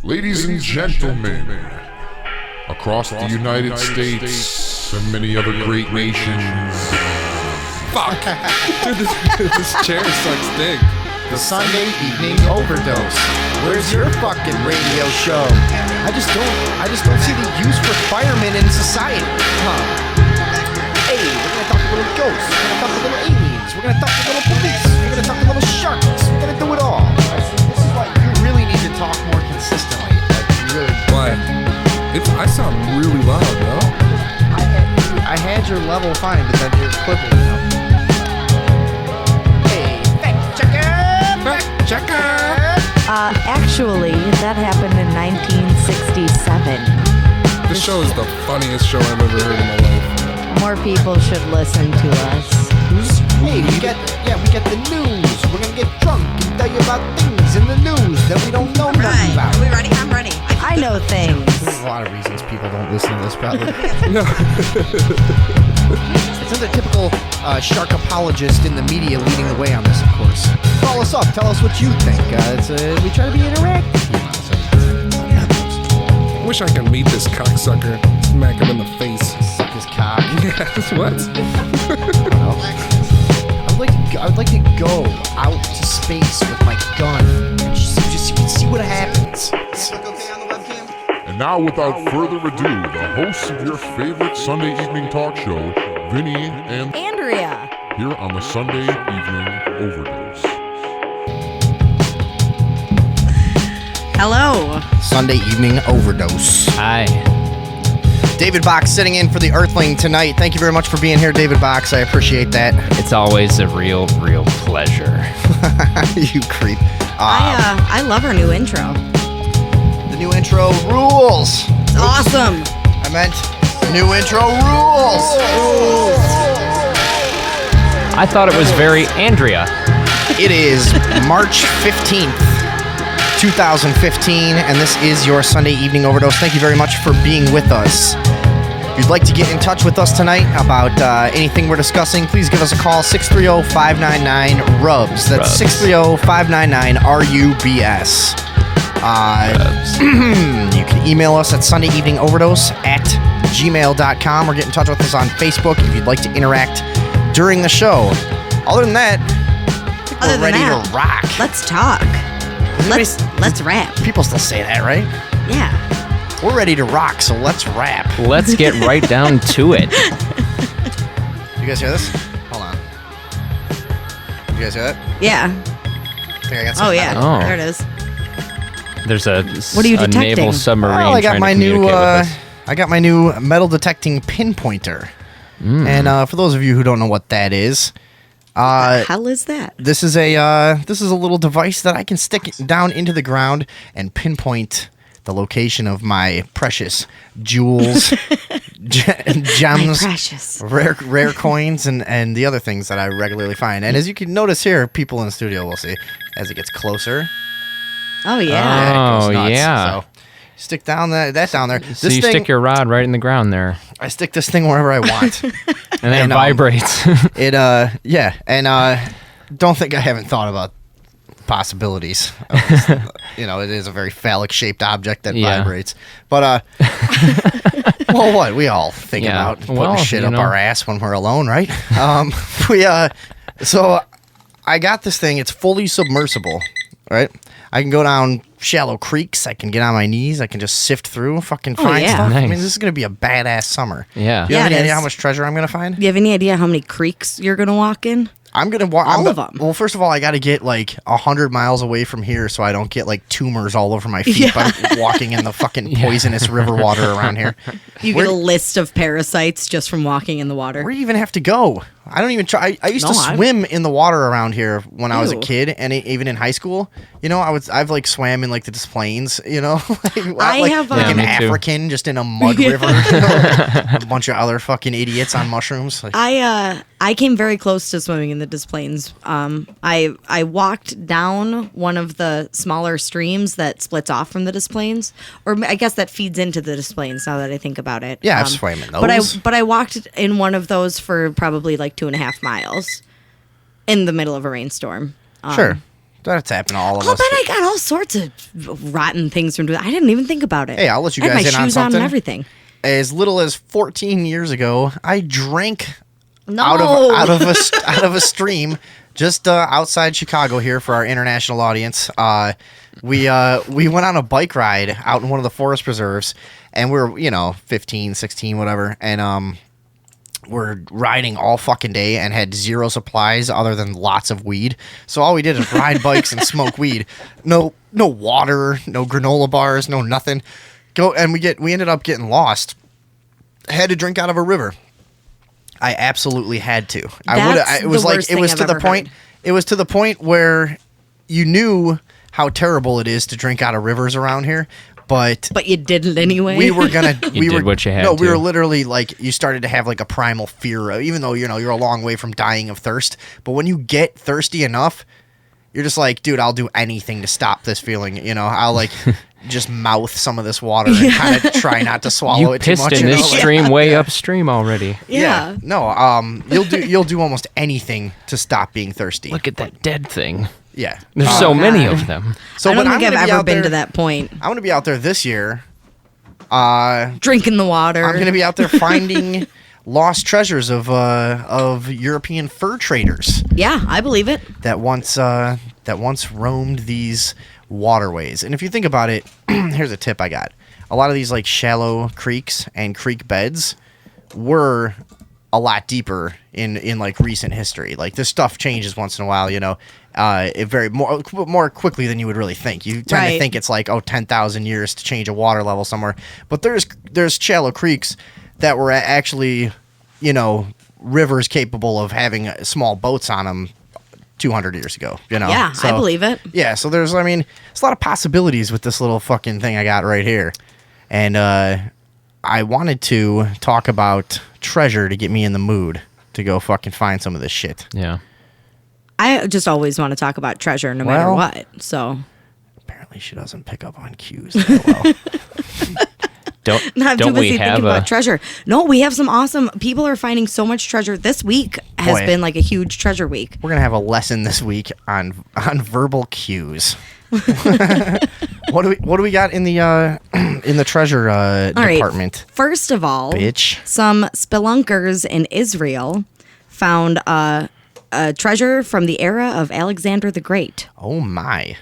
Ladies and gentlemen, across the United States and many other great nations. Fuck! Dude, this chair sucks dick. The Sunday Evening Overdose. Where's your fucking radio show? I just don't see the use for firemen in society. Hey, we're gonna talk to little ghosts. We're gonna talk to little aliens. We're gonna talk to little police. We're gonna talk to little sharks. We're gonna do it all. This is why you really need to talk more consistently. Like, you really. Why? I sound really loud, no? I had your level fine, but then you're quibbling. Hey, fact checker! Fact checker! Actually, that happened in 1967. This show is the funniest show I've ever heard in my life. More people should listen to us. Hey, we get the news. We're gonna get drunk and tell you about things in the news that we don't know nothing about. Are we ready? I'm ready. I know things. There's a lot of reasons people don't listen to this, probably. No. It's not the typical shark apologist in the media leading the way on this, of course. Call us up. Tell us what you think. We try to be interactive. Wish I could meet this cocksucker. Smack him in the face. Suck his cock. Yes, what? I would like to go out to space with my gun and just see what happens. And now, without further ado, the hosts of your favorite Sunday evening talk show, Vinny and Andrea, here on the Sunday Evening Overdose. Hello. Sunday Evening Overdose. Hi. David Box sitting in for the Earthling tonight. Thank you very much for being here, David Box. I appreciate that. It's always a real pleasure. You creep. I love our new intro. The new intro rules. It's awesome. I meant new intro rules. I thought it was very Andrea. It is March 15th, 2015, and this is your Sunday Evening Overdose. Thank you very much for being with us. If you'd like to get in touch with us tonight about anything we're discussing, please give us a call, 630-599-RUBS. That's 630-599-RUBS. You can email us at sundayeveningoverdose@gmail.com or get in touch with us on Facebook if you'd like to interact during the show. Other than that, we're ready to rock. Let's talk. Let's rap. People still say that, right? Yeah. We're ready to rock, so let's rap. Let's get right down to it. You guys hear this? Hold on. You guys hear that? Yeah. I think I got something. Oh yeah. Oh. There it is. There's a What are you a detecting? naval submarine. Oh, I got trying my to new communicate with us. I got my new metal detecting pinpointer. And for those of you who don't know what that is, What the hell is that? this is a little device that I can stick down into the ground and pinpoint the location of my precious jewels, gems, My precious. rare coins, and the other things that I regularly find. And as you can notice here, people in the studio will see as it gets closer. Oh yeah. it goes Oh, nuts. yeah. So stick that down there. So you stick your rod right in the ground there, I stick this thing wherever I want. and then And, it vibrates. It don't think I haven't thought about possibilities. It is a very phallic shaped object that Yeah. vibrates. But well, what we all think Yeah. about putting Well, shit you up know. our ass when we're alone, right? So I got this thing. It's fully submersible, right? I can go down shallow creeks. I can get on my knees. I can just sift through, fucking find yeah. stuff. I mean, Nice. this is gonna be a badass summer. Yeah. Do you have Yeah, any it idea is. how much treasure I'm gonna find? Do you have any idea how many creeks you're gonna walk in? I'm gonna walk All of 'em. Well, first of all, I got to get like 100 miles away from here, so I don't get like tumors all over my feet by walking in the fucking poisonous river water around here. You Where- get a list of parasites just from walking in the water. Where do you even have to go? I don't even try. I used No, to swim in the water around here when I was a Ew. kid, and even in high school. I've like swam in like the Des Plaines. I have, like an me too. African just in a mud river. A bunch of other fucking idiots on mushrooms. Like, I came very close to swimming in the Des Plaines. I walked down one of the smaller streams that splits off from the Des Plaines, or I guess that feeds into the Des Plaines. Now that I think about it, Yeah, I've swam in But those. I walked in one of those for probably like 2.5 miles in the middle of a rainstorm. sure. That's happened to all of I'll us. bet I got all sorts of rotten things from doing. I didn't even think about it. Hey, I'll let you I had guys my in on shoes on something. and everything. As little as 14 years ago, I drank No. out of a stream just outside Chicago here for our international audience. We went on a bike ride out in one of the forest preserves, and we're 15, 16, whatever, and we're riding all fucking day and had zero supplies other than lots of weed. So all we did is ride bikes and smoke weed. No water, no granola bars, no nothing. We ended up getting lost. Had to drink out of a river. I absolutely had to. It was to the point where you knew how terrible it is to drink out of rivers around here. But you didn't anyway. We were gonna. You did what you had to. We were literally like, you started to have like a primal fear of, even though you're a long way from dying of thirst. But when you get thirsty enough, you're just like, dude, I'll do anything to stop this feeling. I'll like just mouth some of this water and kind of try not to swallow it too much. You pissed in this stream way upstream already. Yeah. No. You'll do almost anything to stop being thirsty. Look at that dead thing. Yeah. There's so many of them. So I don't think I'm I've gonna be ever out been there- to that point. I'm going to be out there this year. Drinking the water. I'm going to be out there finding lost treasures of European fur traders Yeah, I believe it. that once roamed these waterways. And if you think about it, here's a tip I got. A lot of these like shallow creeks and creek beds were a lot deeper in like recent history. Like this stuff changes once in a while, it more quickly than you would really think. You tend to think it's like 10,000 years to change a water level somewhere, but there's shallow creeks that were actually rivers capable of having small boats on them 200 years ago. Yeah, So, I believe it. yeah. So there's a lot of possibilities with this little fucking thing I got right here, and I wanted to talk about treasure to get me in the mood to go fucking find some of this shit. Yeah. I just always want to talk about treasure no matter Well- what. So Apparently she doesn't pick up on cues that well. I'm too Don't busy we have thinking about treasure. No, we have some awesome people are finding so much treasure. This week has Boy. been like a huge treasure week. We're gonna have a lesson this week on verbal cues. What do we got in the treasure All right. department? First of all, Bitch. some spelunkers in Israel found a treasure from the era of Alexander the Great. Oh my.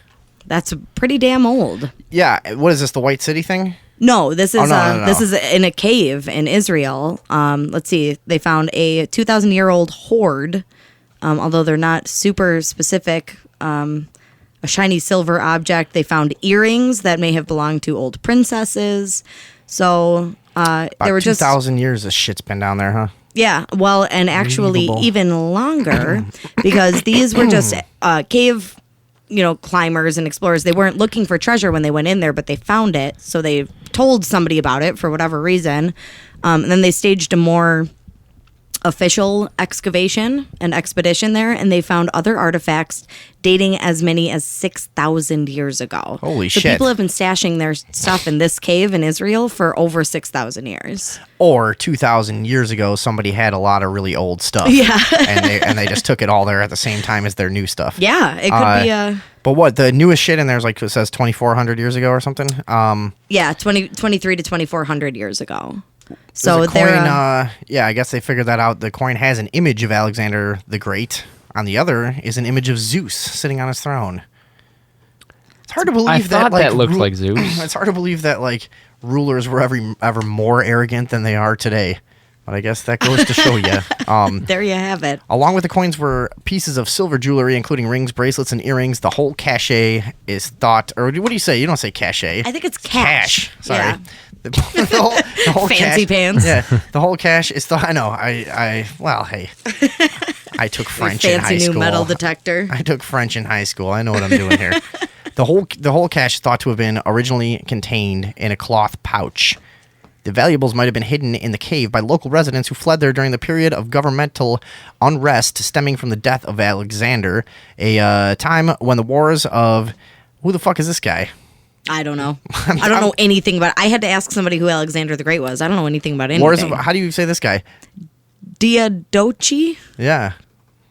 That's pretty damn old. Yeah. What is this? The White City thing? No, this is no. this is in a cave in Israel. Let's see, they found a 2,000-year-old hoard, although they're not super specific. A shiny silver object. They found earrings that may have belonged to old princesses. So they were just 2,000 years. This shit's been down there, huh? yeah. Well, and actually Unbelievable. even longer because these were just cave. Climbers and explorers, they weren't looking for treasure when they went in there, but they found it. So they told somebody about it for whatever reason. And then they staged a more official excavation and expedition there, and they found other artifacts dating as many as 6,000 years ago. Holy so shit. people have been stashing their stuff in this cave in Israel for over 6,000 years. Or 2,000 years ago, somebody had a lot of really old stuff. Yeah. and they just took it all there at the same time as their new stuff. Yeah, it could be a... But what, the newest shit in there is like, it says 2,400 years ago or something? Yeah, 23 to 2,400 years ago. So So the coin, they're... yeah, I guess they figured that out. The coin has an image of Alexander the Great. On the other is an image of Zeus sitting on his throne. It's hard to believe I that thought like, that looked like Zeus. It's hard to believe that like rulers were ever more arrogant than they are today. But I guess that goes to show you. There you have it. Along with the coins were pieces of silver jewelry, including rings, bracelets, and earrings. The whole cachet is thought, or what do you say? You don't say cachet. I think it's cash. Sorry. Yeah. The whole Fancy cache- pants. Yeah, the whole cache is thought. I know. Well, hey, I took French in high Fancy new school. metal detector. I took French in high school. I know what I'm doing here. The whole cache is thought to have been originally contained in a cloth pouch. The valuables might have been hidden in the cave by local residents who fled there during the period of governmental unrest stemming from the death of Alexander, a time when the wars of... Who the fuck is this guy? I don't know. I don't know anything about. I had to ask somebody who Alexander the Great was. I don't know anything about anything. Wars of... How do you say this guy? Diadochi? Yeah.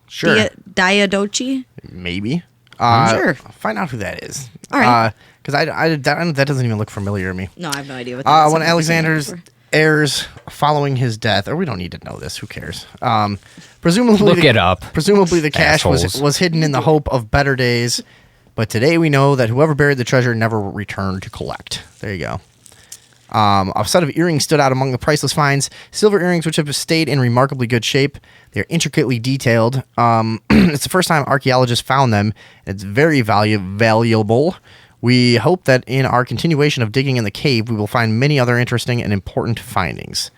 Sure. Diadochi? Maybe. Sure. Find out who that is. All right. Because that doesn't even look familiar to me. No, I have no idea what that is. When Alexander's heirs following his death, or we don't need to know this. Who cares? Presumably, Look it up. Presumably, the cash Assholes. was hidden in the hope of better days. But today we know that whoever buried the treasure never returned to collect. There you go. A set of earrings stood out among the priceless finds. Silver earrings which have stayed in remarkably good shape. They're intricately detailed. It's the first time archaeologists found them. It's very valuable. We hope that in our continuation of digging in the cave, we will find many other interesting and important findings.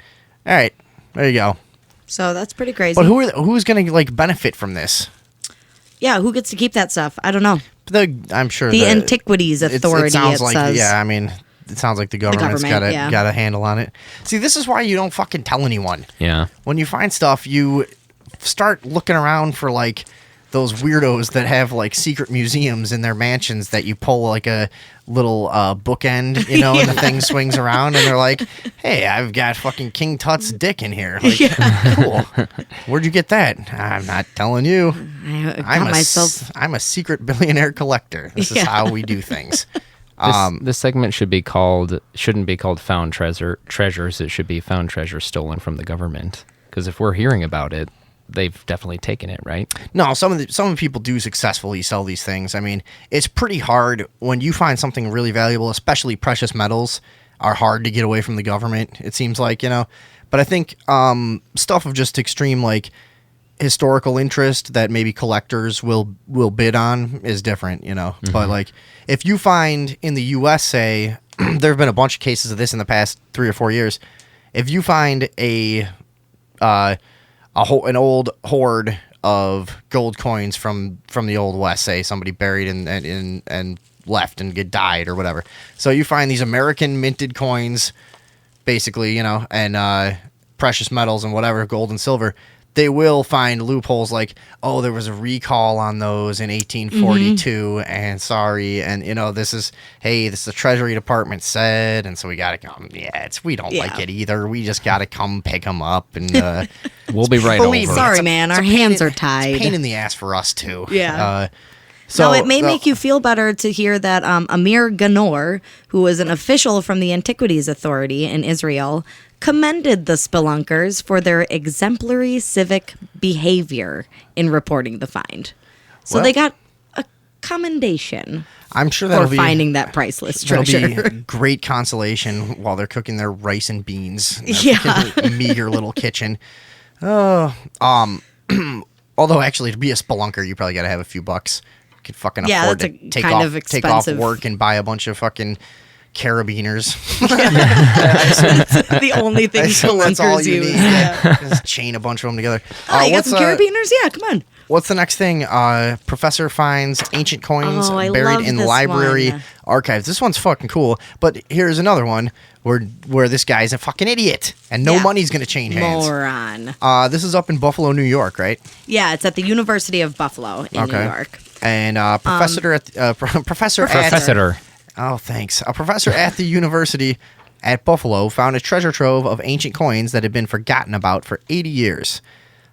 All right, there you go. So that's pretty crazy. But who's going to like benefit from this? Yeah, who gets to keep that stuff? I don't know. I'm sure The Antiquities Authority. It sounds it like says. yeah. I mean, it sounds like the government's got a handle on it. See, this is why you don't fucking tell anyone. Yeah. When you find stuff, you start looking around for like those weirdos that have like secret museums in their mansions that you pull like a little bookend, you know, and the thing swings around and they're like, hey, I've got fucking King Tut's dick in here. Like, cool. Where'd you get that? I'm not telling you. I'm a secret billionaire collector. This is how we do things. This segment shouldn't be called Found Treasures. It should be Found Treasure Stolen from the Government. Because if we're hearing about it, they've definitely taken it, right? No, some of the people do successfully sell these things. I mean, it's pretty hard when you find something really valuable, especially precious metals are hard to get away from the government, it seems like, you know. But I think stuff of just extreme like historical interest that maybe collectors will bid on is different, you know. Mm-hmm. But like if you find in the USA, there have been a bunch of cases of this in the past 3 or 4 years. If you find an old hoard of gold coins from the old West, say somebody buried and left and died or whatever. So you find these American minted coins, basically, you know, and precious metals and whatever, gold and silver. They will find loopholes like, oh, there was a recall on those in 1842, and sorry, and you know, this is the Treasury Department said, and so we gotta come. Yeah, we don't like it either. We just gotta come pick them up, and we'll be right over. Sorry, man, our hands are tied. It's a pain in the ass for us too. Yeah. So it may make you feel better to hear that Amir Ganor, who was an official from the Antiquities Authority in Israel, commended the spelunkers for their exemplary civic behavior in reporting the find. So they got a commendation. I'm sure for finding that priceless treasure. That'll be great consolation while they're cooking their rice and beans in their meager little kitchen. Although actually, to be a spelunker, you probably got to have a few bucks. You could fucking afford to take off work and buy a bunch of fucking carabiners. The only thing that's all you use. need. Yeah. Just chain a bunch of them together. You got some carabiners? Yeah, come on. What's the next thing? Professor finds ancient coins buried in library archives. This one's fucking cool. But here's another one where this guy's a fucking idiot and no money's going to change hands. Moron. This is up in Buffalo, New York, right? Yeah, it's at the University of Buffalo in New York. And professor at the university at Buffalo found a treasure trove of ancient coins that had been forgotten about for 80 years.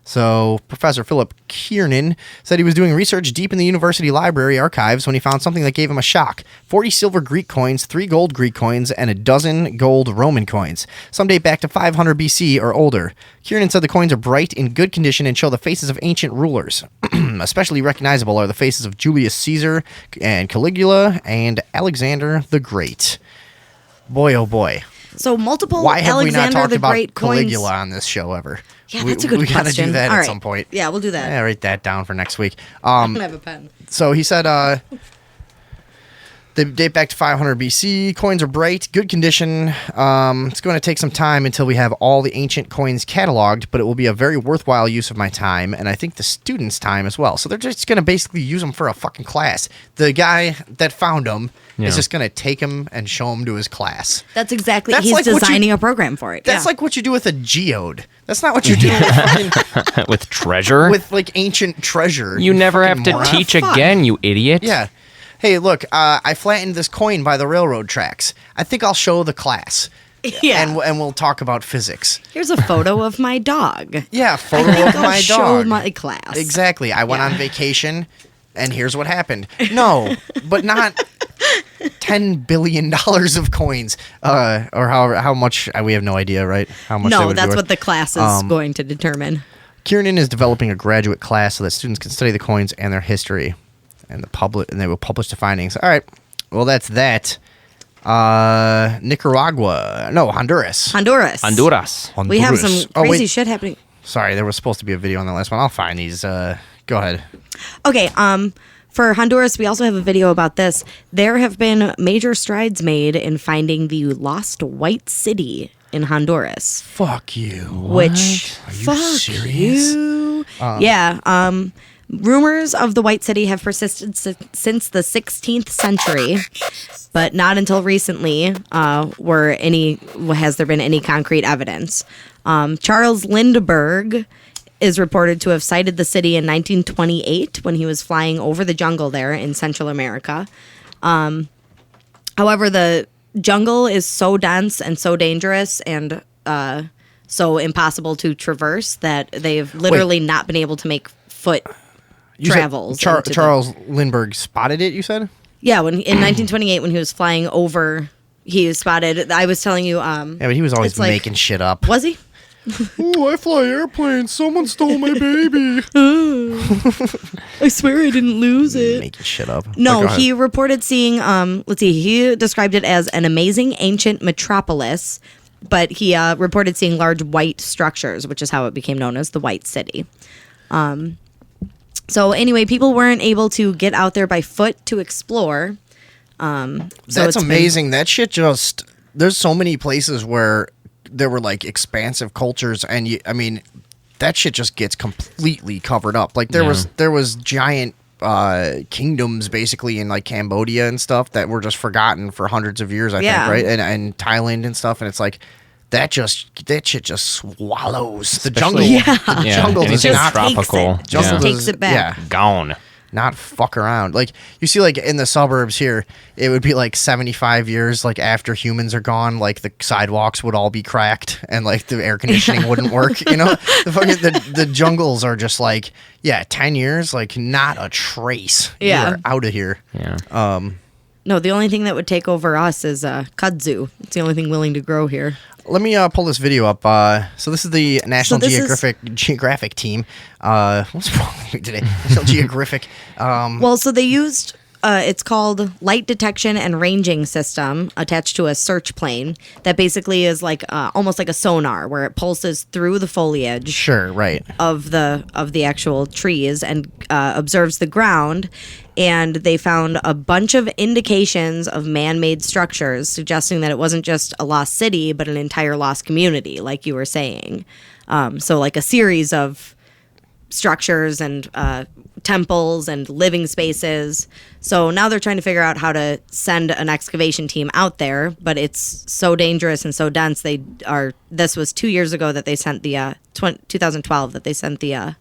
So Professor Philip Kiernan said he was doing research deep in the university library archives when he found something that gave him a shock. 40 silver Greek coins, 3 gold Greek coins, and a dozen gold Roman coins. Some date back to 500 BC or older. Kiernan said the coins are bright, in good condition, and show the faces of ancient rulers. Especially recognizable are the faces of Julius Caesar and Caligula and Alexander the Great. Boy, oh boy. So multiple Why have Alexander we not talked the about Great Caligula coins. on this show ever? Yeah, that's a good question. We got to do that at some point. Yeah, we'll do that. Yeah, write that down for next week. I don't have a pen. So he said they date back to 500 BC. Coins are bright, good condition. It's going to take some time until we have all the ancient coins cataloged, but it will be a very worthwhile use of my time, and I think the students' time as well. So they're just going to basically use them for a fucking class. The guy that found them is just going to take them and show them to his class. That's exactly. He's like designing a program for it. That's like what you do with a geode. That's not what you do with treasure. With like ancient treasure. You never have to teach again, you idiot. Yeah. Hey, look, I flattened this coin by the railroad tracks. I think I'll show the class. Yeah. And we'll talk about physics. Here's a photo of my dog. Yeah, photo of my dog. Show my class. Exactly. I went on vacation, and here's what happened. No, but not $10 billion of coins, or how much, we have no idea, right? How much? No, that's what the class is going to determine. Kiernan is developing a graduate class so that students can study the coins and their history, and they will publish the findings. All right, well, that's that. Honduras. We have some crazy shit happening. Sorry, there was supposed to be a video on the last one. I'll find these. Go ahead. Okay, for Honduras, we also have a video about this. There have been major strides made in finding the lost white city in Honduras. Fuck you. Which, Are you serious? You. Yeah. Rumors of the White City have persisted since the 16th century, but not until recently has there been any concrete evidence. Charles Lindbergh is reported to have sighted the city in 1928 when he was flying over the jungle there in Central America. However, the jungle is so dense and so dangerous and so impossible to traverse that they've literally not been able to make foot travels. Charles Lindbergh spotted it, you said? Yeah, in 1928 when he was flying over, he spotted. I was telling you. Yeah, but he was always making shit up. Was he? Oh, I fly airplanes. Someone stole my baby. I swear I didn't lose it. Making shit up. No, he reported seeing. He described it as an amazing ancient metropolis, but he reported seeing large white structures, which is how it became known as the White City. So anyway, people weren't able to get out there by foot to explore. That's amazing. That shit just... There's so many places where there were, like, expansive cultures, and, that shit just gets completely covered up. Like, there was giant kingdoms, basically, in, like, Cambodia and stuff that were just forgotten for hundreds of years, I think, right? And Thailand and stuff, and it's like... That shit just swallows the jungle. The jungle does not tropical. Takes it back. Yeah. Gone. Not fuck around. Like you see, like in the suburbs here, it would be like 75 years, like after humans are gone, like the sidewalks would all be cracked and like the air conditioning wouldn't work. You know, the jungles are just like 10 years, like not a trace. Yeah, you're out of here. Yeah. No, the only thing that would take over us is kudzu. It's the only thing willing to grow here. Let me pull this video up. So this is the National Geographic team. What's wrong with me today? National Geographic. Well, so they used, it's called Light Detection and Ranging System attached to a search plane that basically is like almost like a sonar where it pulses through the foliage. Sure, right. Of the actual trees and observes the ground. And they found a bunch of indications of man-made structures, suggesting that it wasn't just a lost city, but an entire lost community, like you were saying. So like a series of structures and temples and living spaces. So now they're trying to figure out how to send an excavation team out there, but it's so dangerous and so dense. This was 2 years ago that they sent the 2012 that they sent the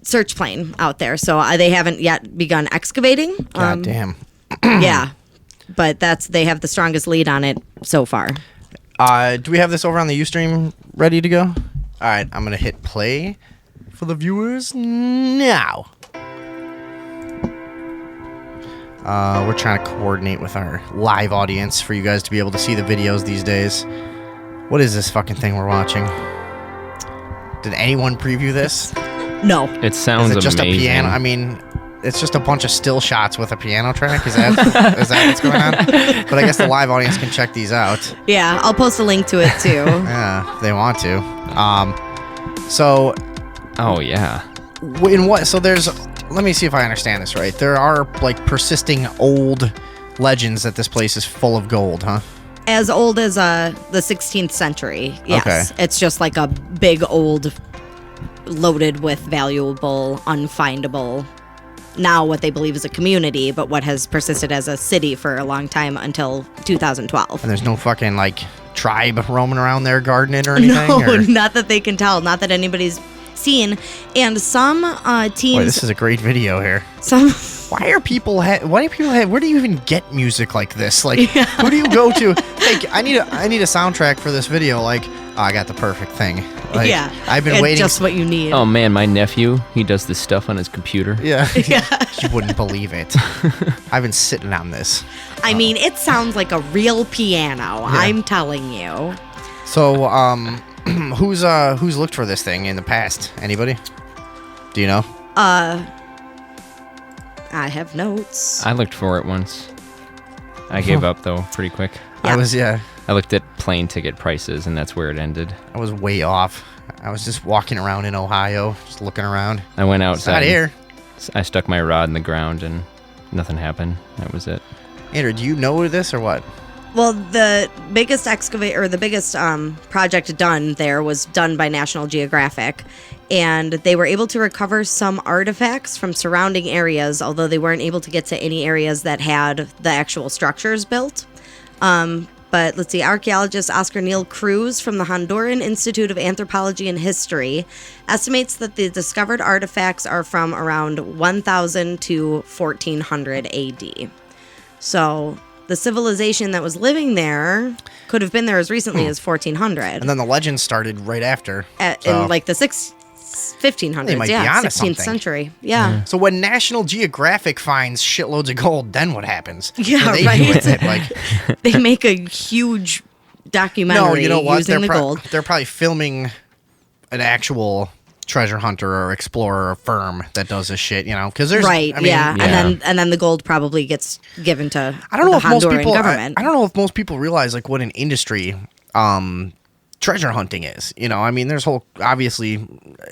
search plane out there. So they haven't yet begun excavating. God damn. Yeah, but they have the strongest lead on it so far. Do we have this over on the Ustream ready to go? All right, I'm going to hit play for the viewers now. We're trying to coordinate with our live audience for you guys to be able to see the videos these days. What is this fucking thing we're watching? Did anyone preview this? No. It sounds amazing. Is it just amazing. a piano? I mean, it's just a bunch of still shots with a piano track. Is that what's going on? But I guess the live audience can check these out. Yeah, I'll post a link to it too. Yeah, if they want to. So. Oh yeah. In what? So there's. Let me see if I understand this right. There are like persisting old legends that this place is full of gold, huh? As old as the 16th century. Yes. Okay. It's just like a big old, loaded with valuable, unfindable. Now what they believe is a community, but what has persisted as a city for a long time until 2012. And there's no fucking like tribe roaming around there gardening or anything? No, not that they can tell. Not that anybody's seen. And some teams... Boy, this is a great video here. Some Why do people have? Where do you even get music like this? Like, who do you go to? Like, I need a soundtrack for this video. Like, oh, I got the perfect thing. Like, Yeah. I've been It's waiting. just what you need. Oh man, my nephew, he does this stuff on his computer. Yeah. You wouldn't believe it. I've been sitting on this. I mean, it sounds like a real piano. I'm telling you. So, who's looked for this thing in the past? Anybody? Do you know? I have notes. I looked for it once. I gave up though pretty quick. Yeah. I looked at plane ticket prices, and that's where it ended. I was way off. I was just walking around in Ohio, just looking around. I went It's not outside. here. I stuck my rod in the ground, and nothing happened. That was it. Andrew, do you know this or what? Well, the biggest project done there was done by National Geographic, and they were able to recover some artifacts from surrounding areas, although they weren't able to get to any areas that had the actual structures built. But let's see, archaeologist Oscar Neil Cruz from the Honduran Institute of Anthropology and History estimates that the discovered artifacts are from around 1000 to 1400 AD. So the civilization that was living there could have been there as recently as 1400. And then the legend started right after. In like the 1500s, They might be yeah, onto 16th something. century. Yeah. So when National Geographic finds shitloads of gold, then what happens? Yeah, What do they right. do with it? Like, They make a huge documentary no, you know what? using the gold. They're probably filming an actual treasure hunter or explorer or firm that does this shit, you know? Because there's Right, I mean, yeah. Yeah. And then the gold probably gets given to I don't know the if most Honduran people. government. I don't know if most people realize like what an industry treasure hunting is. You know, I mean, there's obviously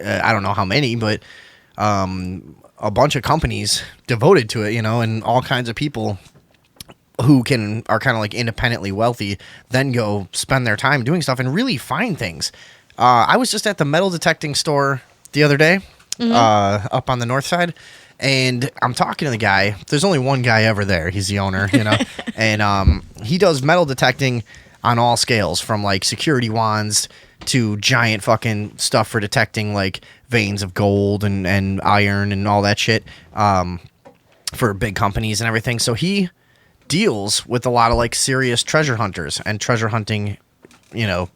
I don't know how many, but a bunch of companies devoted to it. You know, and all kinds of people who are kind of like independently wealthy then go spend their time doing stuff and really find things. I was just at the metal detecting store the other day, up on the north side. And I'm talking to the guy. There's only one guy ever there. He's the owner, you know. And he does metal detecting on all scales, from like security wands to giant fucking stuff for detecting like veins of gold and iron and all that shit, for big companies and everything. So he deals with a lot of like serious treasure hunters and treasure hunting, you know,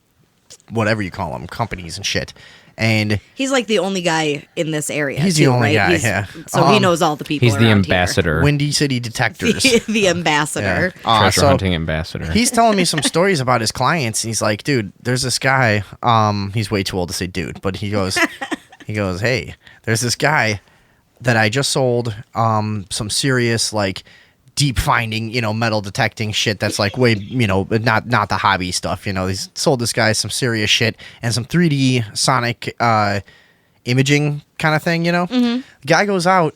whatever you call them, companies and shit. And He's like the only guy in this area. He's too, the only right? guy, yeah. So he knows all the people. He's the around here. ambassador. Windy City Detectors. the ambassador. Treasure So hunting ambassador. he's telling me some stories about his clients. And he's like, dude, there's this guy. He's way too old to say dude, but he goes, hey, there's this guy that I just sold some serious like deep finding, you know, metal detecting shit that's like way, you know, not the hobby stuff, you know. He's sold this guy some serious shit and some 3D sonic imaging kind of thing, you know. The guy goes out,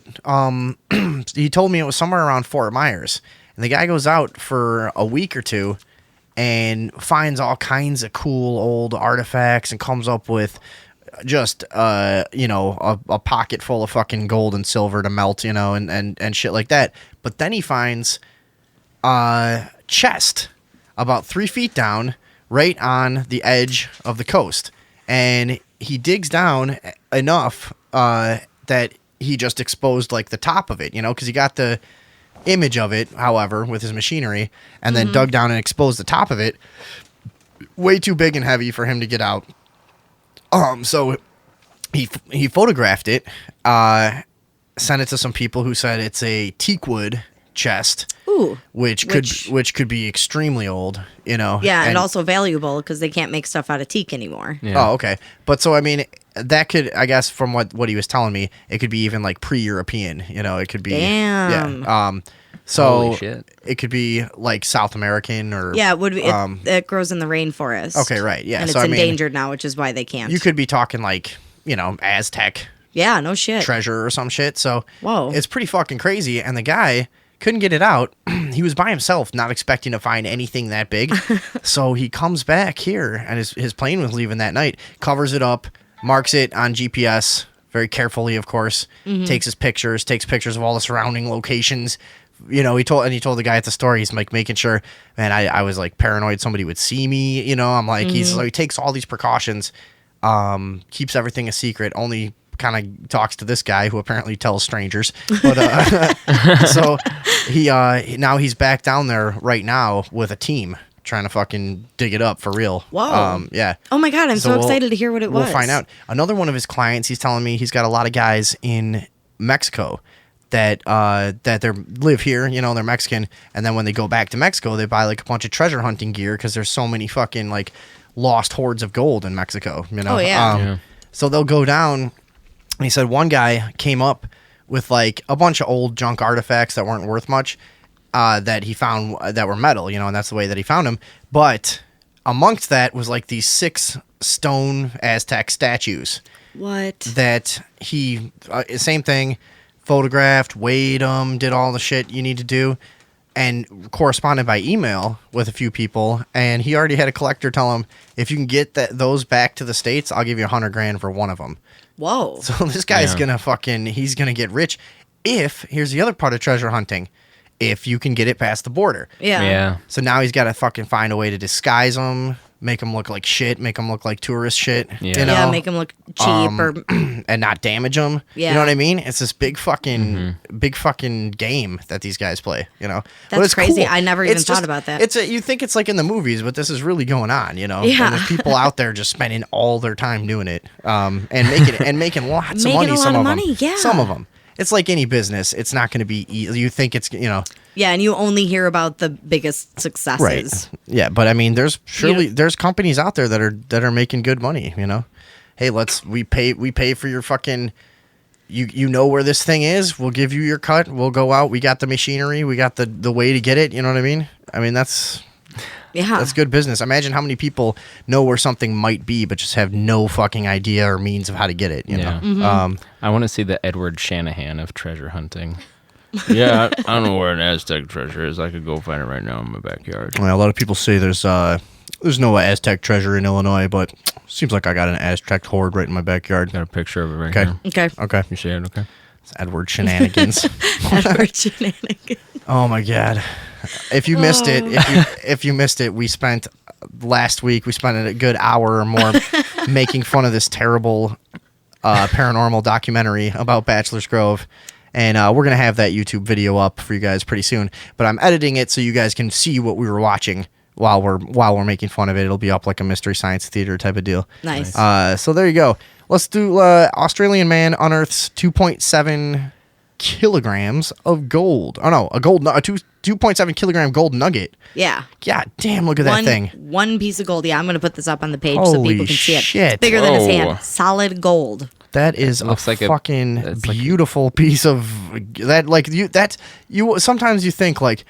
he told me it was somewhere around Fort Myers, and the guy goes out for a week or two and finds all kinds of cool old artifacts and comes up with just you know, a pocket full of fucking gold and silver to melt, you know, and shit like that. But then he finds a chest about 3 feet down, right on the edge of the coast, and he digs down enough that he just exposed like the top of it, you know, because he got the image of it, however, with his machinery, and then dug down and exposed the top of it. Way too big and heavy for him to get out. So he photographed it, sent it to some people who said it's a teakwood chest. Ooh. Which could be extremely old, you know. Yeah, and also valuable because they can't make stuff out of teak anymore. Yeah. Oh, okay. But so I mean, that could, I guess, from what he was telling me, it could be even like pre-European. You know, it could be. Damn. Yeah. So Holy shit. it could be like South American or. Yeah, it would be. It grows in the rainforest. Okay, right. Yeah, and so, it's I mean, endangered now, which is why they can't. You could be talking like, you know, Aztec Yeah, no shit. treasure or some shit. So Whoa. it's pretty fucking crazy. And the guy couldn't get it out. He was by himself, not expecting to find anything that big. So he comes back here, and his plane was leaving that night, covers it up, marks it on GPS very carefully, of course, takes pictures of all the surrounding locations. You know, he told the guy at the store, he's like making sure, man, I was like paranoid somebody would see me, you know. I'm like, so he takes all these precautions, keeps everything a secret, only kind of talks to this guy who apparently tells strangers. But so now he's back down there right now with a team trying to fucking dig it up for real. Whoa. Yeah. Oh my God, I'm so excited to hear what it was. We'll find out. Another one of his clients, he's telling me he's got a lot of guys in Mexico that they live here, they're Mexican, and then when they go back to Mexico, they buy like a bunch of treasure hunting gear because there's so many fucking like lost hordes of gold in Mexico, Oh, yeah. So they'll go down, and he said one guy came up with like a bunch of old junk artifacts that weren't worth much, that he found that were metal, and that's the way that he found them. But amongst that was like these 6 stone Aztec statues. What? That he, same thing, photographed, weighed them, did all the shit you need to do, and corresponded by email with a few people. And he already had a collector tell him, if you can get those back to the States, I'll give you $100,000 for one of them. Whoa. So this guy's he's gonna get rich. Here's the other part of treasure hunting, if you can get it past the border. Yeah. So now he's got to fucking find a way to disguise them, make them look like shit, make them look like tourist shit. Yeah. Yeah, make them look cheap or and not damage them. Yeah. You know what I mean? It's this big fucking game that these guys play, But That's it's crazy. cool. I never even It's thought just- about that. You think it's like in the movies, but this is really going on, Yeah. And there's people out there just spending all their time doing it, and making lots of Making money. a lot Some of of money, them. yeah. Some of them. It's like any business. It's not going to be easy. You think it's, Yeah, and you only hear about the biggest successes. Right. Yeah, but I mean, there's companies out there that are making good money. Hey, we pay for your fucking. You know where this thing is. We'll give you your cut. We'll go out. We got the machinery. We got the way to get it. You know what I mean? I mean that's good business. Imagine how many people know where something might be, but just have no fucking idea or means of how to get it. You know. Mm-hmm. I want to see the Edward Shanahan of treasure hunting. Yeah, I don't know where an Aztec treasure is. I could go find it right now in my backyard. Well, a lot of people say there's no Aztec treasure in Illinois, but seems like I got an Aztec hoard right in my backyard. Got a picture of it right Okay. here. Okay. Okay. You see it? Okay. It's Edward Shenanigans. Edward Shenanigans. Oh my God! If you missed it, if you missed it, we spent last week. We spent a good hour or more making fun of this terrible paranormal documentary about Bachelor's Grove, and we're gonna have that YouTube video up for you guys pretty soon. But I'm editing it so you guys can see what we were watching while we're making fun of it. It'll be up like a Mystery Science Theater type of deal. Nice. So there you go. Let's do Australian man unearths 2.7 kilograms of gold. Oh no, a 2.7 kilogram gold nugget. Yeah. God damn, look at that thing. One piece of gold. Yeah, I'm going to put this up on the page so Holy people can see it. shit. It's bigger than his Whoa. hand. Solid gold. That is Looks a like a- fucking that's like- beautiful piece of that. Like you sometimes you think like,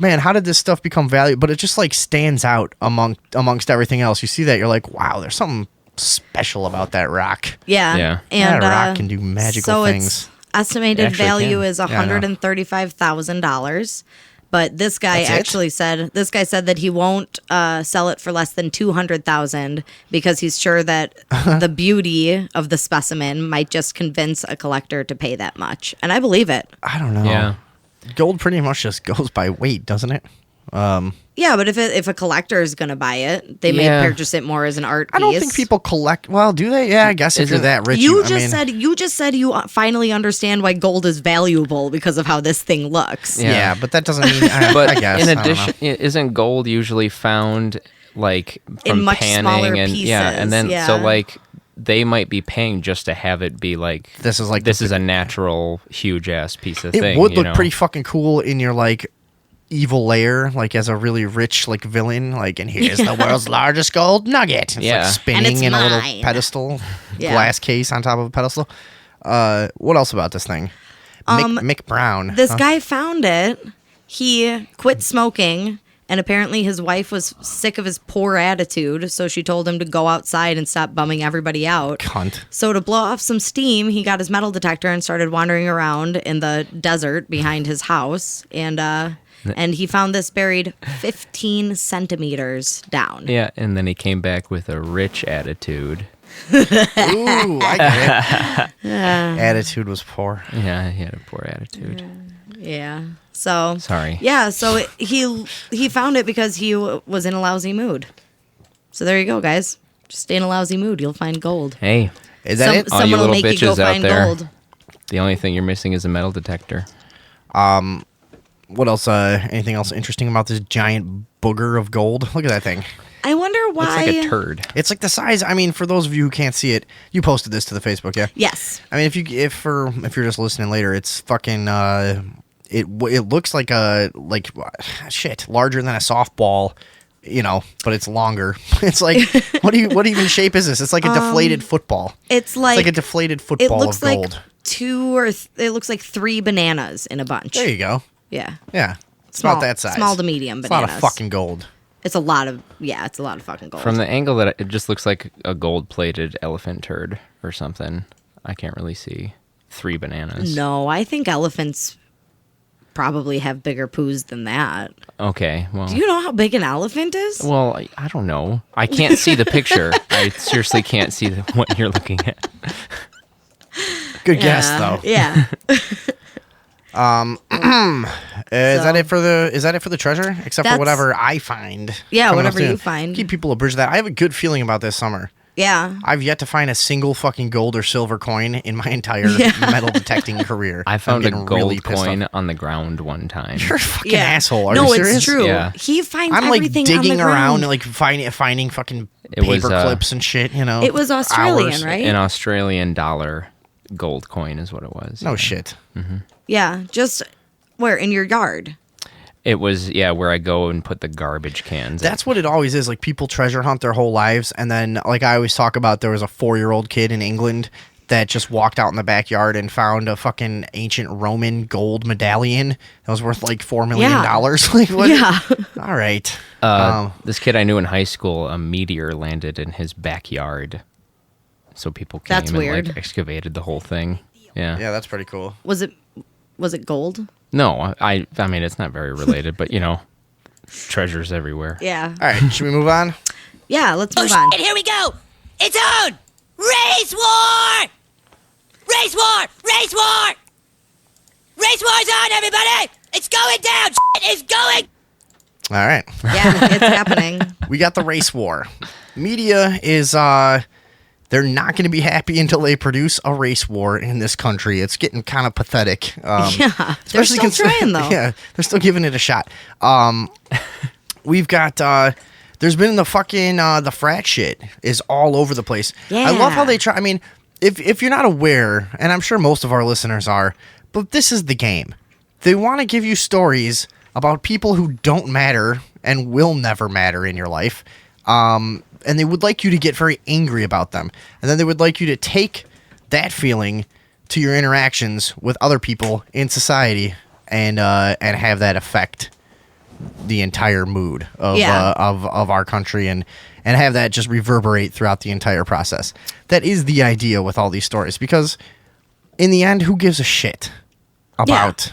man, how did this stuff become valuable? But it just like stands out amongst everything else. You see that, you're like, wow, there's something special about that rock. Yeah. Yeah. And That rock can do magical things. Its estimated Actually value can. is Yeah, I know. $135,000. But this guy That's it? said that he won't sell it for less than $200,000 because he's sure that the beauty of the specimen might just convince a collector to pay that much. And I believe it. I don't know. Yeah. Gold pretty much just goes by weight, doesn't it? Yeah, but if a collector is going to buy it, they may Yeah. purchase it more as an art piece. I don't think people collect. Well, do they? Yeah, I guess if you're Isn't- that rich, You I just mean, said you finally understand why gold is valuable because of how this thing looks. Yeah. Yeah, but that doesn't mean. But I guess. in I don't addition, know. isn't gold usually found like In from much panning smaller and yeah, and then pieces, so yeah. like they might be paying just to have it be like This is like this is a natural huge ass piece of it thing. would you look know? pretty fucking cool in your like evil lair, like as a really rich like villain, like, and here's the world's largest gold nugget. It's Yeah. like spinning And it's in a little mine. pedestal, Yeah. glass case on top of a pedestal. What else about this thing? Mick Brown. This guy found it. He quit smoking, and apparently his wife was sick of his poor attitude, so she told him to go outside and stop bumming everybody out. Cunt. So to blow off some steam, he got his metal detector and started wandering around in the desert behind his house, and he found this buried 15 centimeters down. Yeah, and then he came back with a rich attitude. Ooh, I get it. Attitude was poor. Yeah, he had a poor attitude. Yeah. So Sorry. Yeah. So he found it because he was in a lousy mood. So there you go, guys. Just stay in a lousy mood. You'll find gold. Hey, Is that it? All you Someone will little make you go bitches out find there. gold. The only thing you're missing is a metal detector. What else? Anything else interesting about this giant booger of gold? Look at that thing. I wonder why. It's like a turd. It's like the size. I mean, for those of you who can't see it, you posted this to the Facebook, yeah? Yes. I mean, if you're just listening later, it's fucking. It looks like shit larger than a softball, but it's longer. It's like what even shape is this? It's like a deflated football. It's like a deflated it football looks of like gold. it looks like 3 bananas in a bunch. There you go. Yeah. Yeah, it's Small- about that size. small to medium It's bananas. a lot of fucking gold. It's a lot of fucking gold. From the angle that it just looks like a gold-plated elephant turd or something. I can't really see 3 bananas. No, I think elephants probably have bigger poos than that. Okay, well. Do you know how big an elephant is? Well, I don't know. I can't see the picture. I seriously can't see what you're looking at. Good guess though. Yeah. Is that it for the treasure? Except for That's- whatever I find. Yeah, coming up whatever soon. you find. Keep people abreast of that. I have a good feeling about this summer. Yeah. I've yet to find a single fucking gold or silver coin in my entire metal detecting career. I found a I'm getting gold really pissed coin off. on the ground one time. You're a fucking Yeah. asshole. Are no, you serious? it's true. Yeah. He finds I'm like everything digging on the around, ground. like finding fucking It was, paper clips and shit. It was Australian, hours. right? An Australian dollar gold coin is what it was. No shit. Yeah, just where in your yard. It was, where I go and put the garbage cans. That's what it always is. Like people treasure hunt their whole lives, and then like I always talk about, there was a 4-year-old kid in England that just walked out in the backyard and found a fucking ancient Roman gold medallion that was worth like $4 million. Yeah. Like what? Yeah. All right. This kid I knew in high school, a meteor landed in his backyard. So people came That's and weird. excavated the whole thing. Yeah. Yeah, that's pretty cool. Was it gold? No, I mean, it's not very related, but, treasures everywhere. Yeah. All right, should we move on? Yeah, let's Oh, move on. shit, here we go! It's on! Race war! Race war! Race war! Race war's on, everybody! It's going down! Shit is going! All right. Yeah, it's happening. We got the race war. Media is they're not going to be happy until they produce a race war in this country. It's getting kind of pathetic. Yeah, they're especially still trying, though. Yeah, they're still giving it a shot. We've got there's been the fucking the frat shit is all over the place. I love how Yeah. they try. I mean, if you're not aware, and I'm sure most of our listeners are, but this is the game. They want to give you stories about people who don't matter and will never matter in your life. And they would like you to get very angry about them. And then they would like you to take that feeling to your interactions with other people in society and have that affect the entire mood of Yeah. of our country and have that just reverberate throughout the entire process. That is the idea with all these stories, because in the end, who gives a shit about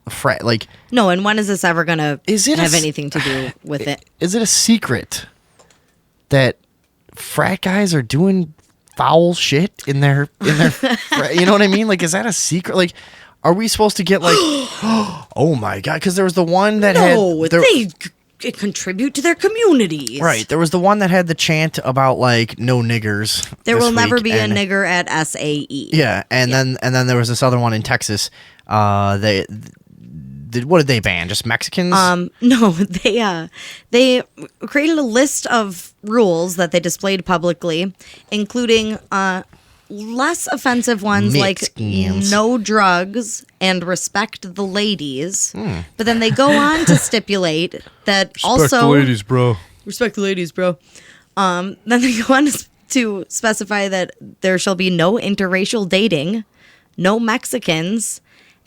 frat? Like, No, and when is this ever gonna Is it a have s- anything to do with it? is it a secret that frat guys are doing foul shit in their you know what I mean? Like, is that a secret? Like, are we supposed to get like, oh my god? Because there was the one that No, had they contribute to their communities. right. There was the one that had the chant about like no niggers. There this will never week, be and- a nigger at SAE. Yeah, and then there was this other one in Texas. What did they ban? Just Mexicans? No, they created a list of rules that they displayed publicly, including less offensive ones Mexicans. like no drugs and respect the ladies. Hmm. But then they go on to stipulate that also bro. respect the ladies, bro. Then they go on to specify that there shall be no interracial dating, no Mexicans,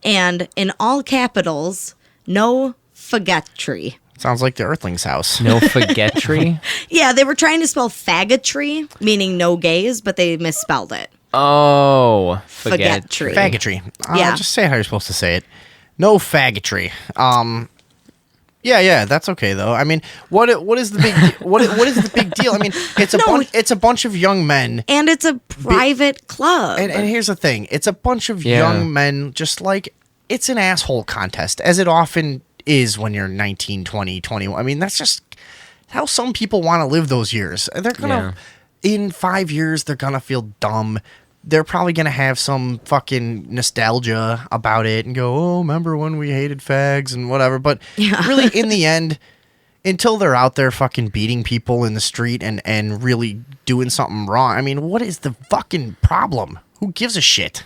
and in all capitals, no faggotry. Sounds like the Earthling's house. No faggotry? Yeah, they were trying to spell faggotry, meaning no gays, but they misspelled it. Oh, Faggotry. Faggotry. Yeah. Just say how you're supposed to say it. No faggotry. Yeah, that's okay though. I mean, what is the big what is the big deal? I mean, it's a bunch of young men. And it's a private club. And here's the thing. It's a bunch of Yeah. young men, just like it's an asshole contest, as it often is when you're 19, 20, 21. I mean, that's just how some people want to live those years. They're going to in 5 years, they're going to feel dumb. They're probably going to have some fucking nostalgia about it and go, oh, remember when we hated fags and whatever. But really, in the end, until they're out there fucking beating people in the street and really doing something wrong, I mean, what is the fucking problem? Who gives a shit?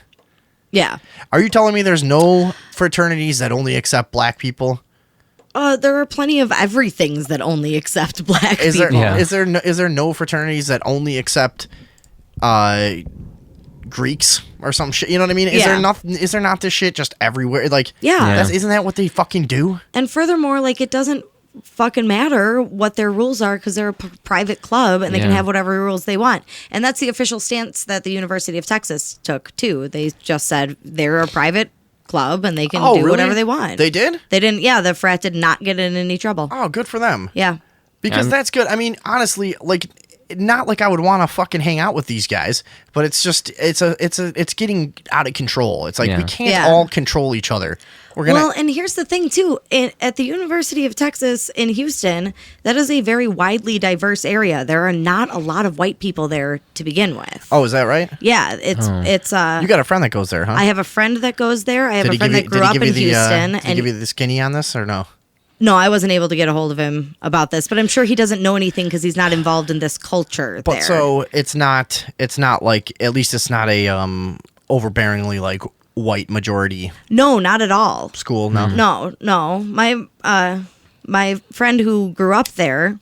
Yeah. Are you telling me there's no fraternities that only accept black people? There are plenty of everythings that only accept black Is people. there is there no fraternities that only accept Greeks or some shit? You know what I mean? Is there not this shit just everywhere? Like, isn't that what they fucking do? And furthermore, like, it doesn't fucking matter what their rules are because they're a private club and they can have whatever rules they want. And that's the official stance that the University of Texas took too. They just said they're a private club and they can do really? whatever they want. They did? They didn't. Yeah, the frat did not get in any trouble. Oh, good for them. Yeah. Because that's good. I mean, honestly, like, not like I would want to fucking hang out with these guys, but it's just it's getting out of control. It's like we can't all control each other. Well, and here's the thing too. At the University of Texas in Houston, that is a very widely diverse area. There are not a lot of white people there to begin with. Oh, is that right? Yeah, it's you got a friend that goes there, huh? I have a friend that goes there. I have a friend that grew up in Houston. Did he give you the skinny on this or no? No, I wasn't able to get a hold of him about this, but I'm sure he doesn't know anything because he's not involved in this culture. But so it's not like, at least it's not a overbearingly like white majority. No, not at all. School, no. No. My friend who grew up there,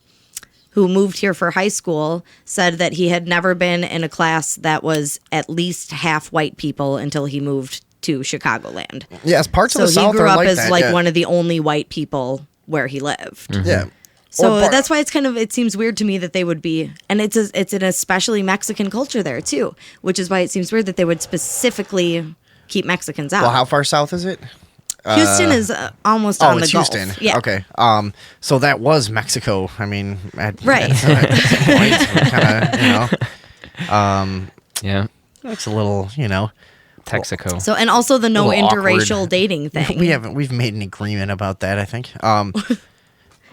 who moved here for high school, said that he had never been in a class that was at least half white people until he moved to Chicagoland. Yes, parts of the South he grew are up like as that, one of the only white people where he lived. Mm-hmm. Yeah. So that's why it seems weird to me that they would be, and it's an especially Mexican culture there too, which is why it seems weird that they would specifically keep Mexicans out. Well, how far south is it? Houston is almost on the Gulf. Houston. Yeah. Okay. So that was Mexico. I mean, at this point, kind of, yeah, it's a little, Texaco. So, and also the no interracial awkward. dating thing. We've made an agreement about that, I think.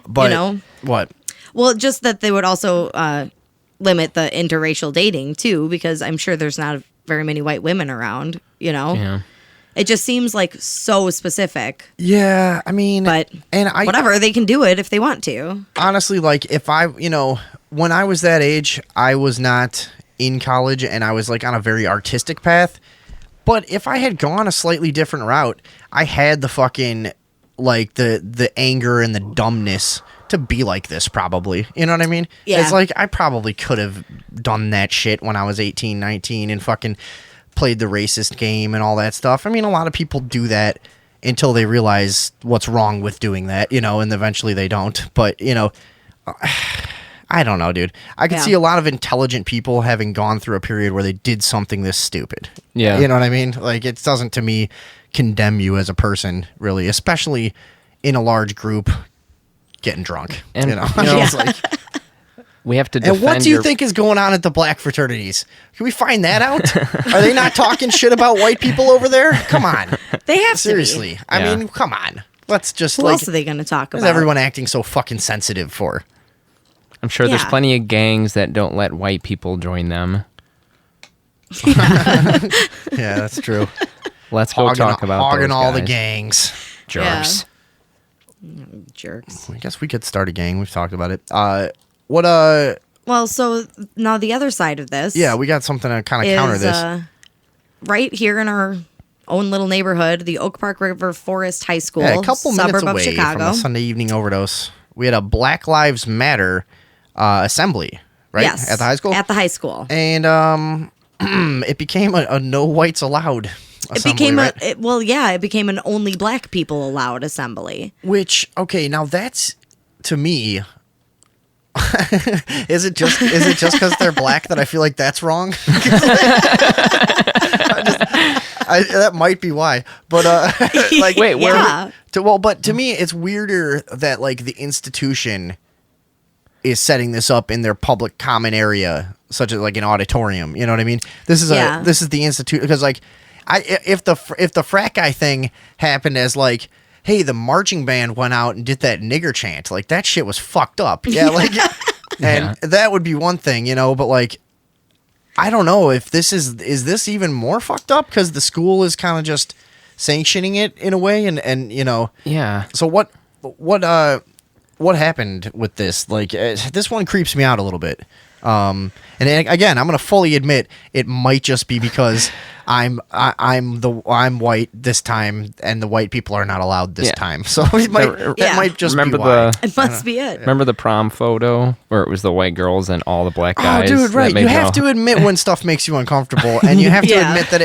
But what? Well, just that they would also limit the interracial dating too, because I'm sure there's not very many white women around. Yeah. It just seems like so specific. Yeah, I mean, whatever, they can do it if they want to. Honestly, like, if when I was that age, I was not in college and I was like on a very artistic path. But if I had gone a slightly different route, I had the fucking, like, the anger and the dumbness to be like this, probably. You know what I mean? Yeah. It's like, I probably could have done that shit when I was 18, 19 and fucking played the racist game and all that stuff. I mean, a lot of people do that until they realize what's wrong with doing that, and eventually they don't. But, I don't know, dude. I could see a lot of intelligent people having gone through a period where they did something this stupid. Yeah. You know what I mean? Like, it doesn't, to me, condemn you as a person, really, especially in a large group getting drunk. And, It's like, we have to defend. And what do you think is going on at the black fraternities? Can we find that out? Are they not talking shit about white people over there? Come on. They have Seriously. to be. I mean, come on. Let's just, Who else are they going to talk what is about? everyone acting so fucking sensitive for? I'm sure there's plenty of gangs that don't let white people join them. Yeah, that's true. Let's go talk about hogging those all the guys. gangs. Jerks. Jerks. I guess we could start a gang. We've talked about it. Well, so now the other side of this. Yeah, we got something to kind of counter this. Right here in our own little neighborhood, the Oak Park River Forest High School, Yeah, a couple minutes suburb of away Chicago. from a Sunday evening overdose. We had a Black Lives Matter assembly, right? Yes. At the high school? At the high school. And it became a no whites allowed assembly, it became an only black people allowed assembly. Which, okay, now that's, to me, is it just because they're black that I feel like that's wrong? That might be why, but like, wait, where? But to me, it's weirder that like the institution is setting this up in their public common area, such as like an auditorium. You know what I mean? This is the institute, because like, if the frat guy thing happened as like, hey, the marching band went out and did that nigger chant, like that shit was fucked up. Yeah, like, and that would be one thing, but like, I don't know if this is this even more fucked up because the school is kind of just sanctioning it in a way, and you know. Yeah. So what happened with this? Like this one creeps me out a little bit. And again, I'm gonna fully admit it might just be because I'm white this time, and the white people are not allowed this time. So it might just remember be why. It must be it. Remember the prom photo where it was the white girls and all the black guys? Oh, dude, that right. made You me have all- to admit when stuff makes you uncomfortable, and you have to Yeah. admit that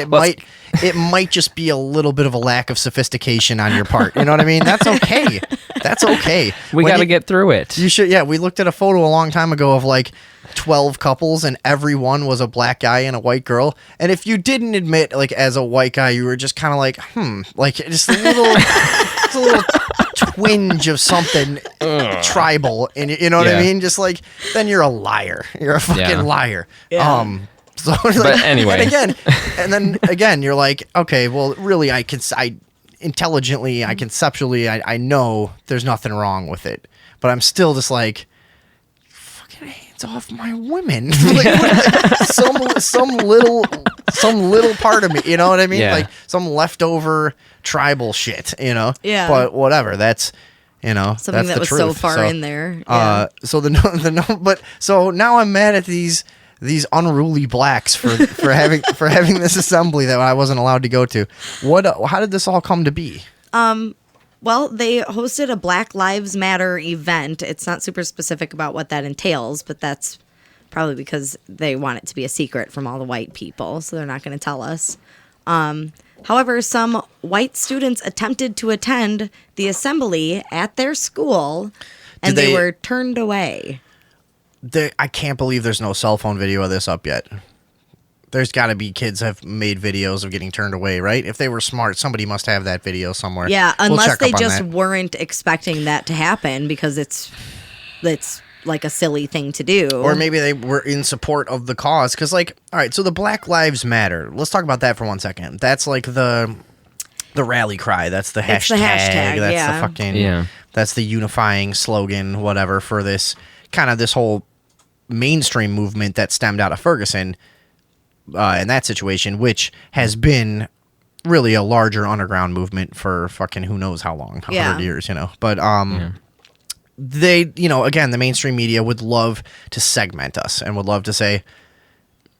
it might just be a little bit of a lack of sophistication on your part. You know what I mean? That's okay. That's okay. We When got to you- get through it. You should. Yeah, we looked at a photo a long time ago of like 12 couples, and every one was a black guy and a white girl. And if you didn't admit, like as a white guy, you were just kind of like, like just a little twinge of something tribal, and you know what I Yeah. mean? Just like then you're a liar. You're a fucking Yeah. liar. Yeah. So But anyway. and then again, you're like, okay, well, really, intelligently, conceptually, I know there's nothing wrong with it, but I'm still just like, fucking hands off my women. Like, some little part of me, you know what I mean? Yeah. Like some leftover tribal shit, you know? Yeah. But whatever, that's. You know, Something that's that the was truth. so far in there. Yeah. So now I'm mad at these unruly blacks for having this assembly that I wasn't allowed to go to. How did this all come to be? Well, they hosted a Black Lives Matter event. It's not super specific about what that entails, but that's probably because they want it to be a secret from all the white people, so they're not going to tell us. However, some white students attempted to attend the assembly at their school, and Did they they- were turned away. I can't believe there's no cell phone video of this up yet. There's got to be kids have made videos of getting turned away, right? If they were smart, somebody must have that video somewhere. Yeah, We'll unless check they up on just that. weren't expecting that to happen because it's like a silly thing to do. Or maybe they were in support of the cause. Because, like, all right, so the Black Lives Matter. Let's talk about that for 1 second. That's like the rally cry. That's the hashtag. It's the hashtag, That's yeah. the fucking. Yeah. That's the unifying slogan, whatever, for this kind of this whole mainstream movement that stemmed out of Ferguson in that situation, which has been really a larger underground movement for fucking who knows how long, 100 Yeah. years, you know. But they, you know, again, the mainstream media would love to segment us and would love to say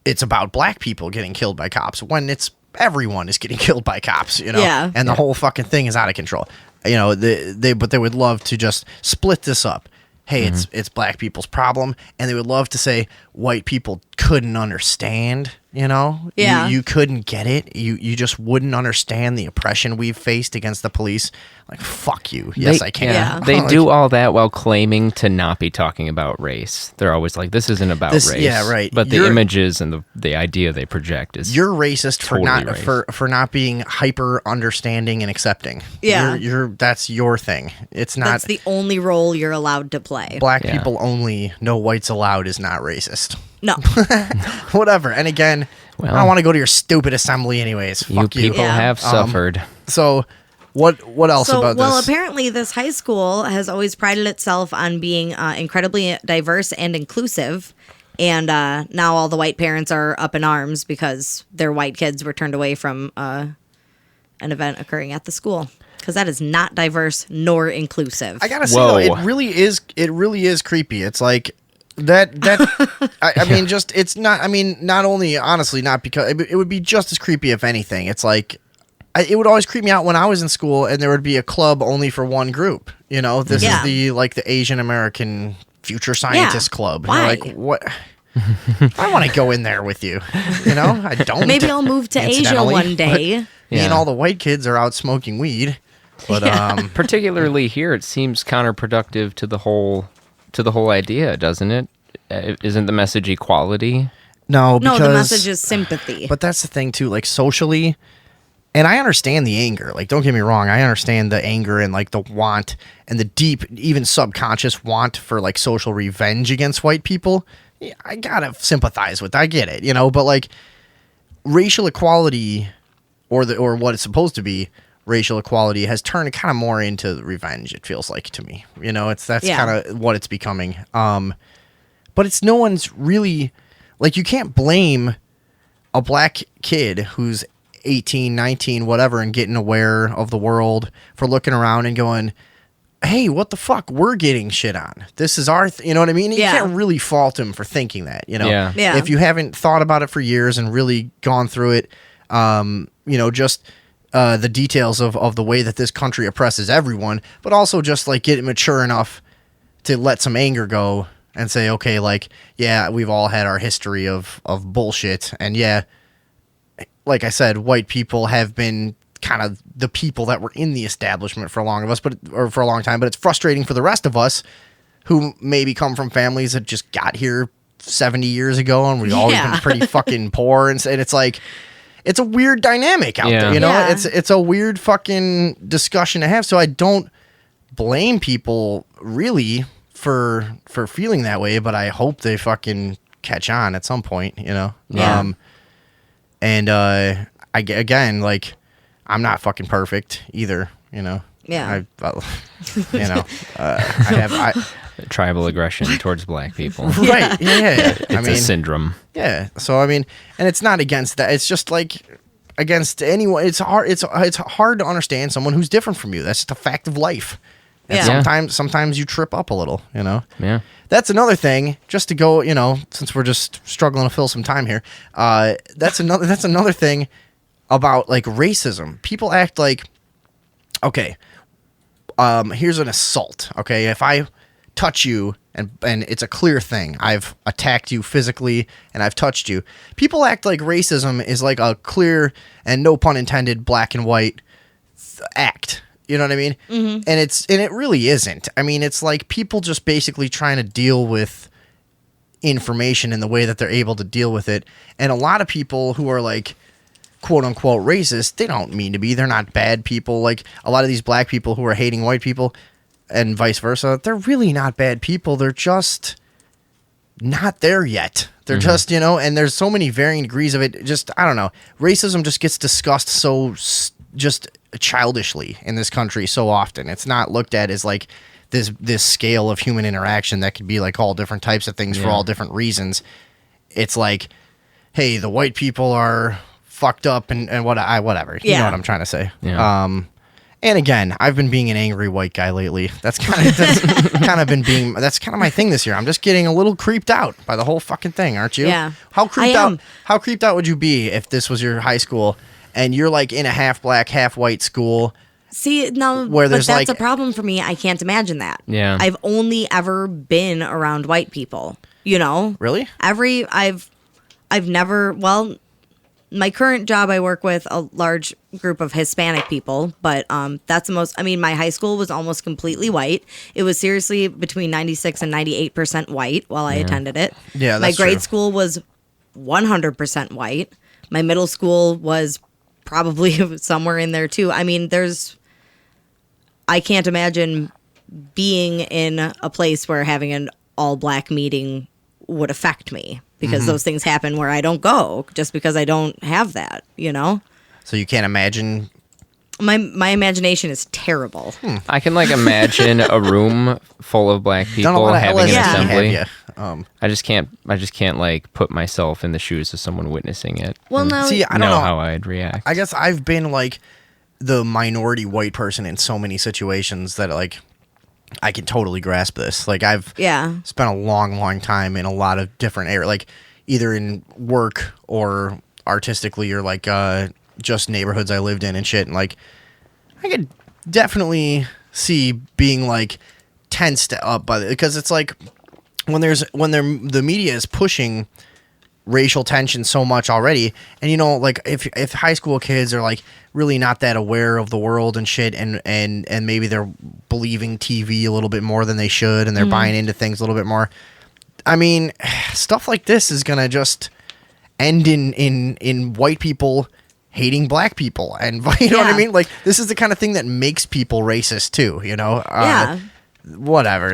it's about black people getting killed by cops when it's everyone is getting killed by cops, you know. Yeah. And the whole fucking thing is out of control. You know, but they would love to just split this up. Hey, it's black people's problem, and they would love to say white people couldn't understand, you know? Yeah. You couldn't get it. You just wouldn't understand the oppression we've faced against the police. Like, fuck you. Yes, I can. Yeah. They Like, do all that while claiming to not be talking about race. They're always like, this isn't about This- race. yeah, right. But the You're- images and the idea they project is You're racist for Totally not racist. for not being hyper understanding and accepting. Yeah. You're that's your thing. It's not That's the only role you're allowed to play. black Yeah. people only, no whites allowed is not racist. No. Whatever. And again, Well, I don't want to go to your stupid assembly anyways. you Fuck you. people Yeah. have suffered. So what else So, about well, this? apparently, this high school has always prided itself on being incredibly diverse and inclusive. And now all the white parents are up in arms because their white kids were turned away from an event occurring at the school. Because that is not diverse nor inclusive. I gotta say Whoa. though, it really is creepy. It's like that I mean just it's not I mean not only honestly not because it would be just as creepy if anything. It's like it would always creep me out when I was in school and there would be a club only for one group. You know, this Yeah. is the Asian American Future Scientist Club. Why? You're like, what? I want to go in there with you. You know, I don't. Maybe I'll move to Asia incidentally, one day. Me and Yeah. all the white kids are out smoking weed. But Particularly here, it seems counterproductive to the whole idea, doesn't it? Isn't the message equality? no, No, because the message is sympathy. But that's the thing too, like socially, and I understand the anger. Like, don't get me wrong, I understand the anger and like the want and the deep, even subconscious want for like social revenge against white people. Yeah, I gotta sympathize with. I get it, you know. But like racial equality, or what it's supposed to be, racial equality has turned kind of more into revenge. It feels like to me, you know. That's Yeah. kind of what it's becoming. But it's no one's really like, you can't blame a black kid who's 18, 19, whatever, and getting aware of the world for looking around and going, hey, what the fuck? We're getting shit on. This is our, you know what I mean? You can't really fault him for thinking that, you know? Yeah. If you haven't thought about it for years and really gone through it, you know, just the details of the way that this country oppresses everyone, but also just, like, get mature enough to let some anger go and say, okay, like, yeah, we've all had our history of bullshit. And yeah, like I said, white people have been kind of the people that were in the establishment for a long time, but it's frustrating for the rest of us who maybe come from families that just got here 70 years ago and we've always been pretty fucking poor, and it's like, it's a weird dynamic out there, you know? It's a weird fucking discussion to have. So I don't blame people really for feeling that way, but I hope they fucking catch on at some point, you know? Again, like, I'm not fucking perfect either, you know? Yeah. You know, I have Tribal aggression towards black people. right. Yeah. It's a syndrome. Yeah. So, I mean, and it's not against that. It's just like against anyone. It's hard. It's hard to understand someone who's different from you. That's just a fact of life. And sometimes you trip up a little, you know? Yeah. That's another thing, just to go, you know, since we're just struggling to fill some time here. That's another thing about, like, racism. People act like, okay, here's an assault. Okay, if I touch you and it's a clear thing, I've attacked you physically and I've touched you. People act like racism is like a clear and, no pun intended, black and white act. You know what I mean? Mm-hmm. And it really isn't. I mean, it's like people just basically trying to deal with information in the way that they're able to deal with it. And a lot of people who are, like, quote unquote racist, they don't mean to be. They're not bad people. Like, a lot of these black people who are hating white people and vice versa, they're really not bad people. They're just not there yet. They're just, you know, and there's so many varying degrees of it. Just, I don't know. Racism just gets discussed so just childishly in this country so often. It's not looked at as, like, this scale of human interaction that could be, like, all different types of things for all different reasons. It's like, hey, the white people are fucked up and whatever. You know what I'm trying to say. Yeah. And again, I've been being an angry white guy lately. That's kind of my thing this year. I'm just getting a little creeped out by the whole fucking thing, aren't you? Yeah. How creeped out would you be if this was your high school and you're, like, in a half black, half white school? See, no, where there's, but that's like, a problem for me. I can't imagine that. Yeah. I've only ever been around white people, you know? Really? I've never, well, my current job, I work with a large group of Hispanic people, but that's the most, I mean, my high school was almost completely white. It was seriously between 96 and 98% white while I attended it. Yeah, that's my grade true. school was 100% white. My middle school was probably somewhere in there too. I mean, I can't imagine being in a place where having an all black meeting would affect me, because those things happen where I don't go just because I don't have that, you know? So you can't imagine? My imagination is terrible. I can, like, imagine a room full of black people having an assembly. I just can't like put myself in the shoes of someone witnessing it. Well, and no, See, I don't know how I'd react. I guess I've been, like, the minority white person in so many situations that, like, I can totally grasp this. Like, I've spent a long time in a lot of different areas, like, either in work or artistically or, like, just neighborhoods I lived in and shit. And, like, I could definitely see being, like, tensed up by it, because it's like when the media is pushing racial tension so much already, and, you know, like, if high school kids are, like, really not that aware of the world and shit, and maybe they're believing TV a little bit more than they should, and they're buying into things a little bit more, I mean, stuff like this is gonna just end in white people hating black people, and you know what I mean? Like, this is the kind of thing that makes people racist too, you know? Whatever.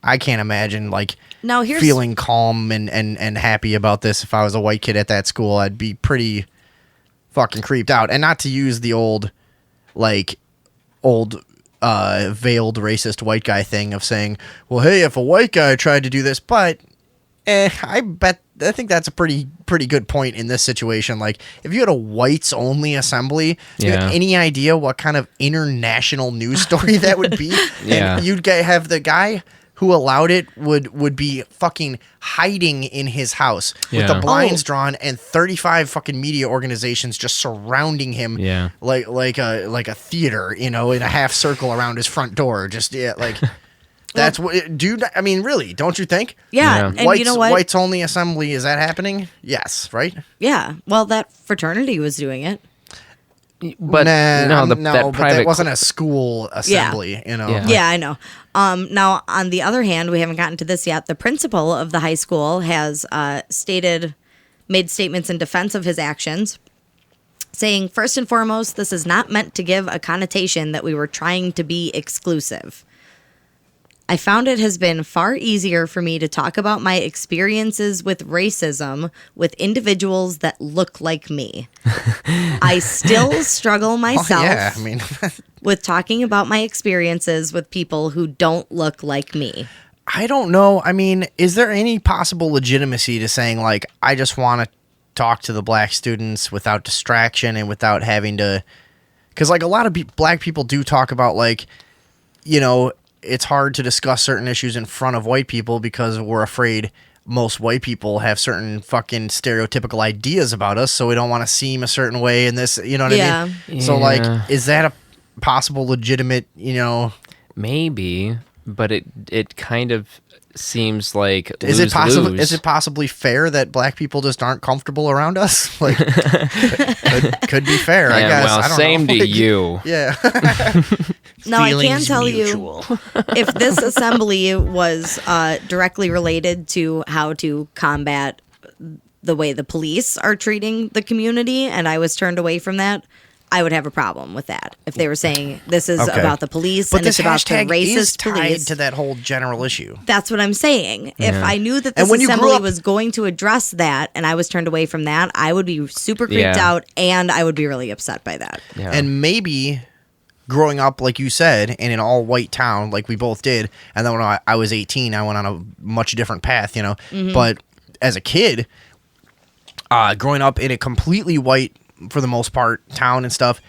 I can't imagine, like, now feeling calm and happy about this. If I was a white kid at that school, I'd be pretty fucking creeped out. And not to use the old veiled racist white guy thing of saying, well, hey, if a white guy tried to do this, but I bet that's a pretty good point in this situation. Like, if you had a whites only assembly, do you have any idea what kind of international news story that would be? Yeah. And you'd have the guy who allowed it would be fucking hiding in his house with the blinds drawn and 35 fucking media organizations just surrounding him like a theater, in a half circle around his front door. That's what, dude. I mean, really, don't you think? Yeah. And you know what? Whites only assembly, is that happening? Yes, right? Yeah. Well, that fraternity was doing it. But that private that wasn't a school assembly, Yeah, I know. Now, on the other hand, we haven't gotten to this yet. The principal of the high school has made statements in defense of his actions, saying, first and foremost, this is not meant to give a connotation that we were trying to be exclusive. I found it has been far easier for me to talk about my experiences with racism with individuals that look like me. I still struggle myself with talking about my experiences with people who don't look like me. I don't know. I mean, is there any possible legitimacy to saying, like, I just want to talk to the black students without distraction and without having to... Because, like, a lot of black people do talk about, like, it's hard to discuss certain issues in front of white people because we're afraid most white people have certain fucking stereotypical ideas about us, so we don't want to seem a certain way in this, you know what I mean? So, like, is that a possible legitimate, Maybe, but it kind of seems like is it possibly fair that black people just aren't comfortable around us? Like, could be fair, I guess. Well, I don't same know. to you. Yeah. Now, I can tell you, if this assembly was directly related to how to combat the way the police are treating the community, and I was turned away from that, I would have a problem with that. If they were saying this is about the police and it's about the racist is tied police to that whole general issue. That's what I'm saying. If I knew that this assembly was going to address that and I was turned away from that, I would be super creeped out and I would be really upset by that. Yeah. And maybe growing up, like you said, in an all-white town, like we both did, and then when I was 18, I went on a much different path, Mm-hmm. But as a kid, growing up in a completely white, for the most part, town and stuff,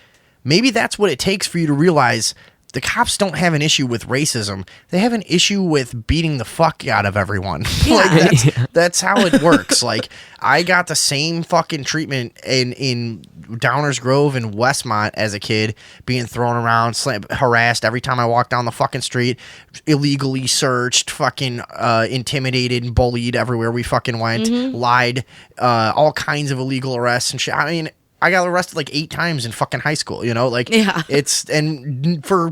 maybe that's what it takes for you to realize the cops don't have an issue with racism. They have an issue with beating the fuck out of everyone. Like, that's how it works. Like, I got the same fucking treatment in Downers Grove and Westmont as a kid, being thrown around, harassed every time I walked down the fucking street, illegally searched, fucking intimidated and bullied everywhere we fucking went, lied, all kinds of illegal arrests and shit. I mean, I got arrested like 8 times in fucking high school, and for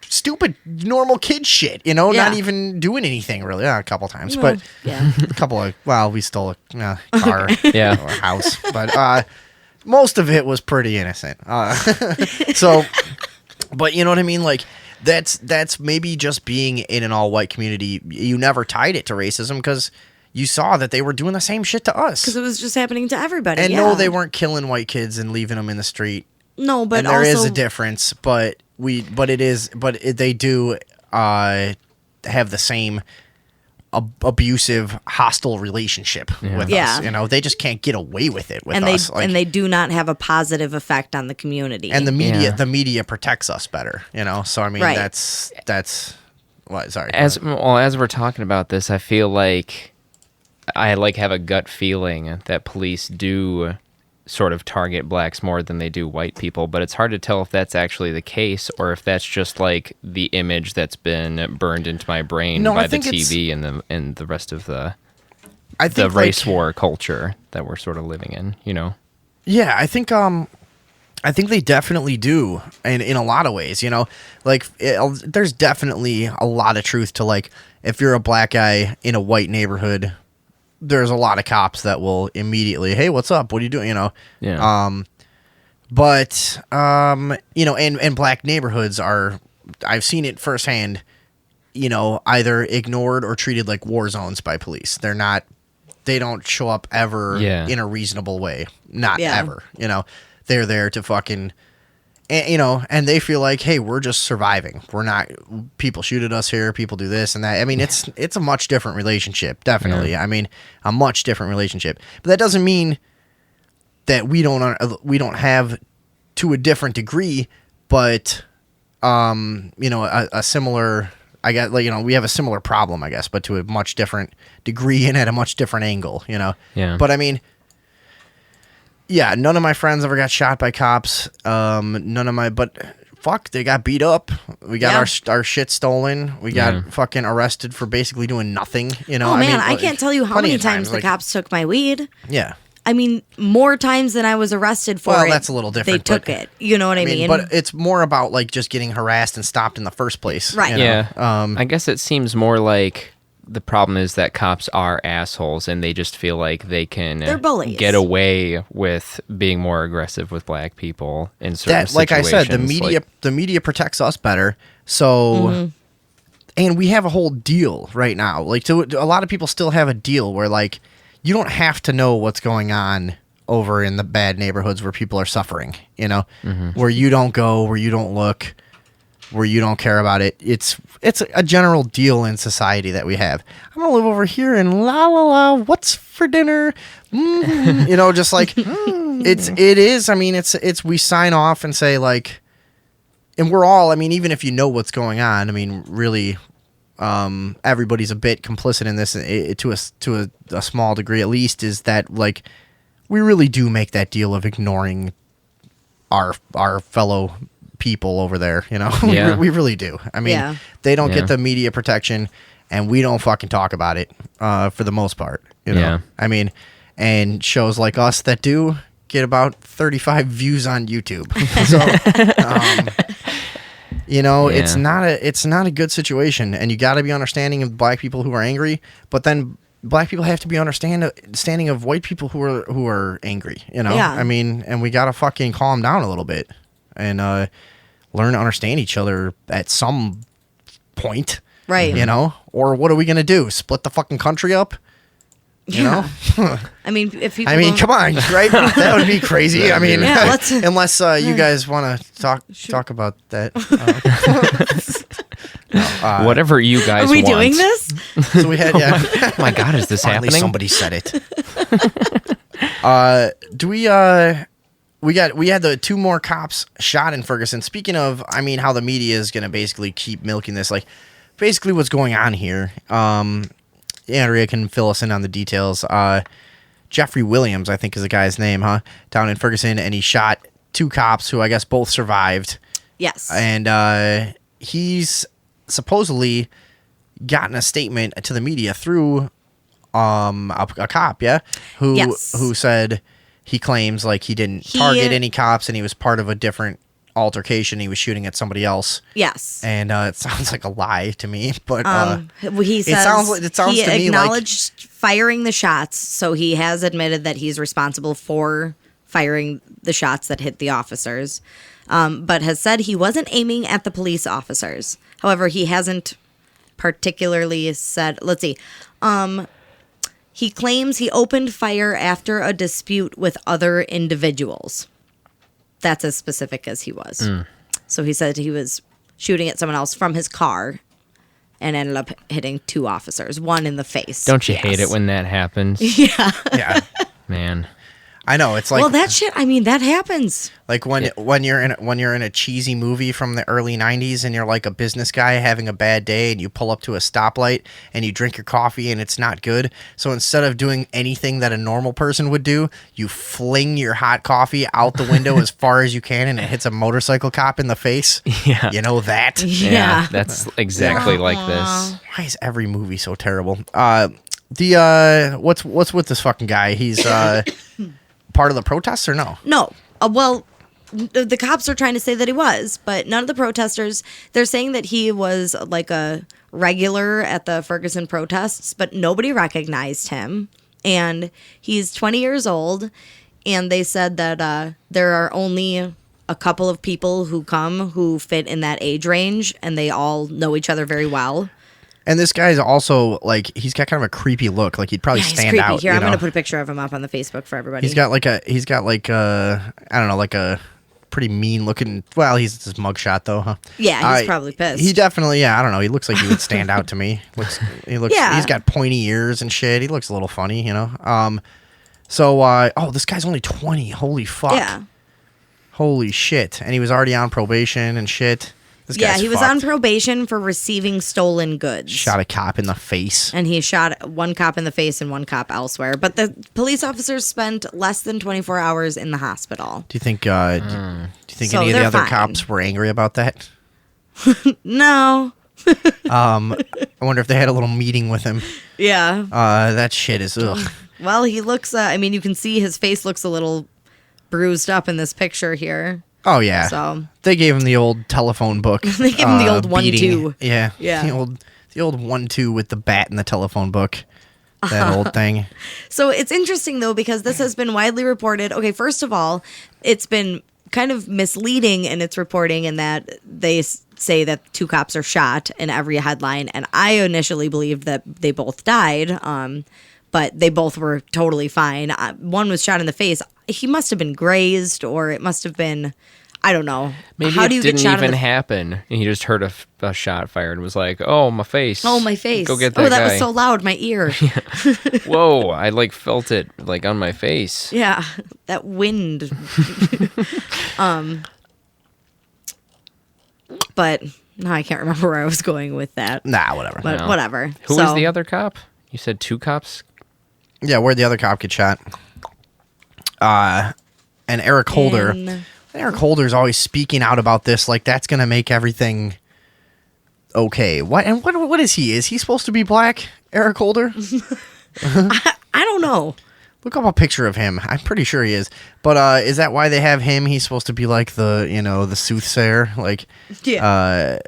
stupid normal kid shit, not even doing anything really. A couple times, but a couple of, we stole a car or a house, but most of it was pretty innocent. So, but you know what I mean? Like, that's maybe just being in an all-white community. You never tied it to racism because you saw that they were doing the same shit to us. Because it was just happening to everybody. And no, they weren't killing white kids and leaving them in the street. No, but there is a difference, but they do have the same abusive, hostile relationship with us. They just can't get away with it with us. And they do not have a positive effect on the community. And the media protects us better. So I mean, that's what. Sorry. As we're talking about this, I feel like I have a gut feeling that police do sort of target blacks more than they do white people, but it's hard to tell if that's actually the case or if that's just like the image that's been burned into my brain by the TV and the rest of the race war culture that we're sort of living in, Yeah, I think they definitely do, and in a lot of ways, there's definitely a lot of truth to, like, if you're a black guy in a white neighborhood, there's a lot of cops that will immediately, hey, what's up? What are you doing? And black neighborhoods are, I've seen it firsthand, either ignored or treated like war zones by police. They don't show up ever in a reasonable way. Not ever, They're there to fucking and, and they feel like, hey, we're just surviving. We're not, people shoot at us here, people do this and that. I mean, it's a much different relationship, definitely. Yeah. I mean, a much different relationship. But that doesn't mean that we don't have, to a different degree, but a similar, I guess, we have a similar problem, I guess, but to a much different degree and at a much different angle, Yeah. But I mean, yeah, none of my friends ever got shot by cops. But fuck, they got beat up. We got our shit stolen. We got fucking arrested for basically doing nothing. Oh man, I can't tell you how many times the cops took my weed. Yeah. I mean, more times than I was arrested for it. Well, that's a little different. They took it. You know what I mean? But it's more about like just getting harassed and stopped in the first place. Right. Yeah. I guess it seems more like the problem is that cops are assholes and they just feel like they can They're bullies. get away with being more aggressive with black people in certain situations. Like I said, the media protects us better. So, and we have a whole deal right now. Like, a lot of people still have a deal where like you don't have to know what's going on over in the bad neighborhoods where people are suffering. Where you don't go, where you don't look, where you don't care about it. It's a general deal in society that we have. I'm gonna live over here and la la la. What's for dinner? Just like it is. I mean, it's we sign off and say like, and we're all. I mean, even if you know what's going on, I mean, really, everybody's a bit complicit in this to a small degree at least. Is that like we really do make that deal of ignoring our fellow people over there, Yeah. we really do. I mean, they don't get the media protection and we don't fucking talk about it for the most part, Yeah. I mean, and shows like us that do get about 35 views on YouTube. So it's not a good situation, and you got to be understanding of black people who are angry, but then black people have to be understanding of white people who are angry, Yeah. I mean, and we got to fucking calm down a little bit and learn to understand each other at some point. Right. Or what are we going to do? Split the fucking country up? You know? I mean, if people come on, right? That would be crazy. I mean, unless you guys want to talk about that. Whatever you guys Are we want. doing this? So we had, Oh my God, is this finally happening? somebody said it. We had the 2 more cops shot in Ferguson. Speaking of, I mean, how the media is going to basically keep milking this, like, basically what's going on here. Andrea can fill us in on the details. Jeffrey Williams, I think is the guy's name, down in Ferguson, and he shot 2 cops who I guess both survived. Yes. And he's supposedly gotten a statement to the media through a cop, who said he claims like he didn't target any cops and he was part of a different altercation. He was shooting at somebody else. Yes. And it sounds like a lie to me, but he says it sounds he to me acknowledged firing the shots, so he has admitted that he's responsible for firing the shots that hit the officers, but has said he wasn't aiming at the police officers. However, he hasn't particularly said, let's see, he claims he opened fire after a dispute with other individuals. That's as specific as he was. So he said he was shooting at someone else from his car and ended up hitting 2 officers, 1 in the face. Don't you hate it when that happens? yeah, Man. I know, it's like, well, that shit. I mean, that happens. like when you're in a cheesy movie from the early 90s and you're like a business guy having a bad day and you pull up to a stoplight and you drink your coffee and it's not good. So instead of doing anything that a normal person would do, you fling your hot coffee out the window as far as you can and it hits a motorcycle cop in the face. Yeah. You know that? Yeah. That's exactly like this. Why is every movie so terrible? What's with this fucking guy? He's part of the protests or no? No. Well, the cops are trying to say that he was, but none of the protesters. They're saying that he was like a regular at the Ferguson protests, but nobody recognized him. And he's 20 years old. And they said that there are only a couple of people who come who fit in that age range, and they all know each other very well. And this guy's also, like, he's got kind of a creepy look. Like, he'd probably He's stand creepy. out. Here, I'm going to put a picture of him up on the Facebook for everybody. He's got like a I don't know, like a pretty mean looking. Well, he's his mugshot though, huh? Yeah, he's probably pissed. He definitely, I don't know. He looks like he would stand out to me. Yeah. He's got pointy ears and shit. He looks a little funny, you know. This guy's only 20. Holy fuck. Yeah. Holy shit. And he was already on probation and shit. He was on probation for receiving stolen goods. Shot a cop in the face. And he shot one cop in the face and one cop elsewhere. But the police officers spent less than 24 hours in the hospital. Do you think So any of the other fine. cops were angry about that? No. I wonder if they had a little meeting with him. Yeah. That shit is ugh. Well, he looks, you can see his face looks a little bruised up in this picture here. Oh yeah. So they gave him the old telephone book. They gave him the old 1-2. Yeah. Yeah. The old 1-2 with the bat in the telephone book. That old thing. So it's interesting though because this has been widely reported. Okay, first of all, it's been kind of misleading in its reporting in that they say that 2 cops are shot in every headline, and I initially believed that they both died. But they both were totally fine. One was shot in the face. He must have been grazed, or it must have been, I don't know. Maybe How do you it didn't get shot even in the happen, and he just heard a shot fired and was like, "Oh, my face! Oh, my face! Go get that Oh, that guy." was so loud, my ear. Whoa! I felt it on my face. Yeah, that wind. But no, I can't remember where I was going with that. Nah, whatever. But No. whatever. Who was the other cop? You said 2 cops. Yeah, where'd the other cop get shot? And Eric Holder. Eric Holder's always speaking out about this, like that's gonna make everything okay. What is he? Is he supposed to be black, Eric Holder? I don't know. Look up a picture of him. I'm pretty sure he is. But is that why they have him? He's supposed to be like the soothsayer. Like, Yeah.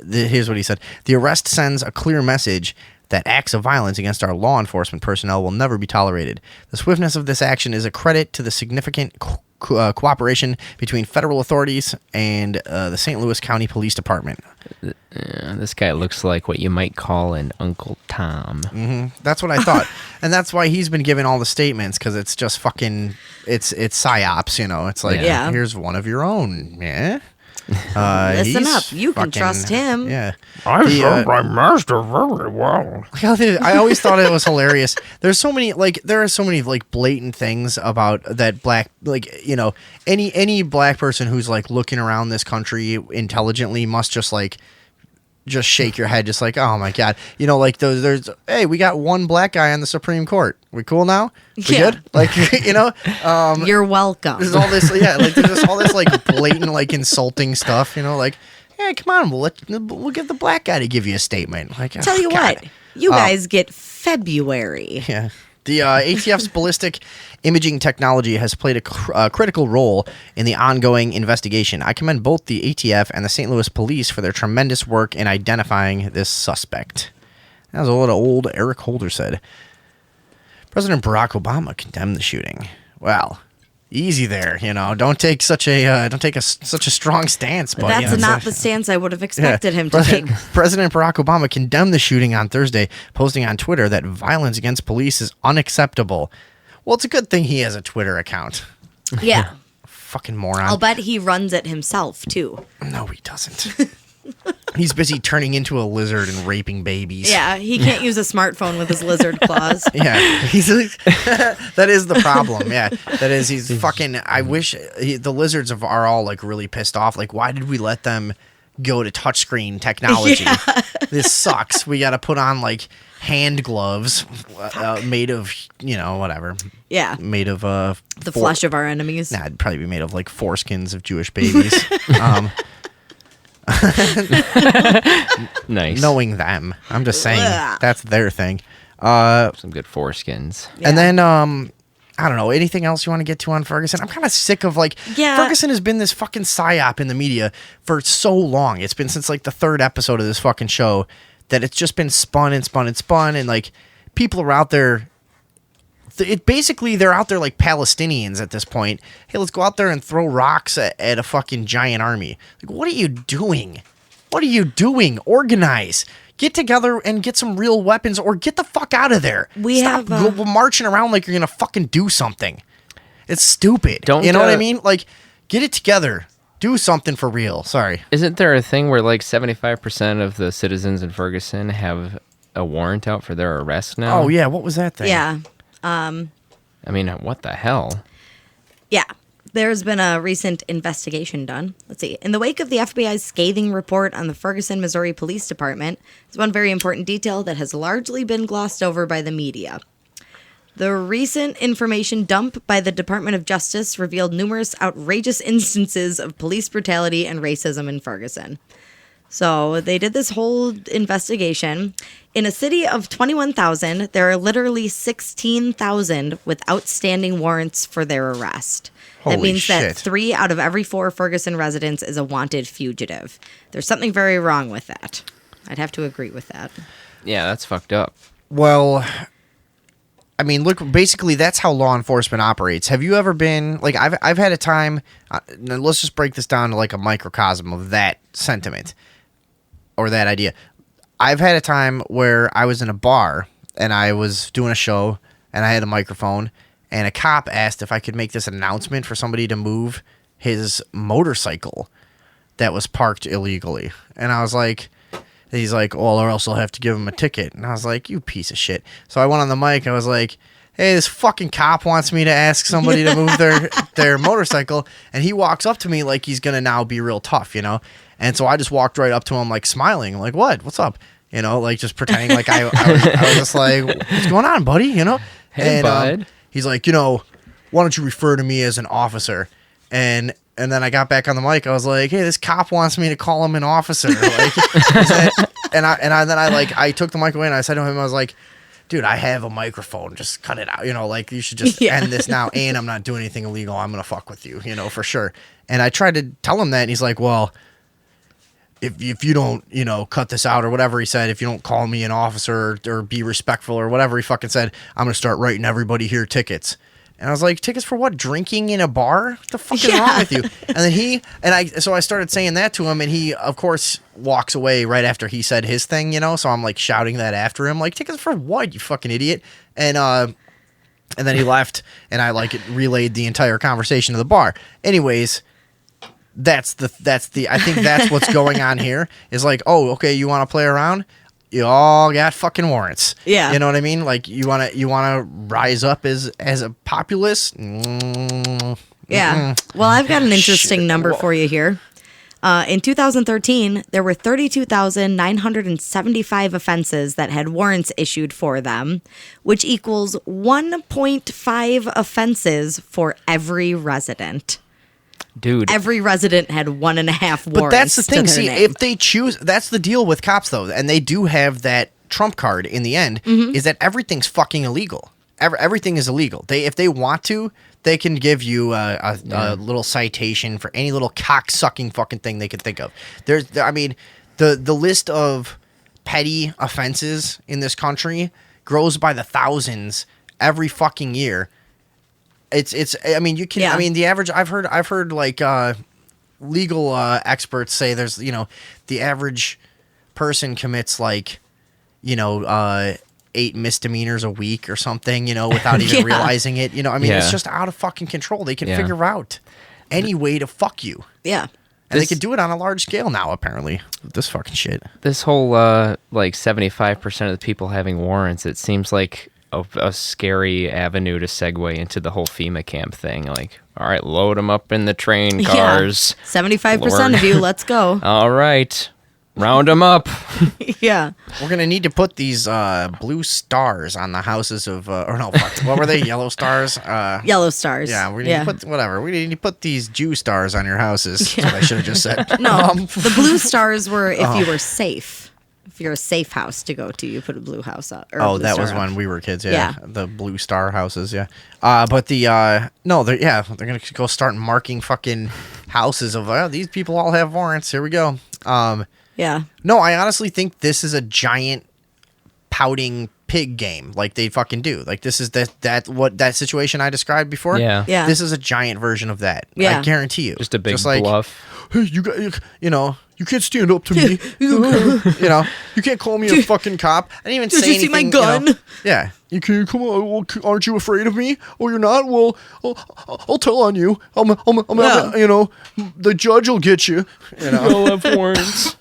Here's what he said: the arrest sends a clear message that acts of violence against our law enforcement personnel will never be tolerated. The swiftness of this action is a credit to the significant cooperation between federal authorities and the St. Louis County Police Department. This guy looks like what you might call an Uncle Tom. Mm-hmm. That's what I thought. And that's why he's been giving all the statements, because it's just fucking, it's psyops, you know. It's like, Yeah. Here's one of your own, yeah? Listen he's up. You can trust him. Yeah. I serve my master very well. I always thought it was hilarious. There are so many blatant things about that black, any black person who's looking around this country intelligently must just shake your head, just like, oh my god, there's hey, we got one black guy on the Supreme Court. We cool now? We Yeah. good? You're welcome. There's all this, there's just all this blatant insulting stuff. Hey, come on, we'll get the black guy to give you a statement. Tell you what, you guys get February. Yeah. The ATF's ballistic imaging technology has played a critical role in the ongoing investigation. I commend both the ATF and the St. Louis Police for their tremendous work in identifying this suspect. That was what old Eric Holder said. President Barack Obama condemned the shooting. Well, easy there, don't take such a strong stance. But That's not the stance I would have expected him to take. President Barack Obama condemned the shooting on Thursday, posting on Twitter that violence against police is unacceptable. Well, it's a good thing he has a Twitter account. Yeah. Fucking moron. I'll bet he runs it himself, too. No, he doesn't. He's busy turning into a lizard and raping babies. Yeah, he can't use a smartphone with his lizard claws. Yeah, that is the problem. Yeah, that is. He's fucking. I wish the lizards are all really pissed off. Why did we let them go to touchscreen technology? Yeah. This sucks. We got to put on hand gloves made of whatever. Yeah, made of the flesh of our enemies. Nah, it'd probably be made of foreskins of Jewish babies. Nice. Knowing them, I'm just saying Ugh. that's their thing. Some good foreskins. Yeah. And then I don't know, anything else you want to get to on Ferguson? I'm kind of sick of Ferguson has been this fucking psyop in the media for so long. It's been since the 3rd episode of this fucking show that it's just been spun and spun and spun, and people are out there. They're out there like Palestinians at this point. Hey, let's go out there and throw rocks at a fucking giant army. What are you doing? What are you doing? Organize. Get together and get some real weapons, or get the fuck out of there. Stop marching around like you're gonna fucking do something. It's stupid. You know what I mean? Get it together. Do something for real. Sorry. Isn't there a thing where like 75% of the citizens in Ferguson have a warrant out for their arrest now? Oh, yeah. What was that thing? Yeah. I mean, what the hell? Yeah. There's been a recent investigation done. Let's see. In the wake of the FBI's scathing report on the Ferguson, Missouri Police Department, there's one very important detail that has largely been glossed over by the media. The recent information dump by the Department of Justice revealed numerous outrageous instances of police brutality and racism in Ferguson. So they did this whole investigation. In a city of 21,000, there are literally 16,000 with outstanding warrants for their arrest. That Holy means shit. that 3 out of every 4 Ferguson residents is a wanted fugitive. There's something very wrong with that. I'd have to agree with that. Yeah, that's fucked up. Well, I mean, look, basically that's how law enforcement operates. Have you ever been, like, I've had a time, let's just break this down to like a microcosm of that sentiment or that idea. I've had a time where I was in a bar and I was doing a show and I had a microphone and a cop asked if I could make this announcement for somebody to move his motorcycle that was parked illegally. And I was like, he's like, well, or else I'll have to give him a ticket. And I was like, you piece of shit. So I went on the mic. I was like, hey, this fucking cop wants me to ask somebody to move their motorcycle. And he walks up to me like he's going to now be real tough, you know? And so I just walked right up to him, like smiling. I'm like, what? What's up? You know, like just pretending like I was just like, what's going on, buddy? You know? Hey, bud. He's like, you know, why don't you refer to me as an officer? And then I got back on the mic. I was like, hey, this cop wants me to call him an officer. Like, then I took the mic away and I said to him, I was like, dude, I have a microphone. Just cut it out. You know, like you should just end this now. And I'm not doing anything illegal. I'm going to fuck with you, you know, for sure. And I tried to tell him that. And he's like, well, if you don't, you know, cut this out or whatever he said, if you don't call me an officer or be respectful or whatever he fucking said, I'm going to start writing everybody here tickets. And I was like, tickets for what? Drinking in a bar? What the fuck is wrong with you? And then so I started saying that to him, and he, of course, walks away right after he said his thing, you know? So I'm like shouting that after him, like, tickets for what, you fucking idiot? And then he left, and I like relayed the entire conversation to the bar. Anyways, that's the I think that's what's going on here is like, oh, okay, you want to play around? You all got fucking warrants. Yeah. You know what I mean? Like you wanna rise up as a populace? Yeah. Well, I've got an interesting number for you here. In 2013, there were 32,975 offenses that had warrants issued for them, which equals 1.5 offenses for every resident. Dude. Every resident had 1.5 warrants. But that's the thing. to their See, name. if they choose, that's the deal with cops, though, and they do have that trump card in the end. Is that everything's fucking illegal. Everything is illegal. If they want to, they can give you a little citation for any little cock-sucking fucking thing they could think of. The list of petty offenses in this country grows by the thousands every fucking year. I mean, you can. Yeah. I mean, the average. I've heard like legal experts say there's, you know, the average person commits like, you know, 8 misdemeanors a week or something, you know, without even realizing it. You know, I mean, it's just out of fucking control. They can figure out any way to fuck you. Yeah. And they can do it on a large scale now, apparently. With this fucking shit. This whole like 75% of the people having warrants, it seems like a scary avenue to segue into the whole FEMA camp thing. Like, all right, load them up in the train cars. Yeah. 75% of you, let's go. All right, round them up. Yeah. We're going to need to put these blue stars on the houses of, or no, fuck, what were they? Yellow stars? Yellow stars. Yeah, we're going to put, whatever. We need to put these Jew stars on your houses. That's what I should have just said. No, the blue stars were if you were safe. If you're a safe house to go to, you put a blue house up. Oh, that was when we were kids. Yeah, the blue star houses. Yeah, but they're gonna go start marking fucking houses of these people all have warrants. Here we go. Yeah. No, I honestly think this is a giant pouting pig game, like they fucking do. Like this is that situation I described before. Yeah. Yeah. This is a giant version of that. Yeah. I guarantee you. Just a big like, bluff. Hey, you know, You can't stand up to me. You know, you can't call me a fucking cop. I didn't even say you anything. see my gun? You know. Yeah. You can come on. Well, aren't you afraid of me? Oh, you're not. Well, I'll tell on you. You know, the judge will get you. You know, You'll have warrants.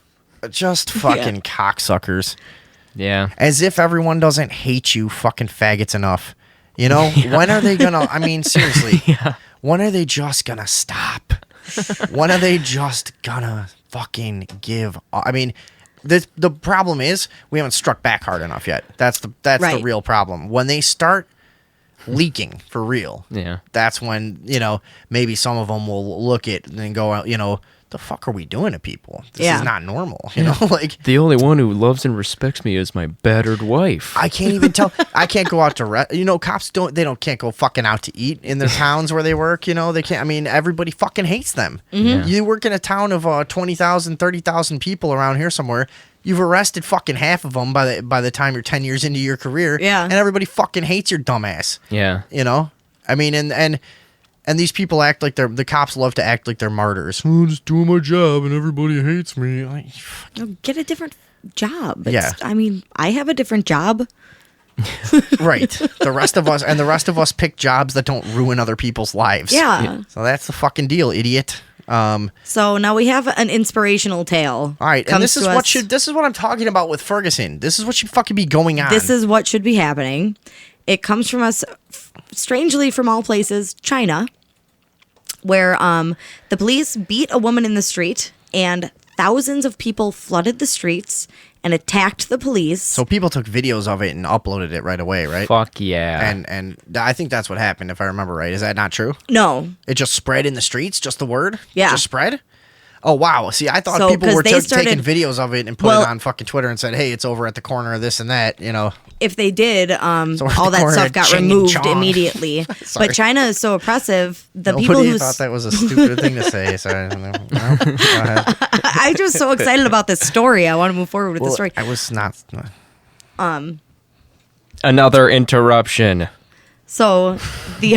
just fucking cocksuckers. Yeah. As if everyone doesn't hate you, fucking faggots enough. You know, when are they gonna? I mean, seriously, when are they just gonna stop? When are they just gonna fucking give? I mean, the problem is we haven't struck back hard enough yet. That's the Right. real problem. When they start leaking for real, that's when, you know, maybe some of them will look at it and go, you know, the fuck are we doing to people? This is not normal. You know, like The only one who loves and respects me is my battered wife. I can't even tell. I can't go out to you know, cops can't go fucking out to eat in their towns where they work. You know, they can't. I mean, everybody fucking hates them. Yeah. You work in a town of 20,000, 30,000 people around here somewhere. You've arrested fucking half of them by the time you're 10 years into your career. Yeah. And everybody fucking hates your dumbass. Yeah. You know, I mean, and these people act like the cops love to act like they're martyrs. I'm just doing my job and everybody hates me. Like, Get a different job. Yeah. I mean, I have a different job. right. The rest of us pick jobs that don't ruin other people's lives. Yeah. So that's the fucking deal, idiot. So now we have an inspirational tale. All right, and Comes this is to what us. this is what I'm talking about with Ferguson. This is what should fucking be going on. This is what should be happening. It comes from us, strangely from all places, China, where the police beat a woman in the street and thousands of people flooded the streets and attacked the police. So people took videos of it and uploaded it right away, right? Fuck yeah. And I think that's what happened, if I remember right. Is that not true? No. It just spread in the streets, just the word? Yeah. Just spread? Oh, wow. See, I thought So, people 'cause were they taking started- videos of it and put Well- it on fucking Twitter and said, hey, it's over at the corner of this and that, you know. If they did, So we're all the that corner stuff of got Ching and removed Chong. immediately. Sorry. But China is so oppressive. The Nobody people who thought that was a stupid thing to say. Sorry. No, go ahead. I'm just so excited about this story. I want to move forward with the story. I was not... Another interruption. So the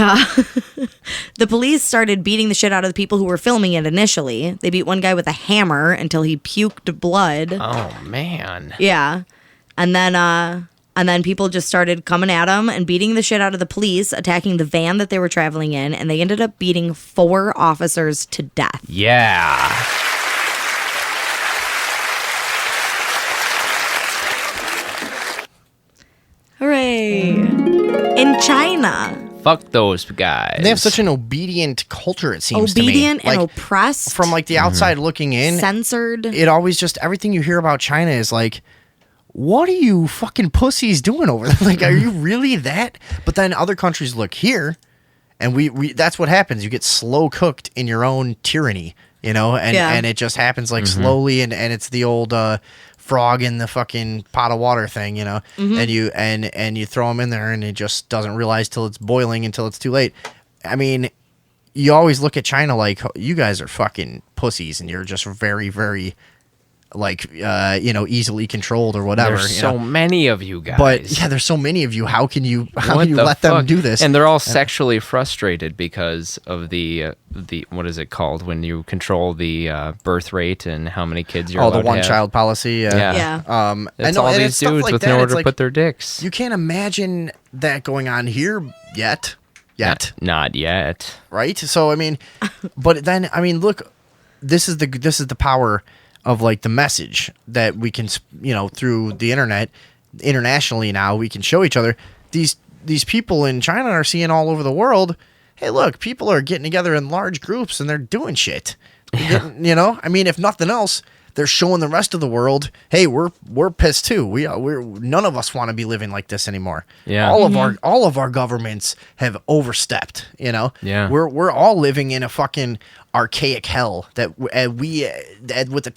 the police started beating the shit out of the people who were filming it initially. They beat one guy with a hammer until he puked blood. Oh, man. Yeah. And then people just started coming at him and beating the shit out of the police, attacking the van that they were traveling in, and they ended up beating 4 officers to death. Yeah. Hooray. In China. Fuck those guys. They have such an obedient culture, it seems Obedient to me. and Like, oppressed. from like the outside looking in, censored. it always just everything you hear about China is like, what are you fucking pussies doing over there? Like, are you really that? But then other countries look here, and we that's what happens. You get slow cooked in your own tyranny, you know, and it just happens like slowly, and it's the old frog in the fucking pot of water thing, you know, and you throw them in there, and it just doesn't realize till it's boiling until it's too late. I mean, you always look at China like, you guys are fucking pussies, and you're just very, very, like, you know, easily controlled or whatever. There's you so know? many of you guys. But yeah, there's so many of you. How can you What the let them fuck? do this? And they're all sexually frustrated because of the what is it called when you control the birth rate and how many kids you're oh, allowed the to one have. child policy. Yeah. It's know, all and these it's stuff dudes like with that. nowhere It's to like, put their dicks. you can't imagine that going on here yet. Not yet. Right? So I mean, but then I mean, look, this is the power of like the message that we can, you know, through the internet internationally now we can show each other. These people in China are seeing all over the world. Hey, look, people are getting together in large groups and they're doing shit. You know, I mean, if nothing else, they're showing the rest of the world, hey, we're pissed too. We're none of us want to be living like this anymore. Yeah. All of our governments have overstepped. You know. Yeah. We're all living in a fucking archaic hell that we with the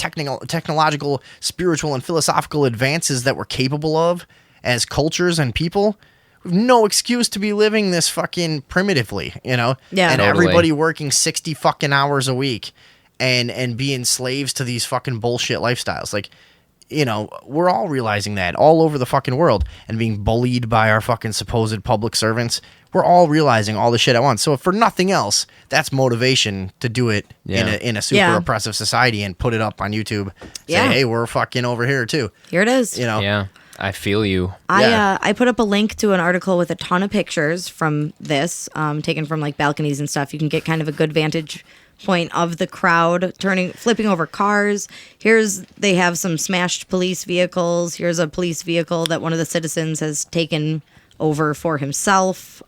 technological, spiritual, and philosophical advances that we're capable of as cultures and people. We've no excuse to be living this fucking primitively. You know. Yeah. And Totally. everybody working 60 fucking hours a week. And being slaves to these fucking bullshit lifestyles. Like, we're all realizing that all over the fucking world and being bullied by our fucking supposed public servants. We're all realizing all the shit at once. So if for nothing else, that's motivation to do it in a super oppressive society and put it up on YouTube. Say, hey, we're fucking over here too. Here it is. Yeah, I feel you. I put up a link to an article with a ton of pictures from this, taken from like balconies and stuff. You can get kind of a good vantage point of the crowd flipping over cars. They have some smashed police vehicles. Here's a police vehicle that one of the citizens has taken over for himself.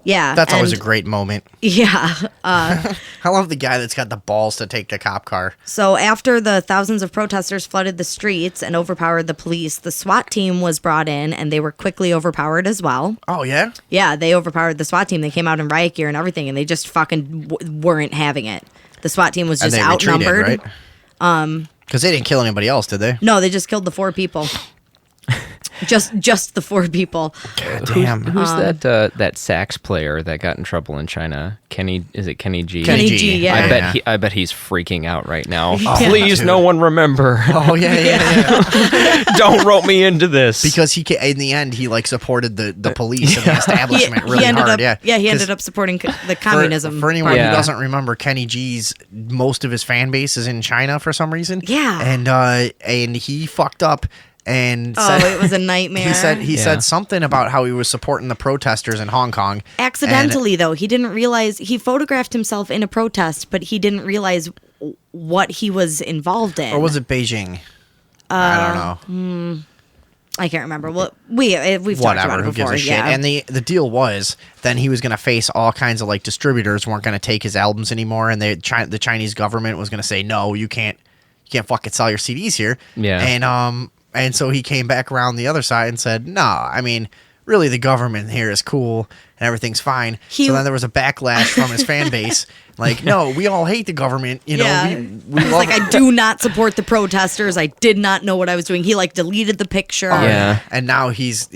That's always a great moment. Yeah. I love the guy that's got the balls to take the cop car. So after the thousands of protesters flooded the streets and overpowered the police, the SWAT team was brought in and they were quickly overpowered as well. Oh, yeah? Yeah, they overpowered the SWAT team. They came out in riot gear and everything, and they just fucking weren't having it. The SWAT team was just outnumbered. Retreated, right? Because they didn't kill anybody else, did they? No, they just killed the 4 people. just the 4 people. God damn. Who's that sax player that got in trouble in China? Is it Kenny G? Kenny G, yeah. I bet he's freaking out right now. Oh, Please, dude. No one remember. Oh yeah. Don't rope me into this. Because in the end he like supported the police and the establishment really hard. He ended up supporting the communism. For anyone who doesn't remember, Kenny G's most of his fan base is in China for some reason. Yeah. And he fucked up. And it was a nightmare. He said something about how he was supporting the protesters in Hong Kong. Accidentally, though. He didn't realize he photographed himself in a protest, but he didn't realize what he was involved in. Or was it Beijing? I don't know. I can't remember. Well, we've talked about it before. Who gives a shit? And the deal was then he was going to face all kinds of like distributors weren't going to take his albums anymore, and the Chinese government was going to say no, you can't fucking sell your CDs here. Yeah. And so he came back around the other side and said, no, I mean, really the government here is cool and everything's fine. So then there was a backlash from his fan base. Like, no, we all hate the government. We love like, I do not support the protesters. I did not know what I was doing. He like deleted the picture. Yeah. And now he's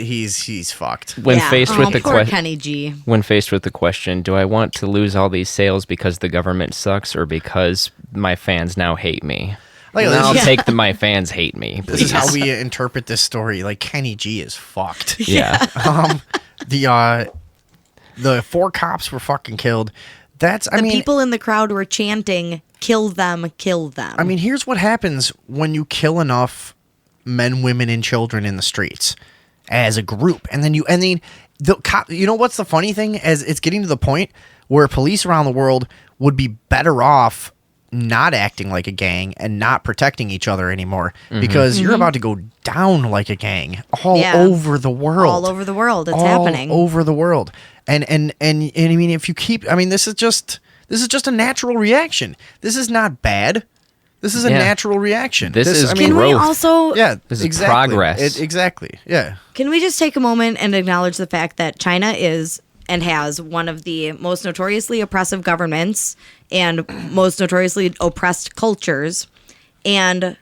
fucked. When faced with the question, Kenny G. When faced with the question, do I want to lose all these sales because the government sucks or because my fans now hate me? I'll take my fans hate me. Please. This is how we interpret this story. Like, Kenny G is fucked. Yeah. The 4 cops were fucking killed. People in the crowd were chanting, "Kill them, kill them." I mean, here's what happens when you kill enough men, women, and children in the streets as a group, and then you know what's the funny thing? As it's getting to the point where police around the world would be better off not acting like a gang and not protecting each other anymore because you're about to go down like a gang all over the world. All over the world, it's happening. All over the world. And I mean, if you keep, I mean, this is just a natural reaction. This is not bad. This is a natural reaction. This is Can growth. we also? Yeah, this is progress. Exactly. Yeah. Can we just take a moment and acknowledge the fact that China is and has one of the most notoriously oppressive governments and most notoriously oppressed cultures, and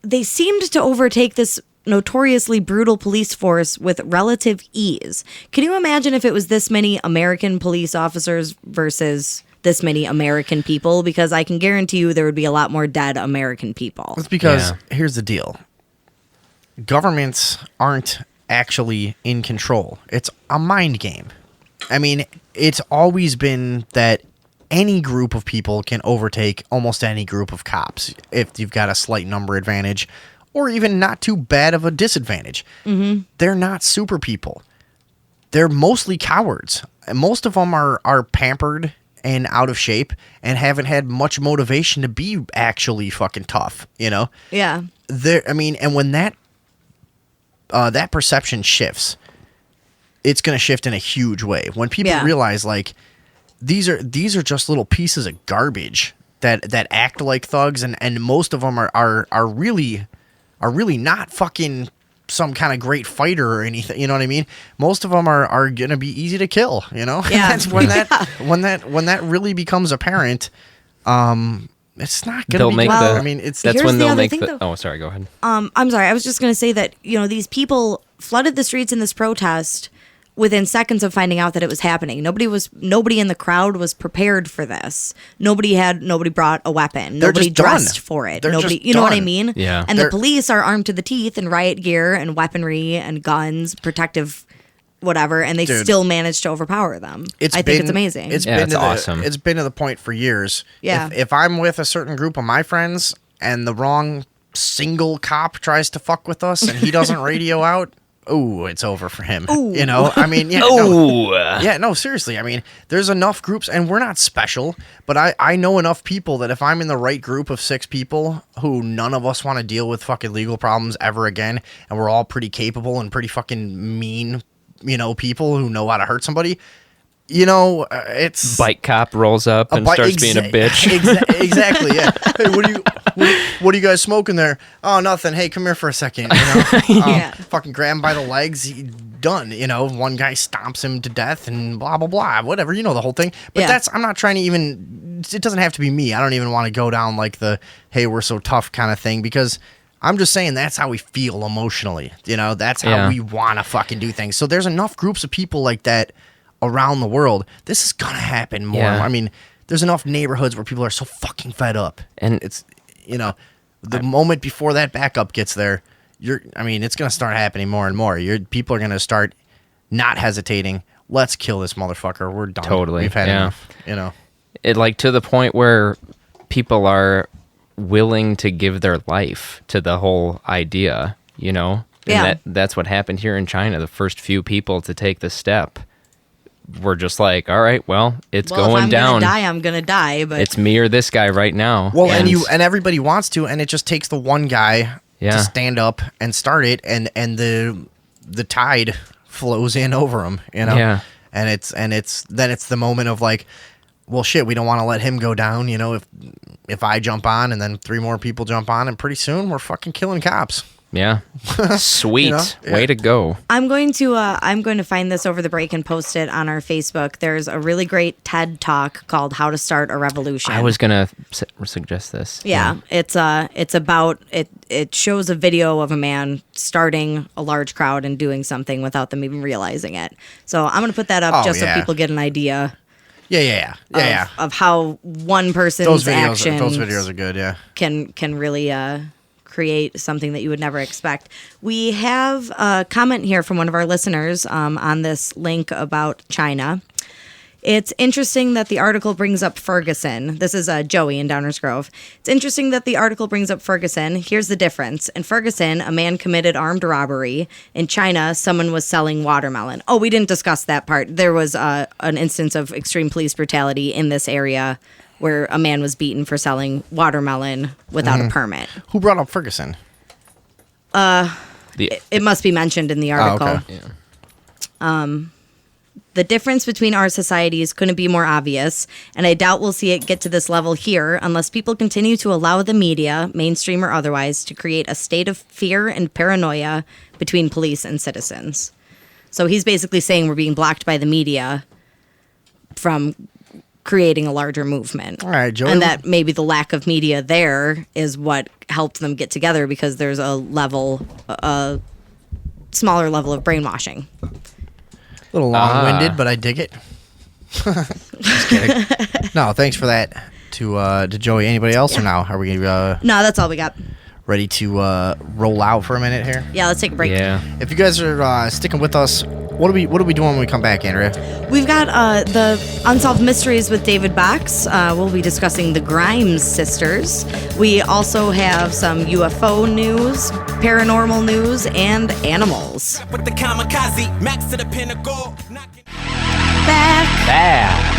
they seemed to overtake this notoriously brutal police force with relative ease. Can you imagine if it was this many American police officers versus this many American people? Because I can guarantee you there would be a lot more dead American people. It's because here's the deal. Governments aren't actually in control. It's a mind game. I mean, it's always been that any group of people can overtake almost any group of cops if you've got a slight number advantage or even not too bad of a disadvantage. Mm-hmm. They're not super people. They're mostly cowards. And most of them are pampered and out of shape and haven't had much motivation to be actually fucking tough, you know? Yeah. And when that perception shifts, it's going to shift in a huge way. When people realize, like, these are just little pieces of garbage that act like thugs, and most of them are really not fucking some kind of great fighter or anything. You know what I mean? Most of them are going to be easy to kill. You know? Yeah. That's when that really becomes apparent. It's not going to be. Well, I mean, that's when they'll make the. Oh, sorry. Go ahead. I'm sorry. I was just going to say that these people flooded the streets in this protest, within seconds of finding out that it was happening. Nobody in the crowd was prepared for this. Nobody brought a weapon. They're Nobody just done. dressed for it. They're Nobody, just you know what I done. mean? Yeah. And the police are armed to the teeth in riot gear and weaponry and guns, protective whatever, and they still manage to overpower them. I think it's amazing. It's awesome. It's been to the point for years. Yeah. If I'm with a certain group of my friends and the wrong single cop tries to fuck with us and he doesn't radio out, ooh, it's over for him. Ooh. You know, I mean, yeah, no, seriously. I mean, there's enough groups, and we're not special, but I know enough people that if I'm in the right group of 6 people who none of us want to deal with fucking legal problems ever again, and we're all pretty capable and pretty fucking mean, you know, people who know how to hurt somebody, you know, it's... Bike cop rolls up and starts being a bitch. Exactly, yeah. Hey, what are you guys smoking there? Oh, nothing. Hey, come here for a second. You know? Yeah. Fucking grab him by the legs. Done. You know, one guy stomps him to death and blah, blah, blah. Whatever. You know the whole thing. But I'm not trying to even... It doesn't have to be me. I don't even want to go down like the, hey, we're so tough kind of thing, because... I'm just saying that's how we feel emotionally. You know, that's how we want to fucking do things. So there's enough groups of people like that around the world. This is going to happen more. Yeah. I mean, there's enough neighborhoods where people are so fucking fed up. And it's, you know, the moment before that backup gets there, it's going to start happening more and more. People are going to start not hesitating. Let's kill this motherfucker. We're done. Totally. We've had enough, you know. It, like, to the point where people are willing to give their life to the whole idea, you know? And that's what happened here in China. The first few people to take the step were just like, all right, well, it's going down. I'm gonna die, but it's me or this guy right now. Well, and everybody wants to, and it just takes the one guy to stand up and start it, and the tide flows in over him, you know? Yeah. And it's the moment of like, well, shit, we don't want to let him go down, you know, if I jump on and then 3 more people jump on, and pretty soon we're fucking killing cops. Yeah. Sweet. You know? Way to go. I'm going to find this over the break and post it on our Facebook. There's a really great TED Talk called How to Start a Revolution. I was going to suggest this. Yeah. It's about it shows a video of a man starting a large crowd and doing something without them even realizing it. So I'm going to put that up so people get an idea. Yeah. Of how one person's those videos are good, yeah. Can really create something that you would never expect. We have a comment here from one of our listeners on this link about China. It's interesting that the article brings up Ferguson. This is Joey in Downers Grove. It's interesting that the article brings up Ferguson. Here's the difference. In Ferguson, a man committed armed robbery. In China, someone was selling watermelon. Oh, we didn't discuss that part. There was an instance of extreme police brutality in this area where a man was beaten for selling watermelon without a permit. Who brought up Ferguson? It must be mentioned in the article. Oh, okay. Yeah. The difference between our societies couldn't be more obvious, and I doubt we'll see it get to this level here unless people continue to allow the media, mainstream or otherwise, to create a state of fear and paranoia between police and citizens. So he's basically saying we're being blocked by the media from creating a larger movement. All right, Joey. And that maybe the lack of media there is what helped them get together, because there's a smaller level of brainwashing. A little long-winded, but I dig it. Just kidding. No, thanks for that to Joey. Anybody else or now? Are we No, that's all we got. ready to roll out for a minute here? Yeah, let's take a break. Yeah. If you guys are sticking with us, what are we doing when we come back, Andrea? We've got the Unsolved Mysteries with David Box. We'll be discussing the Grimes sisters. We also have some UFO news, paranormal news, and animals. With the kamikaze, max to the pinnacle. Back.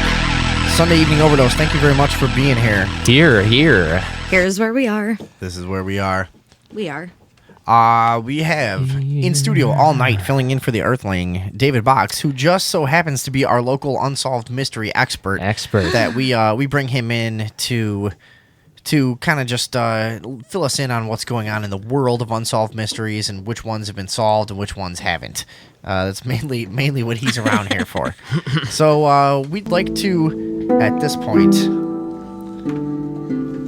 Sunday Evening Overdose, thank you very much for being here. Here. Here's where we are. This is where we are. We are. We have in studio all night, filling in for the Earthling, David Box, who just so happens to be our local unsolved mystery expert. That we bring him in to kind of just fill us in on what's going on in the world of unsolved mysteries and which ones have been solved and which ones haven't. That's mainly what he's around here for. So we'd like to, at this point,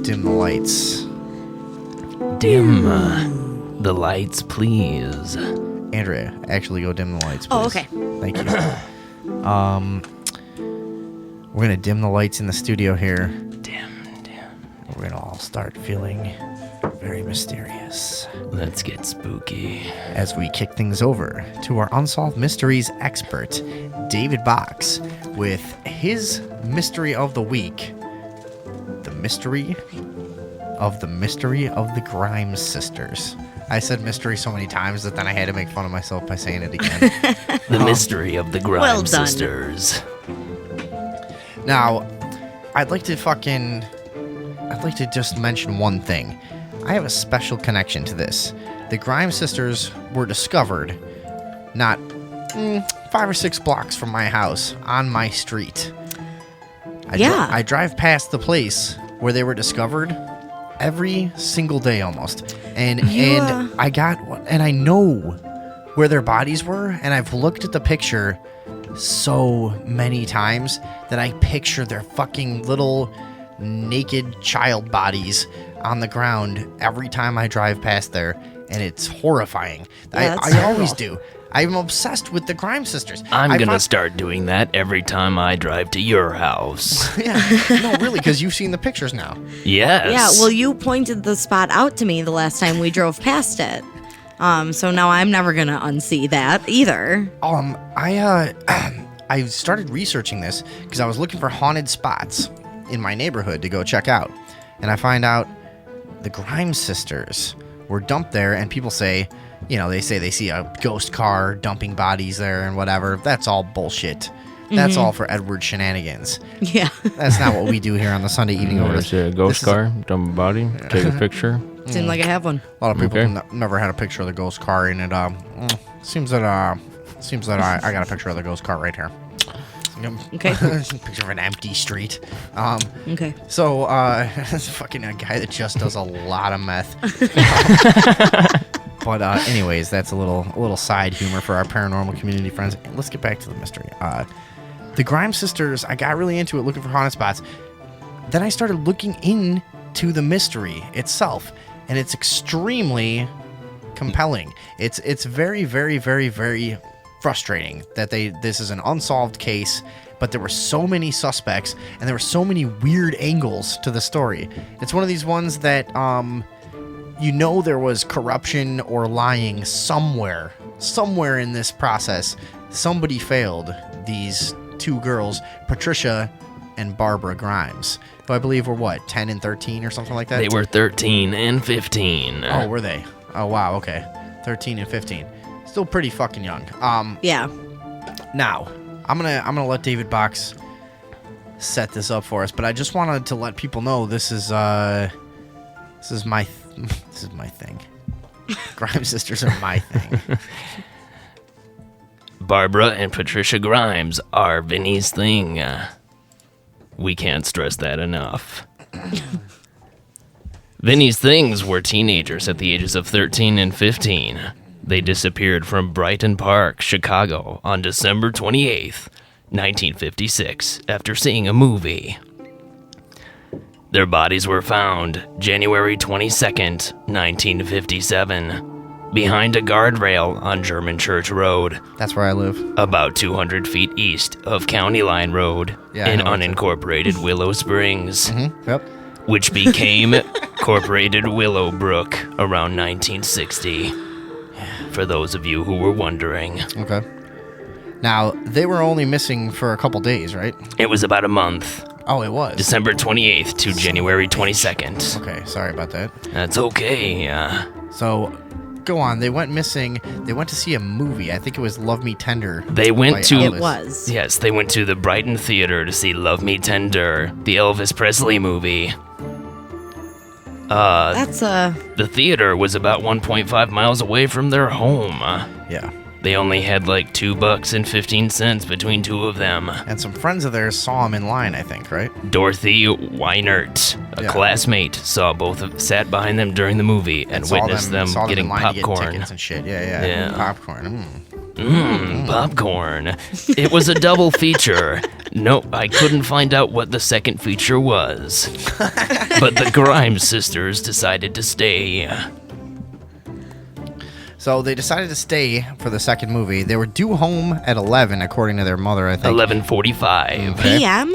dim the lights. Dim the lights, please. Andrea, actually go dim the lights, please. Oh, okay. Thank you. We're going to dim the lights in the studio here. Dim. We're going to all start feeling very mysterious. Let's get spooky. As we kick things over to our Unsolved Mysteries expert, David Box, with his mystery of the week. The mystery of the Grimes sisters. I said mystery so many times that then I had to make fun of myself by saying it again. The mystery of the Grimes Well done. sisters. Now, I'd like to just mention one thing. I have a special connection to this. The Grimes sisters were discovered not 5 or 6 blocks from my house on my street. I drive past the place where they were discovered every single day almost. And I know where their bodies were, and I've looked at the picture so many times that I picture their fucking little naked child bodies on the ground every time I drive past there, and it's horrifying. Yeah, I always do. I'm obsessed with the Grimes sisters. I'm going to start doing that every time I drive to your house. Yeah, no, really, because you've seen the pictures now. Yes. Yeah, well, you pointed the spot out to me the last time we drove past it. So now I'm never going to unsee that either. I started researching this because I was looking for haunted spots in my neighborhood to go check out. And I find out the Grimes sisters were dumped there, and people say, they say they see a ghost car dumping bodies there and whatever. That's all bullshit. That's all for Edward shenanigans. Yeah. That's not what we do here on the Sunday evening Overdose. There's a ghost car, dump a body, take a picture. Seemed like I have one. A lot of people Okay. never had a picture of the ghost car, and it seems that I got a picture of the ghost car right here. Okay. Picture of an empty street. Okay. So, it's fucking a guy that just does a lot of meth. But anyways, that's a little side humor for our paranormal community friends. Let's get back to the mystery. The Grimes sisters, I got really into it, looking for haunted spots. Then I started looking into the mystery itself, and it's extremely compelling. It's very, very, very, very frustrating that this is an unsolved case, but there were so many suspects and there were so many weird angles to the story. It's one of these ones that there was corruption or lying somewhere in this process. Somebody failed these 2 girls, Patricia and Barbara Grimes, who I believe were 10 and 13 or something like that. They were 13 and 15. Oh, were they? Oh, wow. Okay, 13 and 15. Still pretty fucking young. Yeah. Now, I'm gonna let David Box set this up for us, but I just wanted to let people know this is my thing. Grimes sisters are my thing. Barbara and Patricia Grimes are Vinny's thing. We can't stress that enough. Vinny's things were teenagers at the ages of 13 and 15. They disappeared from Brighton Park, Chicago, on December 28th, 1956, after seeing a movie. Their bodies were found January 22nd, 1957, behind a guardrail on German Church Road, That's where I live. about 200 feet east of County Line Road Yeah, I in know it's unincorporated Willow Springs, Yep. which became Incorporated Willowbrook around 1960. For those of you who were wondering. Okay. Now, they were only missing for a couple days, right? It was about a month. Oh, it was. December 28th to January 22nd. Okay, sorry about that. That's okay. So, go on. They went missing. They went to see a movie. I think it was Love Me Tender. They went by to... Elvis. It was. Yes, they went to the Brighton Theater to see Love Me Tender, the Elvis Presley movie. That's The theater was about 1.5 miles away from their home. Yeah. They only had like $2.15 between 2 of them. And some friends of theirs saw him in line, I think, right? Dorothy Weinert, a Yeah. classmate, sat behind them during the movie and Saw witnessed them saw getting in line to get popcorn. tickets and shit. Yeah. Yeah. Popcorn. Popcorn. It was a double feature. No, I couldn't find out what the second feature was. But the Grimes sisters decided to stay. So they decided to stay for the second movie. They were due home at 11, according to their mother, I think. 11:45. Okay. PM?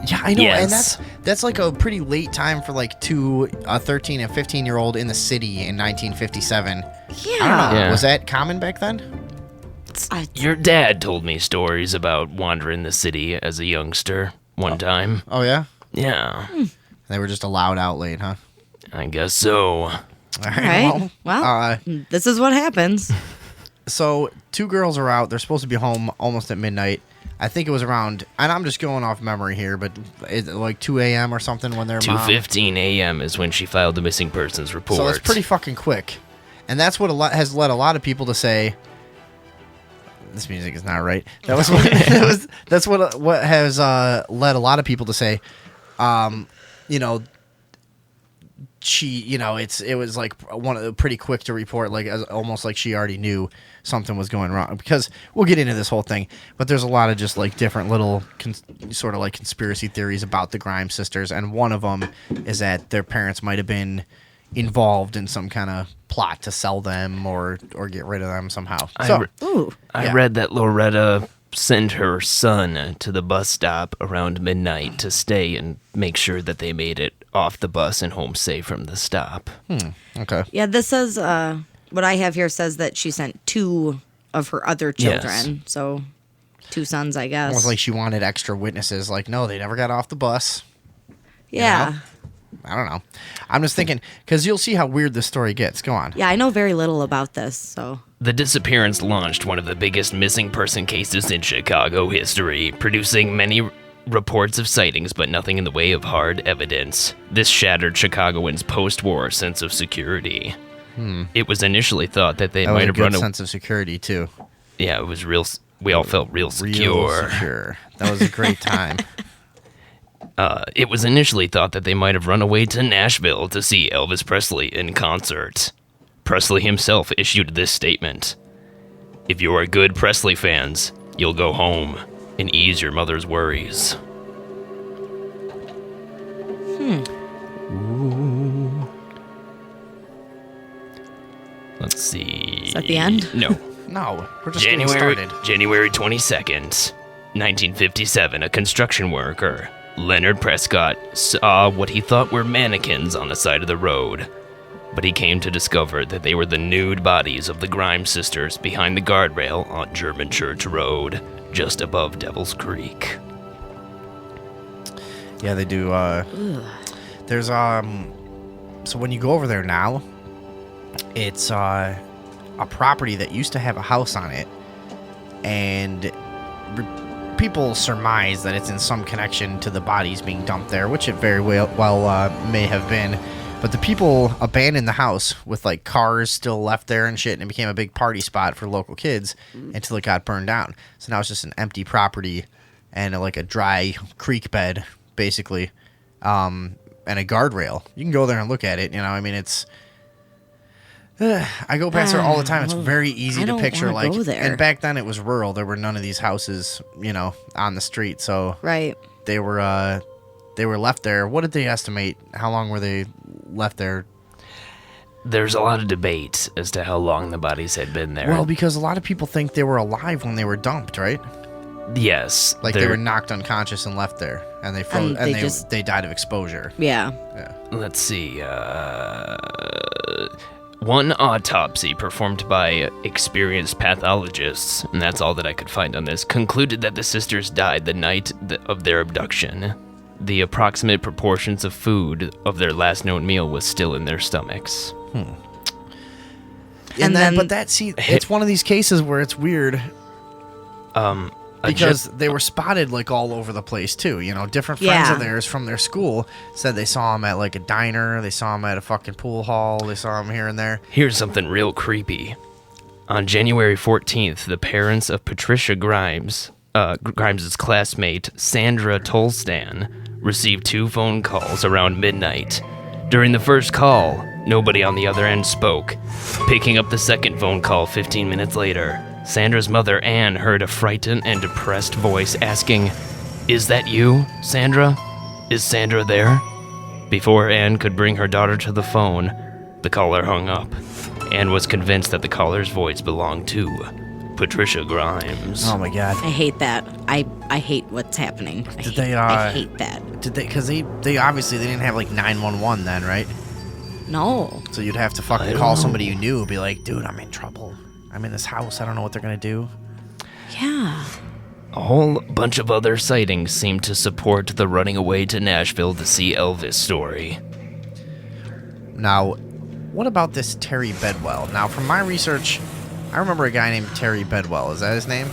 Yeah, I know, Yes. and that's like a pretty late time for like a 13 and 15-year-old in the city in 1957. Yeah. I don't know. Yeah. Was that common back then? Your dad told me stories about wandering the city as a youngster one time. Oh yeah. Yeah, They were just allowed out late, huh? I guess so. All Right. Well, this is what happens. So 2 girls are out. They're supposed to be home almost at midnight. I think it was around, and I'm just going off memory here, but like 2 a.m. or something when their mom. 2:15 a.m. is when she filed the missing persons report. So it's pretty fucking quick, and that's what has led a lot of people to say. This music is not right. That was what, that's what has led a lot of people to say, it was like pretty quick to report, like almost like she already knew something was going wrong. Because we'll get into this whole thing, but there's a lot of just like different little sort of like conspiracy theories about the Grimes sisters, and one of them is that their parents might have been involved in some kind of plot to sell them or get rid of them somehow. I read that Loretta sent her son to the bus stop around midnight to stay and make sure that they made it off the bus and home safe from the stop. Okay. Yeah, this says, what I have here says that she sent 2 of her other children. Yes. So 2 sons, I guess. Almost like she wanted extra witnesses. Like, no, they never got off the bus. Yeah. You know? I don't know. I'm just thinking, because you'll see how weird this story gets. Go on. Yeah, I know very little about this, so. The disappearance launched one of the biggest missing person cases in Chicago history, producing many reports of sightings but nothing in the way of hard evidence. This shattered Chicagoans' post-war sense of security. It was initially thought that they That was might a have good run sense of security, too. Yeah, it was real. We all felt real secure. Real secure. That was a great time. It was initially thought that they might have run away to Nashville to see Elvis Presley in concert. Presley himself issued this statement: "If you are good Presley fans, you'll go home and ease your mother's worries." Ooh. Let's see. Is that the end? No. No, we're just getting started. January 22nd, 1957, a construction worker, Leonard Prescott, saw what he thought were mannequins on the side of the road. But he came to discover that they were the nude bodies of the Grimes sisters behind the guardrail on German Church Road, just above Devil's Creek. Yeah, they do. There's so when you go over there now, it's a property that used to have a house on it, and people surmise that it's in some connection to the bodies being dumped there, which it very well may have been. But the people abandoned the house with like cars still left there and shit, and it became a big party spot for local kids until it got burned down. So now it's just an empty property and like a dry creek bed, basically, and a guardrail. You can go there and look at it. You know, I mean, it's. I go past there all the time. It's very easy to picture. Like, go there. And back then it was rural. There were none of these houses, you know, on the street. So Right. they were left there. What did they estimate? How long were they left there? There's a lot of debate as to how long the bodies had been there. Well, because a lot of people think they were alive when they were dumped, right? Yes. Like they were knocked unconscious and left there, and they froze, And they died of exposure. Yeah. Let's see. One autopsy performed by experienced pathologists, and that's all that I could find on this, concluded that the sisters died the night of their abduction. The approximate proportions of food of their last known meal was still in their stomachs. And then- it's one of these cases where it's weird. Because they were spotted like all over the place too, you know. Different friends of theirs from their school said they saw them at like a diner, they saw them at a fucking pool hall, they saw them here and there. Here's something real creepy. On January 14th, the parents of Patricia Grimes, Grimes's classmate Sandra Tolstan, received 2 phone calls around midnight. During the first call, nobody on the other end spoke. Picking up the second phone call 15 minutes later, Sandra's mother, Anne, heard a frightened and depressed voice asking, "Is that you, Sandra? Is Sandra there?" Before Anne could bring her daughter to the phone, the caller hung up. and was convinced that the caller's voice belonged to Patricia Grimes. Oh my god. I hate that. I hate what's happening. I hate that. Did they? Because they obviously they didn't have like 911 then, right? No. So you'd have to fucking call somebody you knew, be like, dude, I'm in trouble. I'm in this house. I don't know what they're gonna do. Yeah. A whole bunch of other sightings seem to support the running away to Nashville to see Elvis story. Now, what about this Terry Bedwell? Now, from my research, I remember a guy named Terry Bedwell. Is that his name?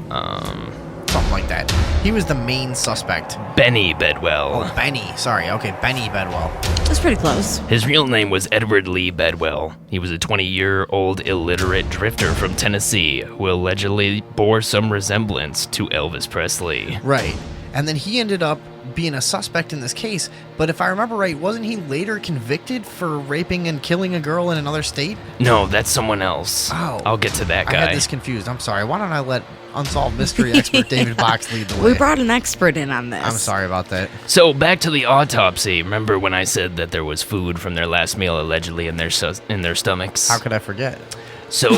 Something like that. He was the main suspect. Benny Bedwell. Oh, Benny. Sorry. Okay, Benny Bedwell. That's pretty close. His real name was Edward Lee Bedwell. He was a 20-year-old illiterate drifter from Tennessee who allegedly bore some resemblance to Elvis Presley. Right. And then he ended up being a suspect in this case, but if I remember right, wasn't he later convicted for raping and killing a girl in another state? No, that's someone else. Oh. I'll get to that guy. I had this confused. I'm sorry. Why don't I let Unsolved Mystery expert David Box lead the way? We brought an expert in on this. I'm sorry about that. So, back to the autopsy. Remember when I said that there was food from their last meal allegedly in their stomachs? How could I forget? So,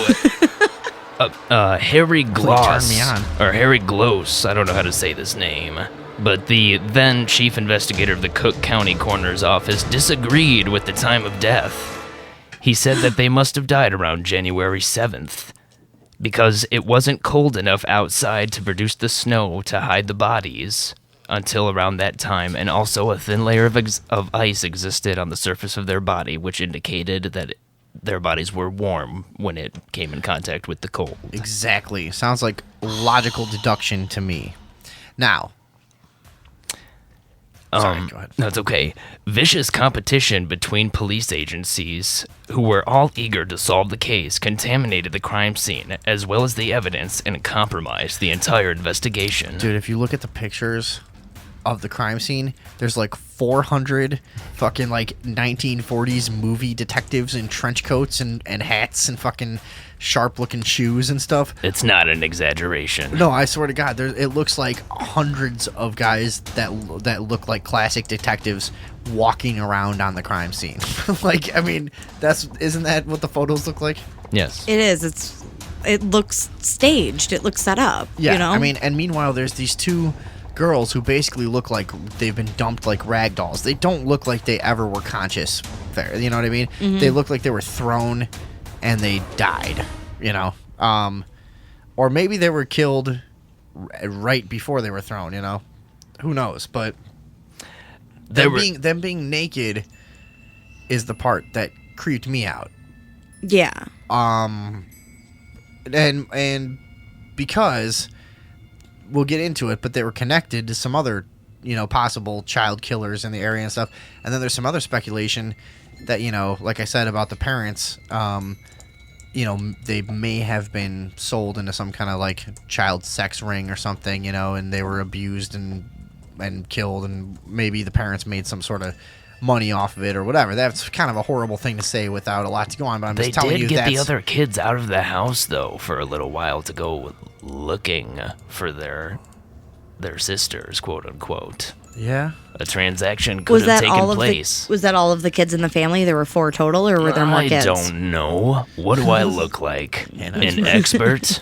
Harry Gloss, Turn me on. or Harry Gloss, I don't know how to say this name, but the then chief investigator of the Cook County Coroner's Office disagreed with the time of death. He said that they must have died around January 7th, because it wasn't cold enough outside to produce the snow to hide the bodies until around that time, and also a thin layer of ice existed on the surface of their body, which indicated that their bodies were warm when it came in contact with the cold. Exactly. Sounds like logical deduction to me. Now, sorry, go ahead. No, it's okay. Vicious competition between police agencies, who were all eager to solve the case, contaminated the crime scene, as well as the evidence, and compromised the entire investigation. Dude, if you look at the pictures of the crime scene, there's like 400 fucking like 1940s movie detectives in trench coats and hats and fucking sharp looking shoes and stuff. It's not an exaggeration. No, I swear to God, it looks like hundreds of guys that look like classic detectives walking around on the crime scene. Like, I mean, isn't that what the photos look like? Yes. It is. It looks staged. It looks set up. Yeah, You know? I mean, and meanwhile, there's these two girls who basically look like they've been dumped like rag dolls. They don't look like they ever were conscious there. You know what I mean? Mm-hmm. They look like they were thrown and they died, you know? Or maybe they were killed right before they were thrown, you know? Who knows? But them being naked is the part that creeped me out. Yeah. And because we'll get into it, but they were connected to some other, you know, possible child killers in the area and stuff. And then there's some other speculation that, you know, like I said about the parents, you know, they may have been sold into some kind of like child sex ring or something, you know, and they were abused and killed, and maybe the parents made some sort of money off of it or whatever. That's kind of a horrible thing to say without a lot to go on, but I'm just telling you They did get the other kids out of the house, though, for a little while to go looking for their sisters, quote unquote. Yeah. A transaction could have taken place. Was that all of the kids in the family? There were 4 total, or were there more kids? I don't know. What do I look like? An expert?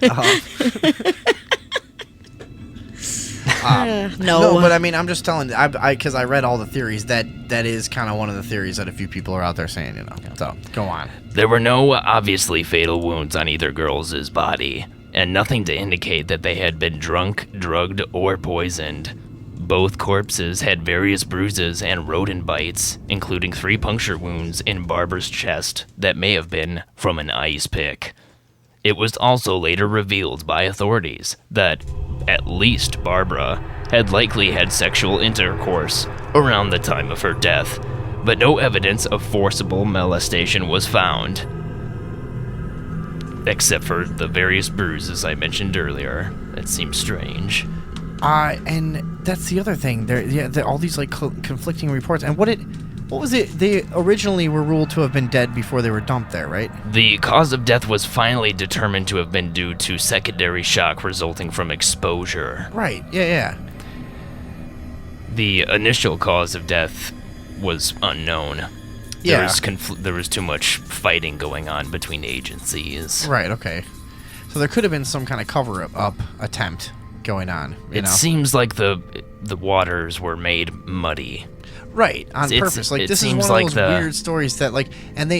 No, but I mean, I'm just telling, because I read all the theories, that is kind of one of the theories that a few people are out there saying, you know. So, go on. There were no obviously fatal wounds on either girl's body, and nothing to indicate that they had been drunk, drugged, or poisoned. Both corpses had various bruises and rodent bites, including 3 puncture wounds in Barbara's chest that may have been from an ice pick. It was also later revealed by authorities that at least Barbara had likely had sexual intercourse around the time of her death, but no evidence of forcible molestation was found, except for the various bruises I mentioned earlier. That seems strange. And that's the other thing. There all these like conflicting reports. And what was it? They originally were ruled to have been dead before they were dumped there, right? The cause of death was finally determined to have been due to secondary shock resulting from exposure. Right. Yeah. The initial cause of death was unknown. There Yeah. was there was too much fighting going on between agencies. Right. Okay. So there could have been some kind of cover-up attempt going on. It seems like the waters were made muddy. Right, on purpose. Like, this is one of those weird stories that, like, and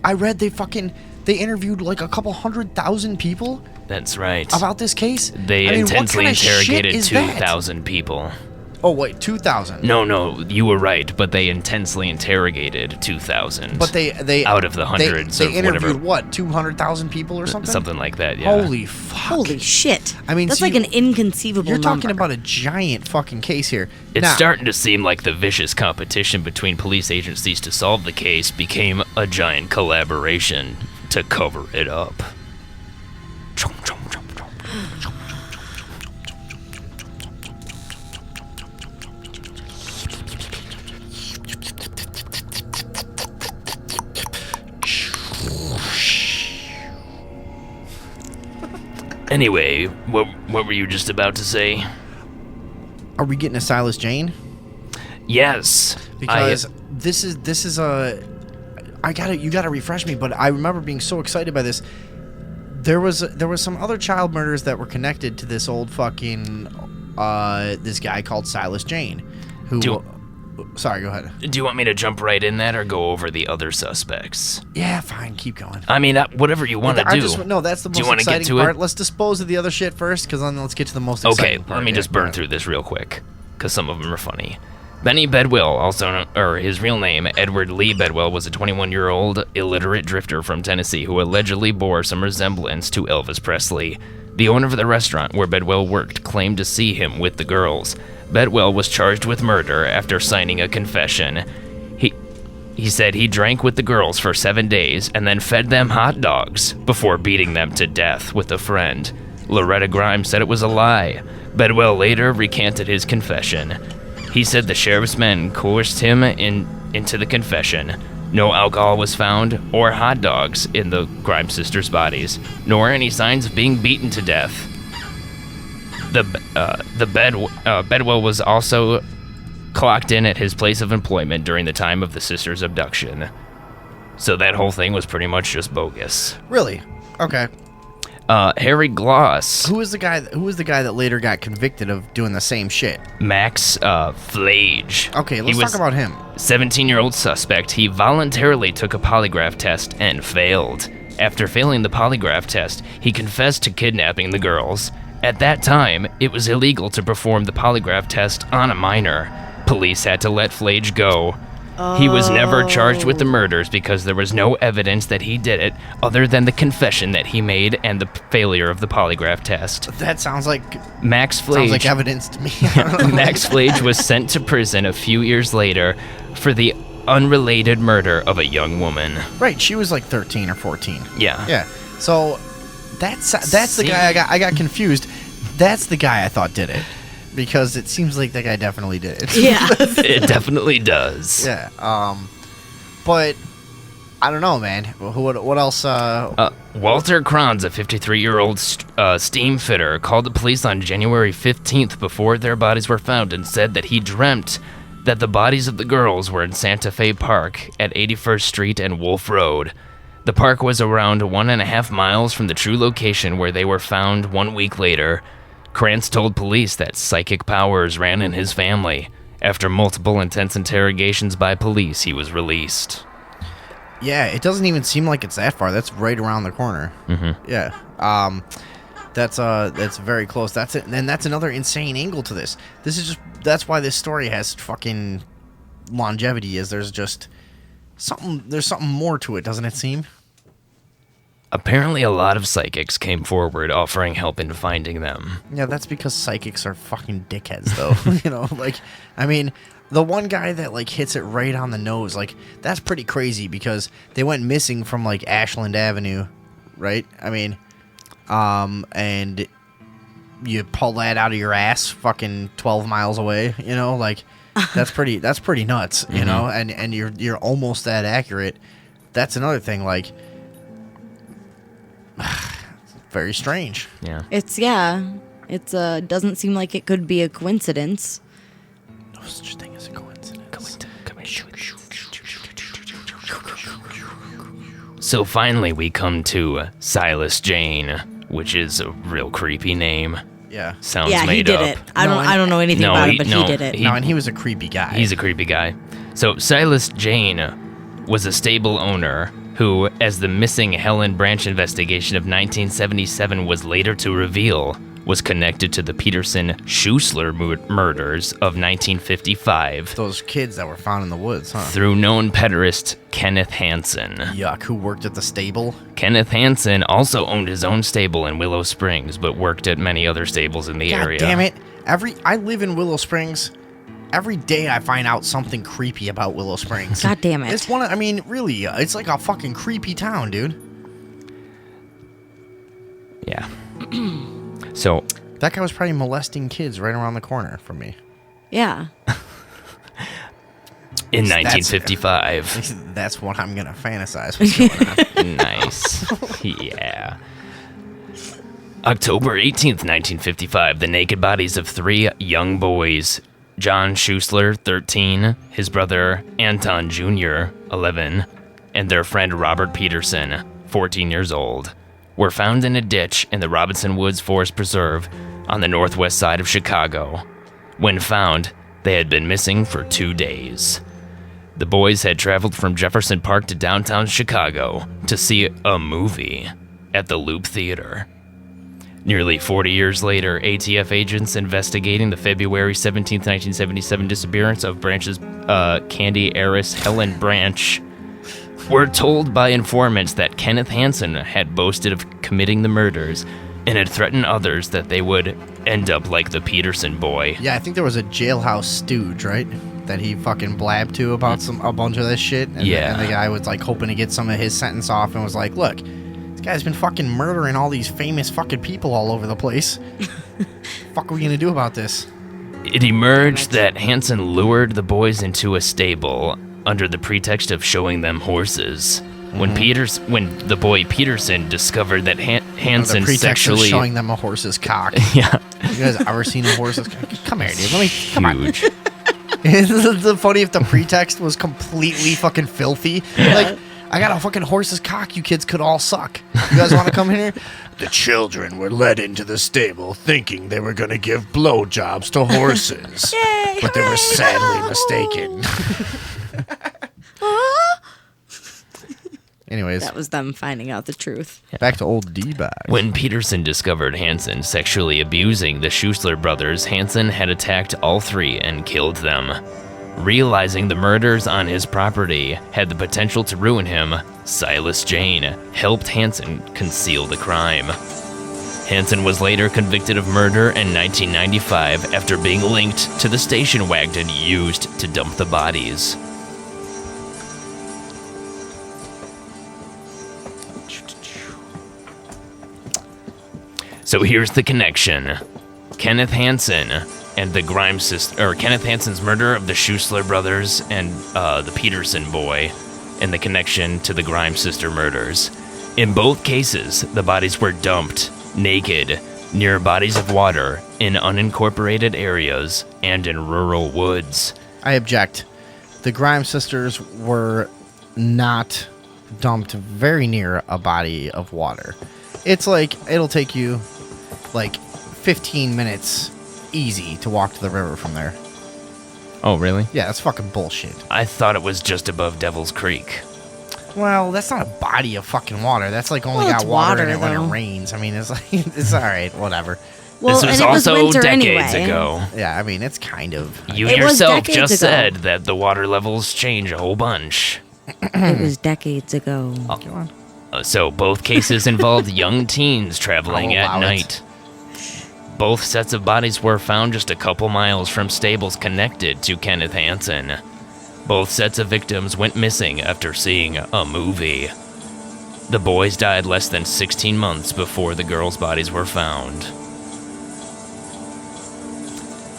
I read they interviewed like a couple 100,000 people. That's right. About this case. They intensely interrogated 2,000 people. Oh wait, 2,000. No, you were right, but they intensely interrogated 2,000. But they out of the hundreds they of interviewed whatever, what, 200,000 people or something? something like that. Yeah. Holy fuck! Holy shit! I mean, that's so like an inconceivable. You're number. talking about a giant fucking case here. It's Now, starting to seem like the vicious competition between police agencies to solve the case became a giant collaboration to cover it up. Anyway, what were you just about to say? Are we getting a Silas Jane? Yes, Because this is a. You gotta refresh me, but I remember being so excited by this. There was some other child murders that were connected to this old fucking this guy called Silas Jane, who. Sorry, go ahead. Do you want me to jump right in that or go over the other suspects? Yeah, fine, keep going. I mean, whatever you want to do. That's the most Do you want to get exciting to part. it? Let's dispose of the other shit first, because then let's get to the most exciting part. Let me just burn through this real quick, because some of them are funny. Benny Bedwell, his real name, Edward Lee Bedwell, was a 21-year-old illiterate drifter from Tennessee who allegedly bore some resemblance to Elvis Presley. The owner of the restaurant where Bedwell worked claimed to see him with the girls. Bedwell was charged with murder after signing a confession. He said he drank with the girls for 7 days and then fed them hot dogs before beating them to death with a friend. Loretta Grimes said it was a lie. Bedwell later recanted his confession. He said the sheriff's men coerced him into the confession. No alcohol was found or hot dogs in the Grimes sisters' bodies, nor any signs of being beaten to death. Bedwell was also clocked in at his place of employment during the time of the sisters' abduction. So that whole thing was pretty much just bogus. Really? Okay. Harry Gloss. Who was the guy that later got convicted of doing the same shit? Max Flage. Okay, let's talk about him. 17-year-old suspect. He voluntarily took a polygraph test and failed. After failing the polygraph test, he confessed to kidnapping the girls. At that time, it was illegal to perform the polygraph test on a minor. Police had to let Flage go. He was never charged with the murders because there was no evidence that he did it other than the confession that he made and the failure of the polygraph test. That sounds like Sounds like evidence to me. Max Flage was sent to prison a few years later for the unrelated murder of a young woman. Right, she was like 13 or 14. Yeah. Yeah. So that's the guy I got confused. That's the guy I thought did it. Because it seems like that guy definitely did it. Yeah. It definitely does. Yeah. But I don't know, man. What else? Walter Kranz, a 53-year-old steam fitter, called the police on January 15th before their bodies were found and said that he dreamt that the bodies of the girls were in Santa Fe Park at 81st Street and Wolf Road. The park was around 1.5 miles from the true location where they were found 1 week later. Krantz told police that psychic powers ran in his family. After multiple intense interrogations by police, he was released. Yeah, it doesn't even seem like it's that far. That's right around the corner. Mm-hmm. Yeah. That's very close. That's it. And that's another insane angle to this. That's why this story has fucking longevity. There's something more to it, doesn't it seem? Apparently, a lot of psychics came forward offering help in finding them. Yeah, that's because psychics are fucking dickheads, though. I mean, the one guy that, hits it right on the nose, that's pretty crazy because they went missing from, Ashland Avenue, right? I mean, and you pull that out of your ass fucking 12 miles away, that's pretty nuts, Mm-hmm. and you're almost that accurate. That's another thing, very strange. Yeah. It doesn't seem like it could be a coincidence. No such thing as a coincidence. So finally we come to Silas Jane, which is a real creepy name. Yeah. Sounds Yeah, he made did up. it. I don't know anything about it, but he did it. No, and he was a creepy guy. He's a creepy guy. So Silas Jane was a stable owner who, as the missing Helen Branch investigation of 1977 was later to reveal, was connected to the Peterson Schuessler murders of 1955 Those kids that were found in the woods, huh? through known pederast Kenneth Hansen. Yuck, who worked at the stable? Kenneth Hansen also owned his own stable in Willow Springs, but worked at many other stables in the God area. damn it. I live in Willow Springs. Every day I find out something creepy about Willow Springs. God damn it. It's really, it's like a fucking creepy town, dude. Yeah. So That guy was probably molesting kids right around the corner from me. Yeah. in 1955. That's what I'm going to fantasize what's going on. Nice. Yeah. October 18th, 1955, the naked bodies of 3 young boys, John Schuessler, 13, his brother Anton Jr., 11, and their friend Robert Peterson, 14 years old, were found in a ditch in the Robinson Woods Forest Preserve on the northwest side of Chicago. When found, they had been missing for 2 days. The boys had traveled from Jefferson Park to downtown Chicago to see a movie at the Loop Theater. Nearly 40 years later, ATF agents investigating the February 17, 1977 disappearance of Branch's candy heiress Helen Branch were told by informants that Kenneth Hansen had boasted of committing the murders and had threatened others that they would end up like the Peterson boy. Yeah, I think there was a jailhouse stooge, right? That he fucking blabbed to about a bunch of this shit. And Yeah. and the guy was like hoping to get some of his sentence off and was like, look, this guy's been fucking murdering all these famous fucking people all over the place. Fuck are we gonna do about this? It emerged that Hansen lured the boys into a stable under the pretext of showing them horses. When the boy Peterson discovered that Hansen The pretext sexually of showing them a horse's cock. yeah, You guys ever seen a horse's cock? Come here, dude. Come on. huge. Isn't it funny if the pretext was completely fucking filthy? Like, I got a fucking horse's cock you kids could all suck. You guys want to come here? The children were led into the stable thinking they were going to give blowjobs to horses. But they were sadly mistaken. Anyways, That was them finding out the truth. back to old D-bag. When Peterson discovered Hansen sexually abusing the Schuessler brothers, Hansen had attacked all 3 and killed them. Realizing the murders on his property had the potential to ruin him, Silas Jane helped Hansen conceal the crime. Hansen was later convicted of murder in 1995 after being linked to the station wagon used to dump the bodies. So here's the connection. Kenneth Hansen and the Kenneth Hansen's murder of the Schuessler brothers and the Peterson boy, and the connection to the Grimes sister murders. In both cases, the bodies were dumped naked near bodies of water in unincorporated areas and in rural woods. I object. The Grimes sisters were not dumped very near a body of water. It's like, it'll take you like 15 minutes easy to walk to the river from there. Oh, really? Yeah, that's fucking bullshit. I thought it was just above Devil's Creek. Well, that's not a body of fucking water. That's like only Well, got it's water in water, it when though. it rains. I mean, it's like, it's all right, whatever. Well, This was and it was also winter decades anyway. ago. Yeah, I mean, it's kind of. You It was yourself decades just ago. said that the water levels change a whole bunch. It was decades ago. Go on. So both cases involved young teens traveling I'll at allow it. night. Both sets of bodies were found just a couple miles from stables connected to Kenneth Hansen. Both sets of victims went missing after seeing a movie. The boys died less than 16 months before the girls' bodies were found.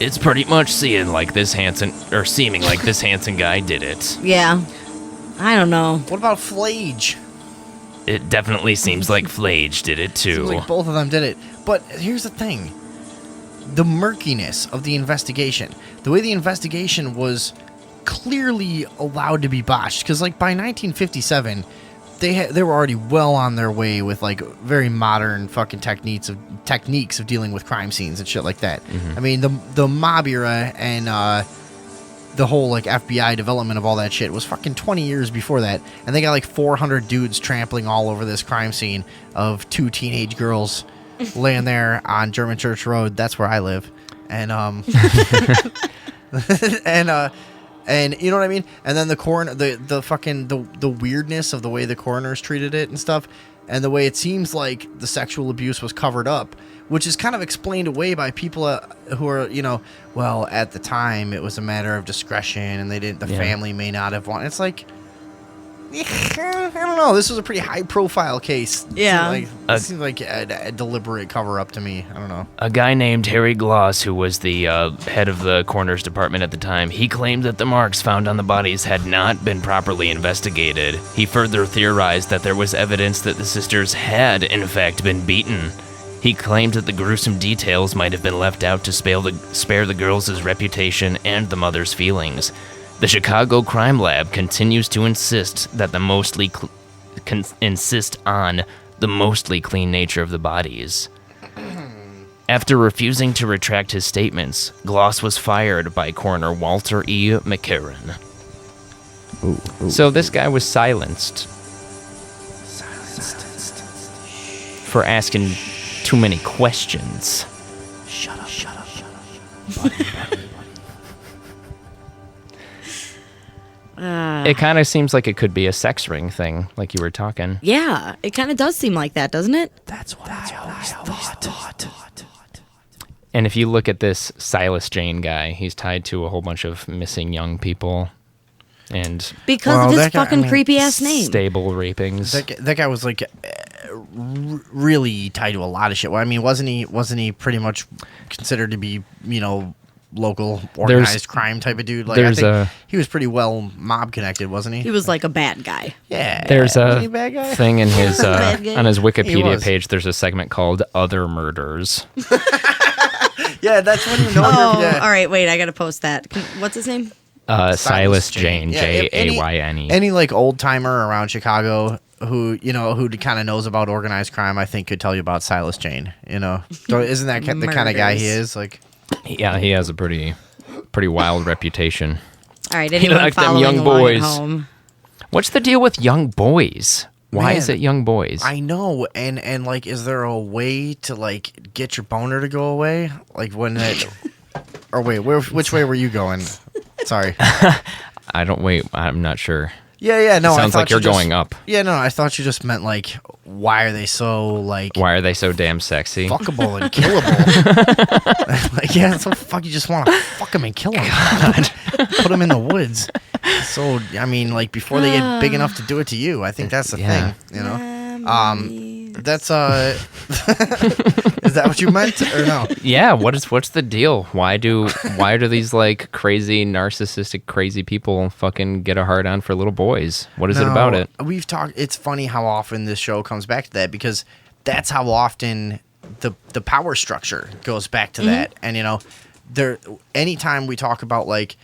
It's pretty much seeming like this Hansen guy did it. Yeah. I don't know. What about Flage? It definitely seems like Flage did it too. Seems like both of them did it. But here's the thing. The murkiness of the investigation. The way the investigation was clearly allowed to be botched. Because, like, by 1957, they were already well on their way with like very modern fucking techniques of dealing with crime scenes and shit like that. I mean, the mob era and the whole like FBI development of all that shit was fucking 20 years before that, and they got like 400 dudes trampling all over this crime scene of 2 teenage girls laying there on German Church Road. That's where I live, and and you know what I mean? And then the coroner, the fucking the weirdness of the way the coroners treated it and stuff, and the way it seems like the sexual abuse was covered up, which is kind of explained away by people who are, you know, well, at the time it was a matter of discretion and the family may not have wanted. It's like, I don't know. This was a pretty high profile case. Yeah. It seems like a deliberate cover up to me. I don't know. A guy named Harry Gloss, who was the head of the coroner's department at the time, he claimed that the marks found on the bodies had not been properly investigated. He further theorized that there was evidence that the sisters had, in fact, been beaten. He claimed that the gruesome details might have been left out to spare the girls' reputation and the mother's feelings. The Chicago Crime Lab continues to insist on the mostly clean nature of the bodies. After refusing to retract his statements, Gloss was fired by Coroner Walter E. McCarran. So this guy was silenced for asking too many questions. Shut up. It kind of seems like it could be a sex ring thing, like you were talking. Yeah, it kind of does seem like that, doesn't it? That's what I always thought. And if you look at this Silas Jane guy, he's tied to a whole bunch of missing young people and because of his fucking creepy ass name. Stable rapings. That guy was like really tied to a lot of shit. Well, I mean, wasn't he pretty much considered to be, you know, local organized crime type of dude? Like, I think he was pretty well mob connected, wasn't he? He was like a bad guy. Yeah. There's a bad guy? thing in his on his Wikipedia was. page. There's a segment called "Other Murders." Yeah, that's when you know. All right, wait, I gotta post that. What's his name? Silas Jane, Jayne. Any like old timer around Chicago who kind of knows about organized crime, I think could tell you about Silas Jane. You know, isn't that the kind of guy he is? Like, yeah, he has a pretty wild reputation. All right, anyone like them following young along boys. at home? What's the deal with young boys? Why is Man, it young boys? I know, and like, is there a way to like get your boner to go away? Like when it, or wait, which way were you going? Sorry. I'm not sure. Yeah, no. It sounds like you're going up. Yeah, no, I thought you just meant like, why are they so damn sexy? Fuckable and killable? Like, yeah, so fuck, you just want to fuck them and kill them. Put them in the woods. So, I mean, like, before they get big enough to do it to you, I think that's the thing, you know? That's, is that what you meant, or no? Yeah, what's the deal? Why do these, like, crazy, narcissistic, crazy people fucking get a hard on for little boys? What is it about it? We've talked, it's funny how often this show comes back to that, because that's how often the power structure goes back to that. And, you know, anytime we talk about, like,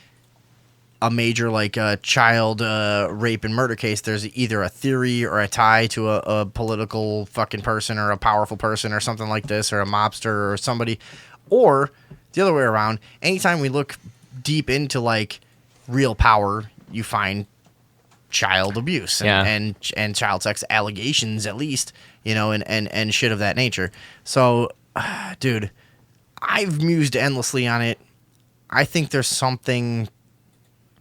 a major, like, child rape and murder case, there's either a theory or a tie to a political fucking person or a powerful person or something like this, or a mobster or somebody, or the other way around. Anytime we look deep into, like, real power, you find child abuse and child sex allegations, at least, you know, and shit of that nature. So, dude, I've mused endlessly on it. I think there's something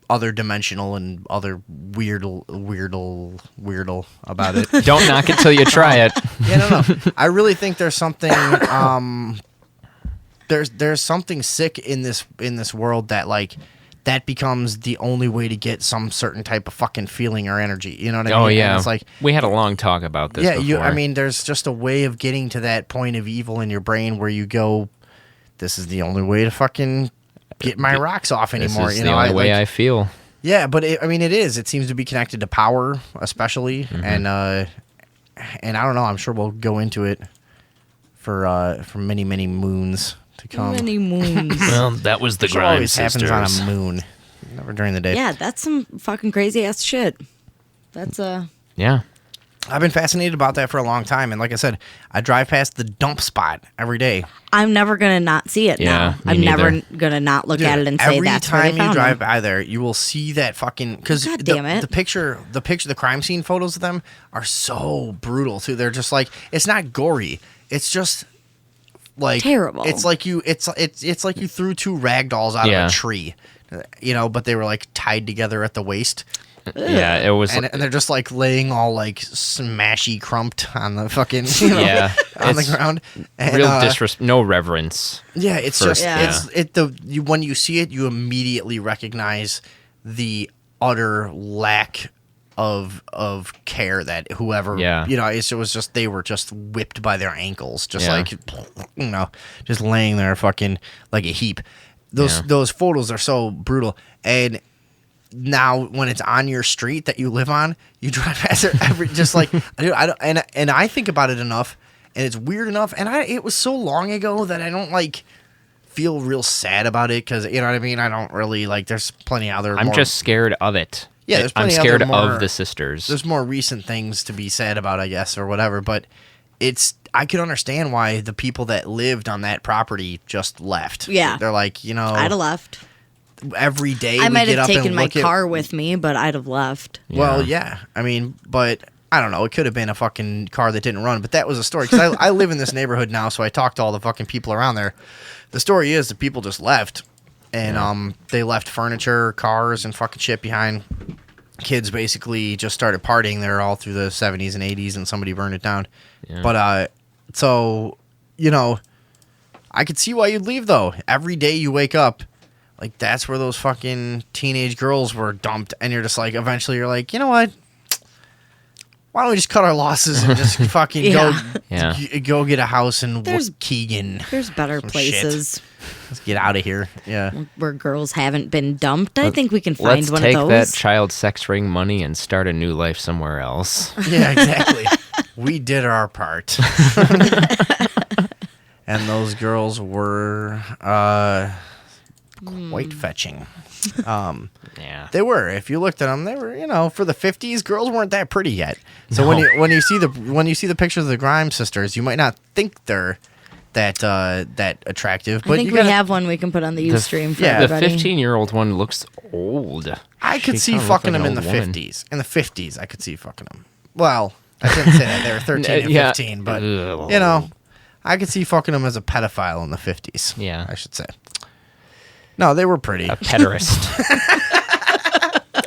other dimensional and other weirdle about it. Don't knock it till you try it. Yeah, no. I really think there's something there's something sick in this world that, like, that becomes the only way to get some certain type of fucking feeling or energy. You know what I mean? Oh yeah. And it's like, we had a long talk about this. Yeah, before. There's just a way of getting to that point of evil in your brain where you go, this is the only way to fucking get my rocks off anymore. This is the only way I feel. Yeah, but it is. It seems to be connected to power, especially, and I don't know. I'm sure we'll go into it for many, many moons to come. Many moons. Well, that was the It Grimes always sisters. happens on a moon, never during the day. Yeah, that's some fucking crazy ass shit. That's Yeah. I've been fascinated about that for a long time, and like I said, I drive past the dump spot every day. I'm never gonna not see it now. I'm never gonna not look at it and say that's where they found every time you drive them. by there, you will see that fucking because God damn it. the crime scene photos of them are so brutal too. They're just like it's not gory. It's just like terrible. It's like you like you threw 2 rag dolls out of a tree, but they were like tied together at the waist. Yeah, it was, and they're just like laying all like smashy, crumped on the fucking on the ground. And, real disrespect, no reverence. Yeah, it's when you see it, you immediately recognize the utter lack of care that whoever it was just they were just whipped by their ankles, just like just laying there fucking like a heap. Those photos are so brutal. And now when it's on your street that you live on, you drive past it just like dude, I think about it enough, and it's weird enough, and it was so long ago that I don't like feel real sad about it because you know what I mean. I don't really like. There's plenty of other. I'm just scared of it. Yeah, there's plenty I'm scared of of the sisters. There's more recent things to be sad about, I guess, or whatever. But I could understand why the people that lived on that property just left. Yeah, they're like I'd have left. Every day I might have taken my car with me, but I'd have left. Well, yeah. I mean, but I don't know. It could have been a fucking car that didn't run, but that was a story. Because I live in this neighborhood now, so I talk to all the fucking people around there. The story is the people just left, and they left furniture, cars, and fucking shit behind. Kids basically just started partying there all through the 70s and 80s, and somebody burned it down. Yeah. But, so, I could see why you'd leave, though. Every day you wake up, like, that's where those fucking teenage girls were dumped. And you're just like, eventually you're like, you know what? Why don't we just cut our losses and just fucking go get a house in Keegan? There's better places. Shit. Let's get out of here. Yeah. Where girls haven't been dumped. I think we can find one of those. Let's take that child sex ring money and start a new life somewhere else. Yeah, exactly. We did our part. And those girls were... quite fetching. Yeah, they were. If you looked at them, they were. For the 50s, girls weren't that pretty yet. So when you see the pictures of the Grimes sisters, you might not think they're that attractive. But I think we have one we can put on the Ustream for everybody. The 15-year-old one looks old. I could see fucking them in the 50s. In the 50s, I could see fucking them. Well, I shouldn't say that. They were 13 and 15, but I could see fucking them as a pedophile in the 50s. Yeah, I should say. No, they were pretty. A pederast.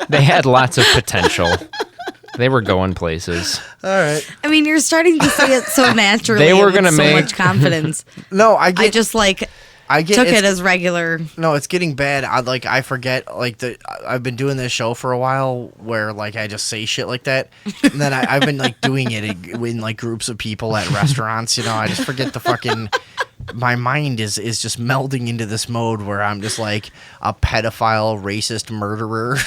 They had lots of potential. They were going places. All right. I mean, you're starting to say it so naturally. They were going to make so much confidence. No, I took it as regular. No, it's getting bad. I forget. I've been doing this show for a while where I just say shit like that, and then I've been doing it in groups of people at restaurants. I just forget the fucking. My mind is just melding into this mode where I'm just like a pedophile, racist murderer.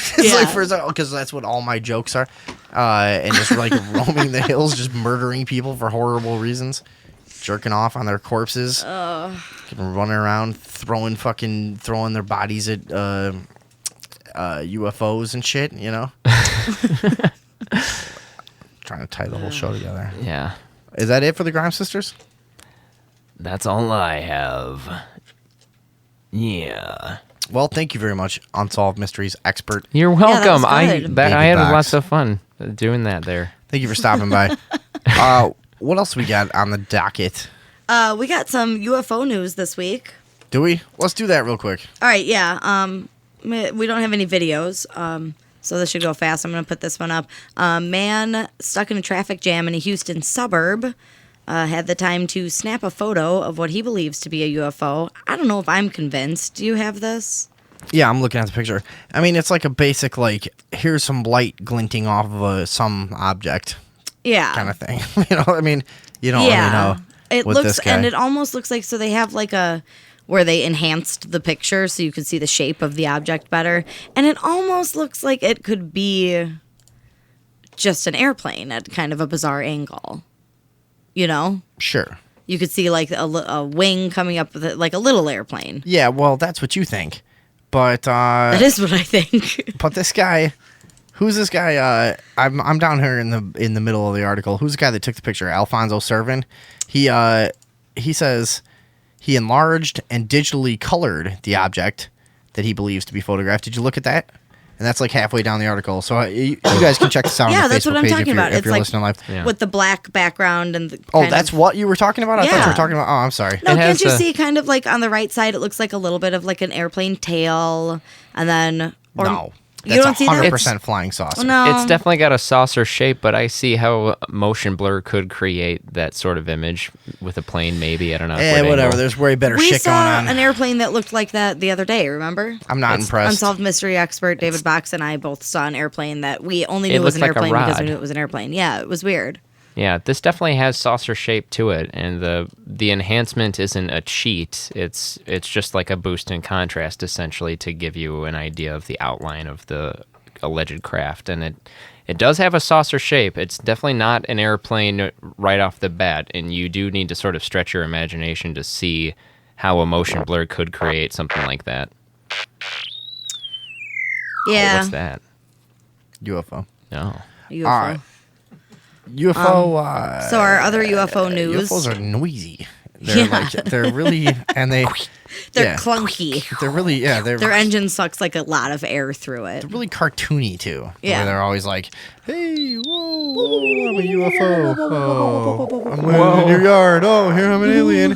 Because that's what all my jokes are, and just roaming the hills, just murdering people for horrible reasons, jerking off on their corpses, running around throwing their bodies at UFOs and shit. Trying to tie the whole show together. Yeah. Is that it for the Grimes sisters? That's all I have. Yeah. Well, thank you very much, Unsolved Mysteries expert. You're welcome. I had Box. lots of fun doing that there. Thank you for stopping by. What else we got on the docket? We got some UFO news this week. Do we? Let's do that real quick. All right, yeah. We don't have any videos, so this should go fast. I'm going to put this one up. Man stuck in a traffic jam in a Houston suburb had the time to snap a photo of what he believes to be a UFO. I don't know if I'm convinced. Do you have this? Yeah, I'm looking at the picture. I mean, it's like a basic, here's some light glinting off of some object. Yeah. Kind of thing. I mean, you don't really know. It looks, and it almost looks like, so they have where they enhanced the picture so you could see the shape of the object better. And it almost looks like it could be just an airplane at kind of a bizarre angle. Sure. You could see a wing coming up with it, like a little airplane. Yeah, well, that's what you think. But that is what I think. But this guy, Who's this guy? I'm down here in the middle of the article. Who's the guy that took the picture? Alfonso Servin. He says he enlarged and digitally colored the object that he believes to be photographed. Did you look at that? And that's like halfway down the article. So you guys can check this out on the that's Facebook what I'm page talking about. if It's you're like listening live. Yeah. with the black background and the That's what you were talking about? I thought you were talking about... Oh, I'm sorry. No, It has can't you a- see kind of like on the right side, it looks like a little bit of like an airplane tail, and then... Or, No. You That's don't see that? 100% flying saucer. Oh, no. It's definitely got a saucer shape, but I see how motion blur could create that sort of image with a plane, maybe. I don't know. Whatever. Angle. There's way better We shit going saw on. an airplane that looked like that the other day, remember? I'm not impressed. Unsolved mystery expert David Box and I both saw an airplane that we only It knew was an looked like a airplane because we rod. knew it was an airplane. Yeah, it was weird. Yeah, this definitely has saucer shape to it, and the enhancement isn't a cheat. It's just like a boost in contrast, essentially, to give you an idea of the outline of the alleged craft. And it does have a saucer shape. It's definitely not an airplane right off the bat, and you do need to sort of stretch your imagination to see how a motion blur could create something like that. Yeah. Oh, what's that? UFO. No. UFO. All right. UFO. So our other UFO news. UFOs are noisy. They're really, and they're clunky. They're really, Their engine sucks like a lot of air through it. They're really cartoony too. Yeah. Where they're always like, "Hey, whoa, I'm a UFO. Oh, I'm living in your yard. Oh, here I'm an alien."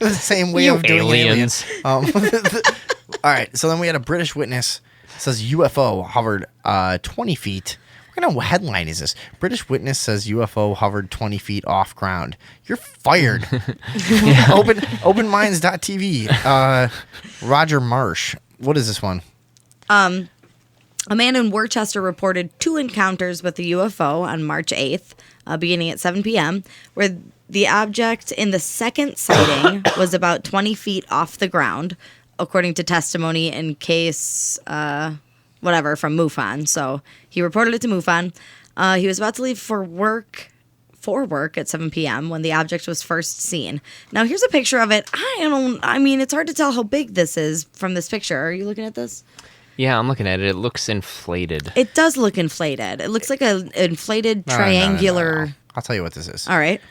The same way of doing aliens. All right, so then we had a British witness. It says UFO hovered 20 feet. What kind of headline is this? British witness says UFO hovered 20 feet off ground. You're fired. Openminds.tv. Roger Marsh. What is this one? A man in Worcester reported 2 encounters with a UFO on March 8th, beginning at 7 p.m., where the object in the second sighting was about 20 feet off the ground, according to testimony in case, from MUFON. So he reported it to MUFON. He was about to leave for work at 7 p.m. when the object was first seen. Now, here's a picture of it. It's hard to tell how big this is from this picture. Are you looking at this? Yeah, I'm looking at it. It looks inflated. It does look inflated. It looks like an inflated triangular... No. I'll tell you what this is. All right.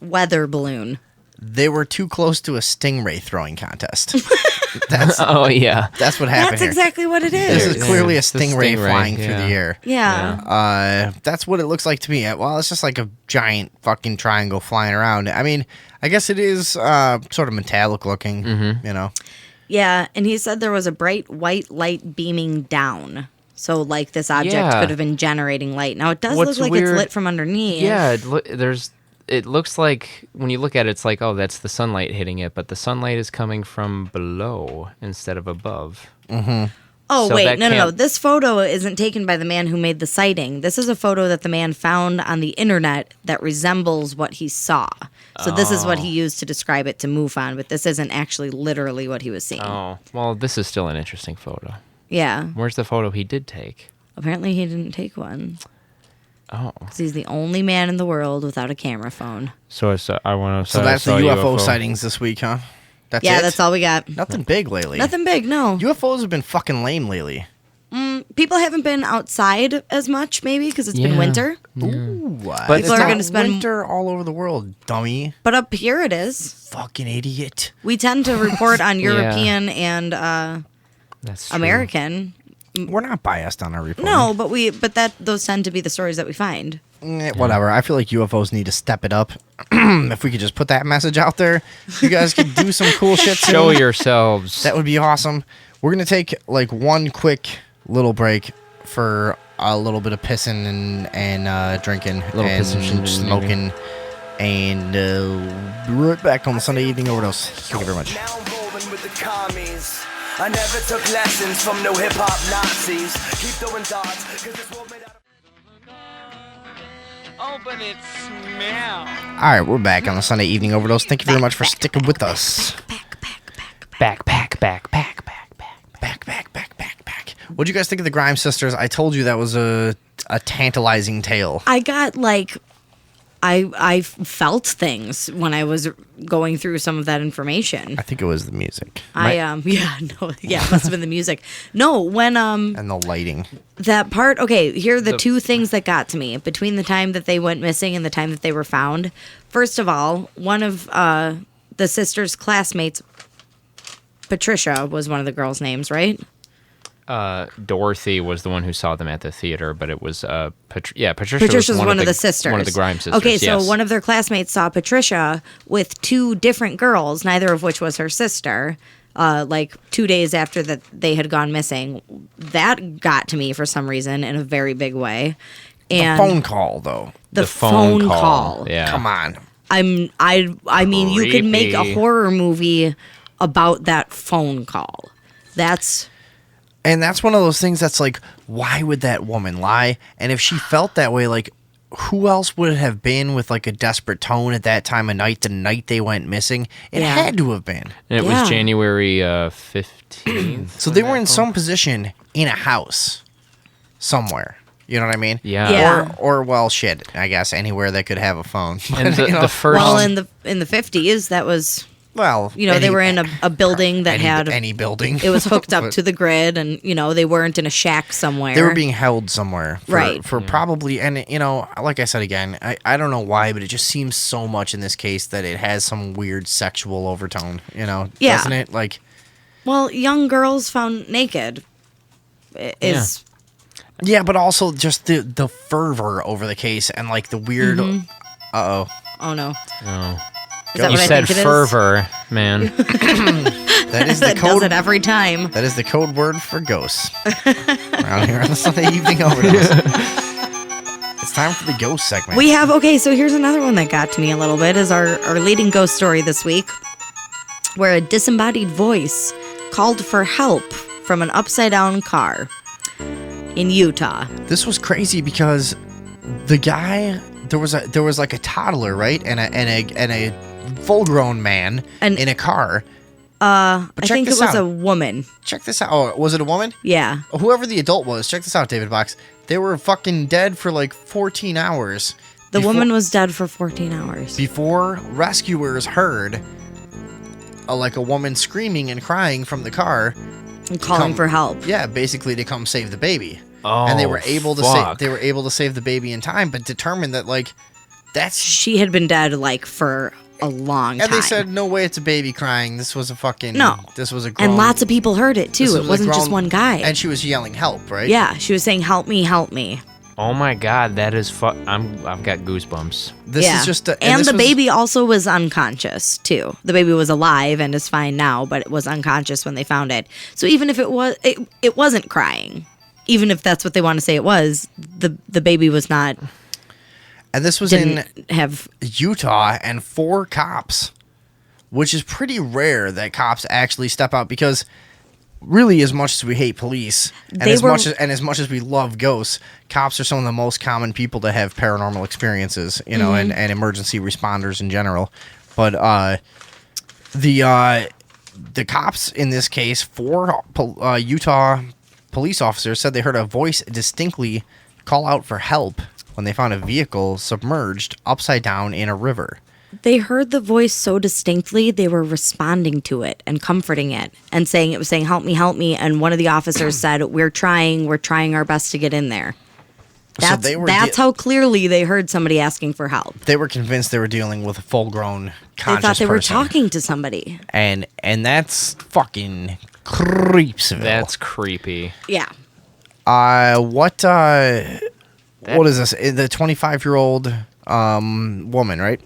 Weather balloon. They were too close to a stingray throwing contest. Oh, yeah. That's what happened That's here. exactly what it is. This is clearly a It's a stingray stingray, flying through yeah. the air. Yeah. That's what it looks like to me. Well, it's just like a giant fucking triangle flying around. I mean, I guess it is sort of metallic looking, you know. Yeah, and he said there was a bright white light beaming down. So, like, this object Yeah. could have been generating light. Now, it does What's look like weird- it's lit from underneath. Yeah, it looks like when you look at it, it's like, oh, that's the sunlight hitting it, but the sunlight is coming from below instead of above. Oh, So wait, that no. can't- This photo isn't taken by the man who made the sighting. This is a photo that the man found on the internet that resembles what he saw. So this is what he used to describe it to MUFON, but this isn't actually literally what he was seeing. Oh, well, this is still an interesting photo. Yeah. Where's the photo he did take? Apparently he didn't take one. Oh, Because he's the only man in the world without a camera phone. so I want to. So that's the UFO sightings this week, huh? That's it? That's all we got. Nothing big lately. Nothing big, no. UFOs have been fucking lame lately. People haven't been outside as much, maybe, because it's been Yeah. winter. Ooh, But it's People are not gonna spend- winter all over the world, dummy. But up here it is. Fucking idiot. We tend to report on European and That's true. American. We're not biased on our reporting. No, but those tend to be the stories that we find. Whatever. I feel like UFOs need to step it up. If we could just put that message out there, you guys could do some cool shit. soon. Show yourselves. That would be awesome. We're gonna take like one quick little break for a little bit of pissing and drinking Little and pissing and smoking, and be right back on the Sunday Evening Overdose. Thank you very much. Now I'm rolling with the commies. I never took lessons from no hip-hop Nazis. Keep throwing darts, 'cause this world made out of... Open it, smell. All right, we're back on the Sunday Evening Overdose. Thank you very much for sticking with us. Back. What'd you guys think of the Grimes sisters? I told you that was a tantalizing tale. I got like I felt things when I was going through some of that information. I think it was the music. It must have been the music. No, when And the lighting. that part. Okay, here are the two things that got to me between the time that they went missing and the time that they were found. First of all, one of the sister's classmates, Patricia, was one of the girls' names, right? Dorothy was the one who saw them at the theater, but it was Patricia. Patricia's one of the sisters. One of the Grimes sisters. Okay, so yes. one of their classmates saw Patricia with two different girls, neither of which was her sister. Like 2 days after that they had gone missing. That got to me for some reason in a very big way. And the phone call, though. The phone call. Yeah. Come on. I mean, you could make a Creepy. horror movie about that phone call. And that's one of those things that's like, why would that woman lie? And if she felt that way, like, who else would it have been with like a desperate tone at that time of night, the night they went missing? It had to have been. And it Yeah. was January 15th. So they were in some position in a house somewhere. You know what I mean? Yeah. Yeah. Or well, shit. I guess anywhere that could have a phone. And You know? the first. Well, in the 50s, that was, well, they were in a building that had any building. it was hooked up But to the grid, and they weren't in a shack somewhere. They were being held somewhere, Right. For probably, and like I said again, I don't know why, but it just seems so much in this case that it has some weird sexual overtone. Yeah. Doesn't it? Like, Well, young girls found naked is yeah, but also just the fervor over the case and like the weird. oh no. Oh. Is that You what I said think it is? fervor, man. That is the That code. does it every time. That is the code word for ghosts. Around here on the Sunday Evening Overdose. It's time for the ghost segment. We have, okay, so here's another one that got to me a little bit, is our leading ghost story this week, where a disembodied voice called for help from an upside-down car in Utah. This was crazy because the guy, there was like a toddler, right, and a full-grown man in a car. I check think it this was out. a woman. Check this out. Oh, was it a woman? Yeah. Whoever the adult was, check this out, David Box. They were fucking dead for like 14 hours. The woman was dead for 14 hours. Before rescuers heard like a woman screaming and crying from the car. And calling for help. Yeah, basically to come save the baby. Oh, and they were able to fuck. save the baby in time, but determined that like she had been dead like for a long time. And they said, no way, it's a baby crying. This was a fucking this was a grown, and lots of people heard it too. this It was a wasn't just grown- one guy. And she was yelling help, right? Yeah, she was saying, "Help me, help me." Oh my god, that is I've got goosebumps. This is just and this the was- baby also was unconscious too. The baby was alive and is fine now, but it was unconscious when they found it. So even if it wasn't crying, even if that's what they want to say it was, the baby was not. And this was in Utah, and 4 cops, which is pretty rare that cops actually step out, because really, as much as we hate police and as much as we love ghosts, cops are some of the most common people to have paranormal experiences, and emergency responders in general. But the cops in this case, 4 Utah police officers said they heard a voice distinctly call out for help when they found a vehicle submerged upside down in a river. They heard the voice so distinctly, they were responding to it and comforting it and saying, it was saying, "Help me, help me." And one of the officers said, we're trying our best to get in there. That's how clearly they heard somebody asking for help. They were convinced they were dealing with a full-grown conscious They thought they were person. talking to somebody. And that's fucking creepsville. That's creepy. Yeah. What is this? The 25-year-old woman, right?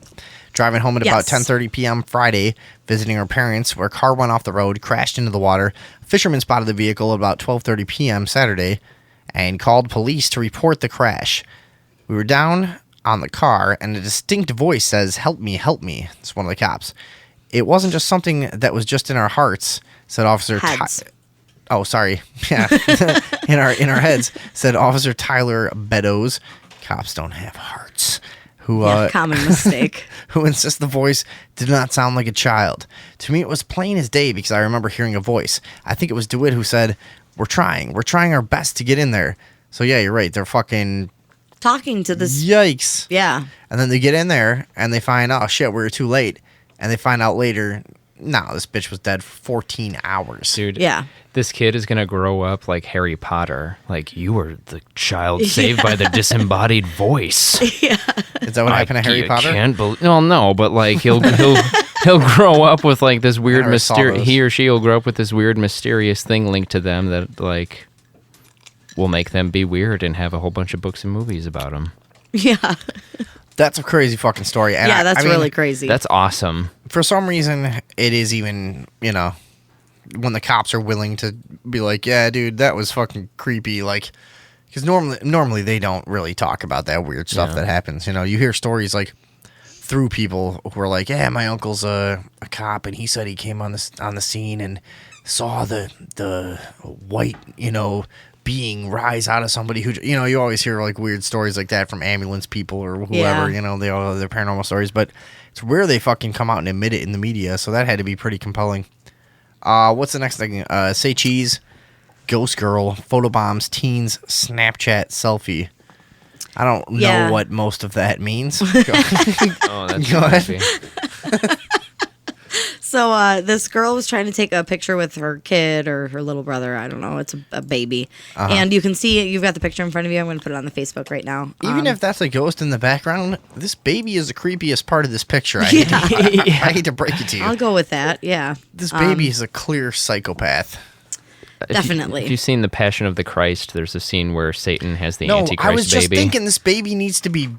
Driving home at about 10:30 p.m. Friday, visiting her parents, where a car went off the road, crashed into the water. A fisherman spotted the vehicle at about 12:30 p.m. Saturday and called police to report the crash. We were down on the car, and a distinct voice says, "Help me, help me." It's one of the cops. It wasn't just something that was just in our hearts, said Officer Oh, sorry. Yeah. in our heads, said Officer Tyler Beddoes. Cops don't have hearts. Common mistake. Who insists the voice did not sound like a child. To me, it was plain as day because I remember hearing a voice. I think it was DeWitt who said, we're trying our best to get in there. So yeah, you're right. They're fucking talking to this. Yikes. Yeah. And then they get in there and they find, oh shit, we were too late. And they find out later, no, this bitch was dead for 14 hours. Dude, Yeah. this kid is going to grow up like Harry Potter. Like, you were the child saved by the disembodied voice. Yeah. Is that what happened to Harry Potter? Can't no, but like he'll grow up with like this weird never saw those. he or she will grow up with this weird mysterious thing linked to them that like will make them be weird and have a whole bunch of books and movies about them. Yeah. That's a crazy fucking story. And Yeah, that's I mean, really crazy. That's awesome. For some reason, it is even, you know, when the cops are willing to be like, yeah, dude, that was fucking creepy. Like, because normally they don't really talk about that weird stuff that happens. You know, you hear stories like through people who are like, yeah, my uncle's a cop, and he said he came on the scene and saw the white, you know, being rise out of somebody who, you know, you always hear like weird stories like that from ambulance people or whoever. Yeah. You know, they all have their paranormal stories, but it's rare they fucking come out and admit it in the media. So that had to be pretty compelling. What's the next thing? Say cheese, ghost girl, photobombs, teens, Snapchat selfie. I don't know what most of that means. Oh, that's Go ahead. creepy. So this girl was trying to take a picture with her kid or her little brother. I don't know. It's a baby. And you can see, you've got the picture in front of you. I'm going to put it on the Facebook right now. Even if that's a ghost in the background, this baby is the creepiest part of this picture. I hate to break it to you. I'll go with that. Yeah. This baby is a clear psychopath. Definitely. If you've seen The Passion of the Christ, there's a scene where Satan has the No, Antichrist I was just baby. thinking this baby needs to be,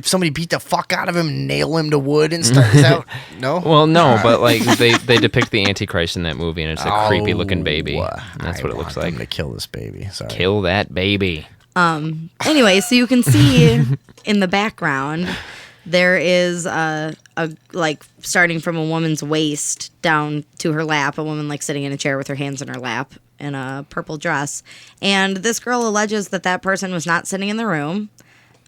somebody beat the fuck out of him and nail him to wood and stuff. Is that, no? Well, no, but like they depict the Antichrist in that movie, and it's a creepy looking baby. And that's what it looks like. I'm to kill this baby. Sorry. Kill that baby. Anyway, so you can see in the background there is a like starting from a woman's waist down to her lap, a woman like sitting in a chair with her hands in her lap in a purple dress. And this girl alleges that person was not sitting in the room,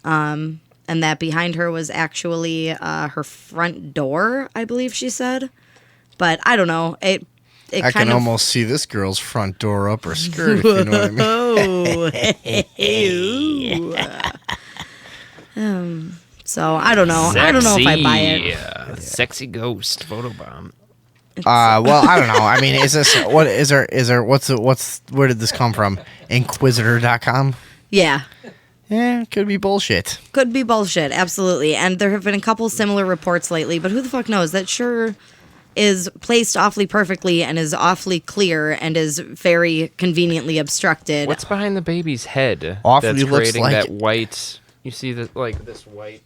and that behind her was actually her front door, I believe she said. But I don't know. I can almost see this girl's front door up her skirt, if you know what I mean. So I don't know. I don't know if I buy it. Sexy ghost photobomb. Well, I don't know. I mean, is this what is there what's where did this come from? Inquisitor.com? Yeah. Yeah, could be bullshit. Could be bullshit, absolutely. And there have been a couple similar reports lately, but who the fuck knows? That sure is placed awfully perfectly and is awfully clear and is very conveniently obstructed. What's behind the baby's head? Awfully that's looks creating like that white. You see that like this white.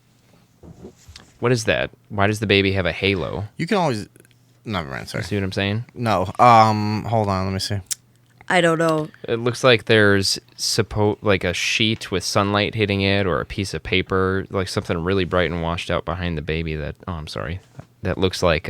What is that? Why does the baby have a halo? You can always. Never mind. Sorry. You see what I'm saying? No. Hold on. Let me see. I don't know. It looks like there's like a sheet with sunlight hitting it, or a piece of paper, like something really bright and washed out behind the baby. I'm sorry. That looks like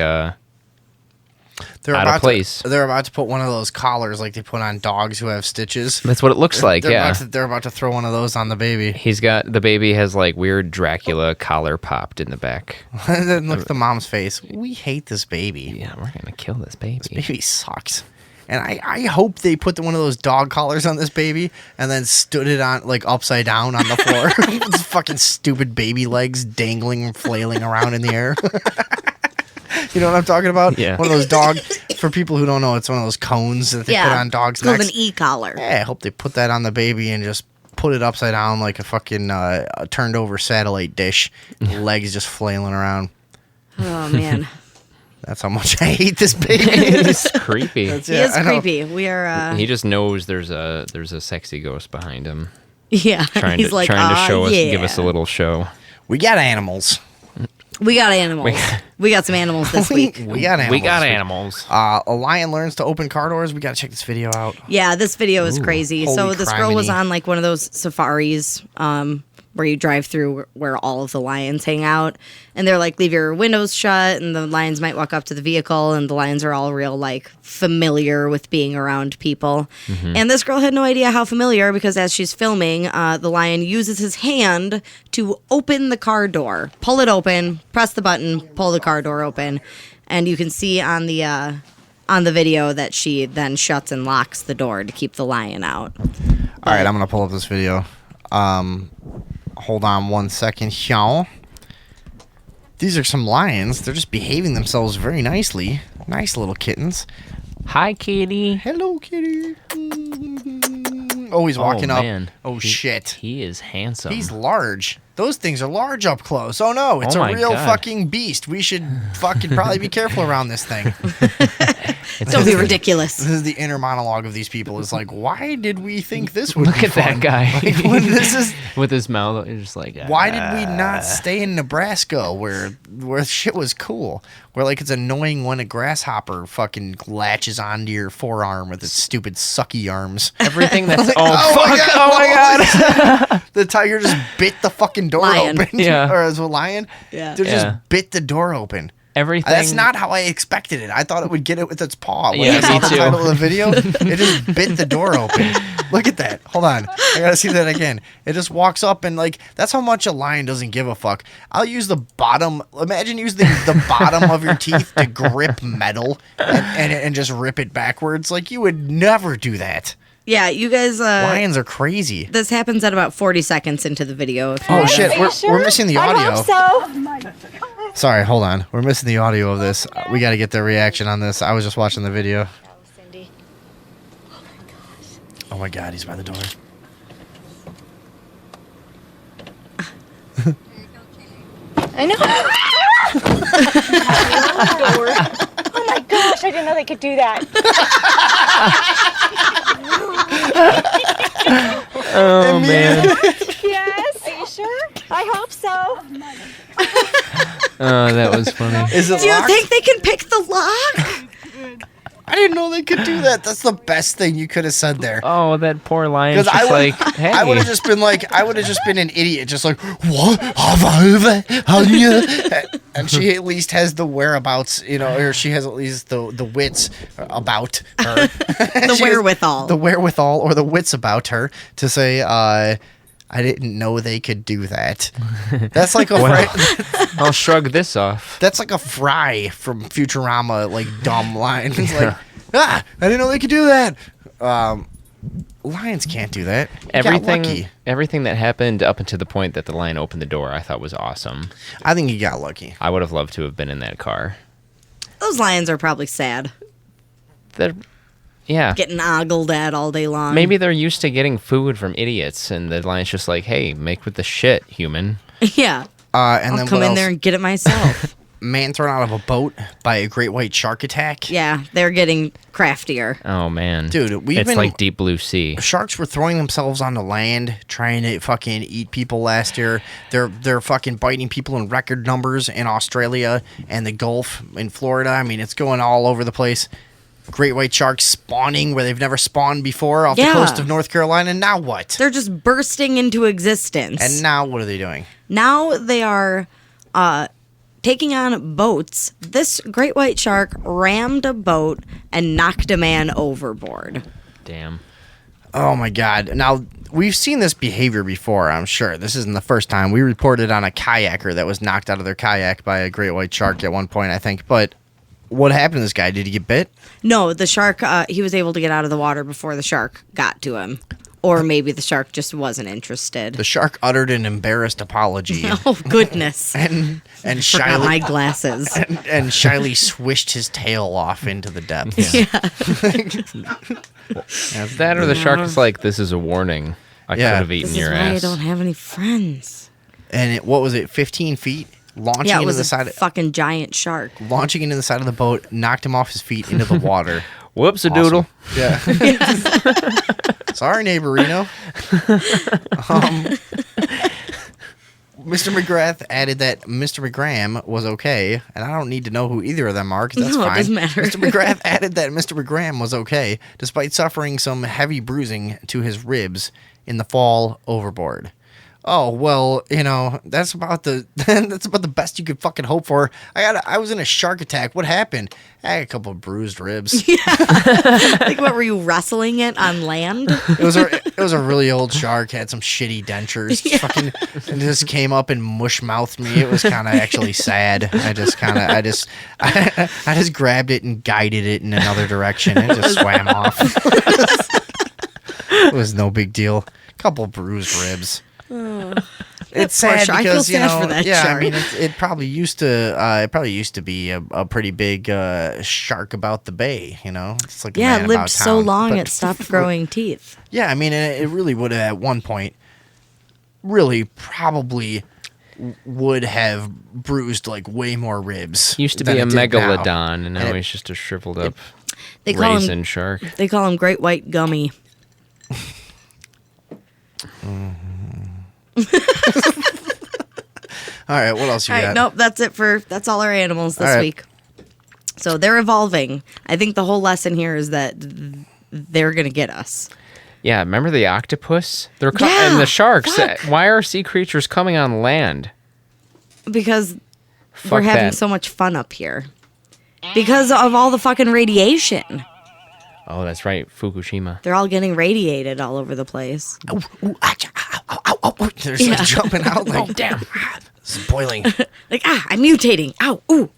They're out of place. They're about to put one of those collars like they put on dogs who have stitches. That's what it looks like. They're about to throw one of those on the baby. The baby has like weird Dracula collar popped in the back. And then look at the mom's face. We hate this baby. Yeah, we're gonna kill this baby. This baby sucks. And I hope they put one of those dog collars on this baby and then stood it on like upside down on the floor. With fucking stupid baby legs dangling and flailing around in the air. You know what I'm talking about? Yeah. One of those for people who don't know, it's one of those cones that they put on dogs' It's called necks. an e-collar. Yeah, I hope they put that on the baby and just put it upside down like a fucking turned over satellite dish. Legs just flailing around. Oh, man. That's how much I hate this baby. It's creepy. He is creepy. We are... He just knows there's a sexy ghost behind him. Yeah. Trying He's to like, show us, yeah. give us a little show. We got animals. We got animals. We got some animals this week. We got animals. We got animals. A lion learns to open car doors. We got to check this video out. Yeah, this video is crazy. So holy this girl was criminy. on like one of those safaris where you drive through where all of the lions hang out. And they're like, leave your windows shut, and the lions might walk up to the vehicle, and the lions are all real like familiar with being around people. And this girl had no idea how familiar, because as she's filming, the lion uses his hand to open the car door. Pull it open, press the button, pull the car door open. And you can see on the video that she then shuts and locks the door to keep the lion out. All right, I'm going to pull up this video. Hold on 1 second, y'all. These are some lions. They're just behaving themselves very nicely. Nice little kittens. Hi, kitty. Hello, kitty. Oh, he's walking up. Man. Oh, shit. He is handsome. He's large. Those things are large up close. Oh, no. It's Oh a my real God. fucking beast. We should fucking probably be careful around this thing. Don't be ridiculous. This is the inner monologue of these people. Is like, why did we think this would Look be at fun? that guy. Like, when this is... With his mouth, you're just like, Why did we not stay in Nebraska where shit was cool? Where like it's annoying when a grasshopper fucking latches onto your forearm with its stupid sucky arms. Everything that's Like, oh my fuck! God, Oh my god! The tiger just bit the fucking door Lion. open. Yeah. Or as a lion. Yeah. They just Yeah. bit the door open. Everything. That's not how I expected it. I thought it would get it with its paw. When Yeah, I saw me the too. title of the video, it just bit the door open. Look at that. Hold on. I gotta see that again. It just walks up and like that's how much a lion doesn't give a fuck. I'll use the bottom. Imagine using the bottom of your teeth to grip metal and just rip it backwards. Like you would never do that. Yeah, you guys. Lions are crazy. This happens at about 40 seconds into the video. If you Oh wanna- shit, we're missing the audio. so. Sorry, hold on. We're missing the audio of this. We got to get their reaction on this. I was just watching the video. Cindy. Oh my god, he's by the door. I know. Oh my gosh, I didn't know they could do that. Oh man. Yes. Are you sure? I hope so. Oh, that was funny. Is it Do you locked? think they can pick the lock? I didn't know they could do that. That's the best thing you could have said there. Oh, that poor lion's Because just like, hey. I would have just been like, I would have just been an idiot, just like, what? And she at least has the whereabouts, you know, or she has at least the wits about her. The wherewithal. The wherewithal or the wits about her to say, I didn't know they could do that. That's like a I'll shrug this off. that's like a Fry from Futurama, like dumb line. It's like, I didn't know they could do that. Lions can't do that. You got lucky. Everything that happened up until the point that the lion opened the door, I thought was awesome. I think you got lucky. I would have loved to have been in that car. Those lions are probably sad. Yeah. Getting ogled at all day long. Maybe they're used to getting food from idiots, and the lion's just like, hey, make with the shit, human. Yeah. And I'll then come what in else? there and get it myself. Man thrown out of a boat by a great white shark attack. Yeah, they're getting craftier. Oh, man. Dude, it's like Deep Blue Sea. Sharks were throwing themselves onto land, trying to fucking eat people last year. They're fucking biting people in record numbers in Australia and the Gulf in Florida. I mean, it's going all over the place. Great white sharks spawning where they've never spawned before off the coast of North Carolina. Now what? They're just bursting into existence. And now what are they doing? Now they are taking on boats. This great white shark rammed a boat and knocked a man overboard. Damn. Oh my God. Now, we've seen this behavior before, I'm sure. This isn't the first time. We reported on a kayaker that was knocked out of their kayak by a great white shark at one point, I think. But what happened to this guy? Did he get bit? No, the shark, he was able to get out of the water before the shark got to him. Or maybe the shark just wasn't interested. The shark uttered an embarrassed apology. Oh, goodness. and Forgot shyly, my glasses. and shyly swished his tail off into the depths. That or the shark is like, this is a warning. I could have eaten This your is why ass. I don't have any friends. And what was it, 15 feet? Launching Yeah, it into was the a side fucking giant shark. launching into the side of the boat, knocked him off his feet into the water. Whoops a doodle. Yeah. Sorry, neighborino. Mr. McGrath added that Mr. McGram was okay, and I don't need to know who either of them are, because that's No, it fine. doesn't matter. Mr. McGrath added that Mr. McGram was okay, despite suffering some heavy bruising to his ribs in the fall overboard. Oh, well, you know, that's about the best you could fucking hope for. I was in a shark attack. What happened? I had a couple of bruised ribs. Like, what were you wrestling it on land? It was a really old shark, had some shitty dentures. Fucking, and just came up and mush mouthed me. It was kind of actually sad. I just grabbed it and guided it in another direction and it just swam off. It was no big deal. Couple bruised ribs. It's For sad sure. I because feel you sad know, for that yeah. shark. I mean, it probably used to be a pretty big shark about the bay. You know, it's like a Yeah, man it lived about so town. long But- it stopped growing teeth. Yeah, I mean, it really would have at one point. Really, probably would have bruised like way more ribs. Used to than be a it did now. megalodon, and now And it- he's just a shriveled up They call raisin him. shark. They call him Great White Gummy. All right, what else you All got? right, nope, that's all our animals this All right. week. So they're evolving. I think the whole lesson here is that they're gonna get us. Yeah, remember the octopus? They're Yeah, and the sharks. fuck. Why are sea creatures coming on land? Because we're Fuck having that. so much fun up here. Because of all the fucking radiation. Oh, that's right, Fukushima. They're all getting radiated all over the place. Ooh, acha, ow, ow, ow, ow. They're just like, Yeah. jumping out like, Oh, damn. it's boiling. Like, I'm mutating. Ow, ooh.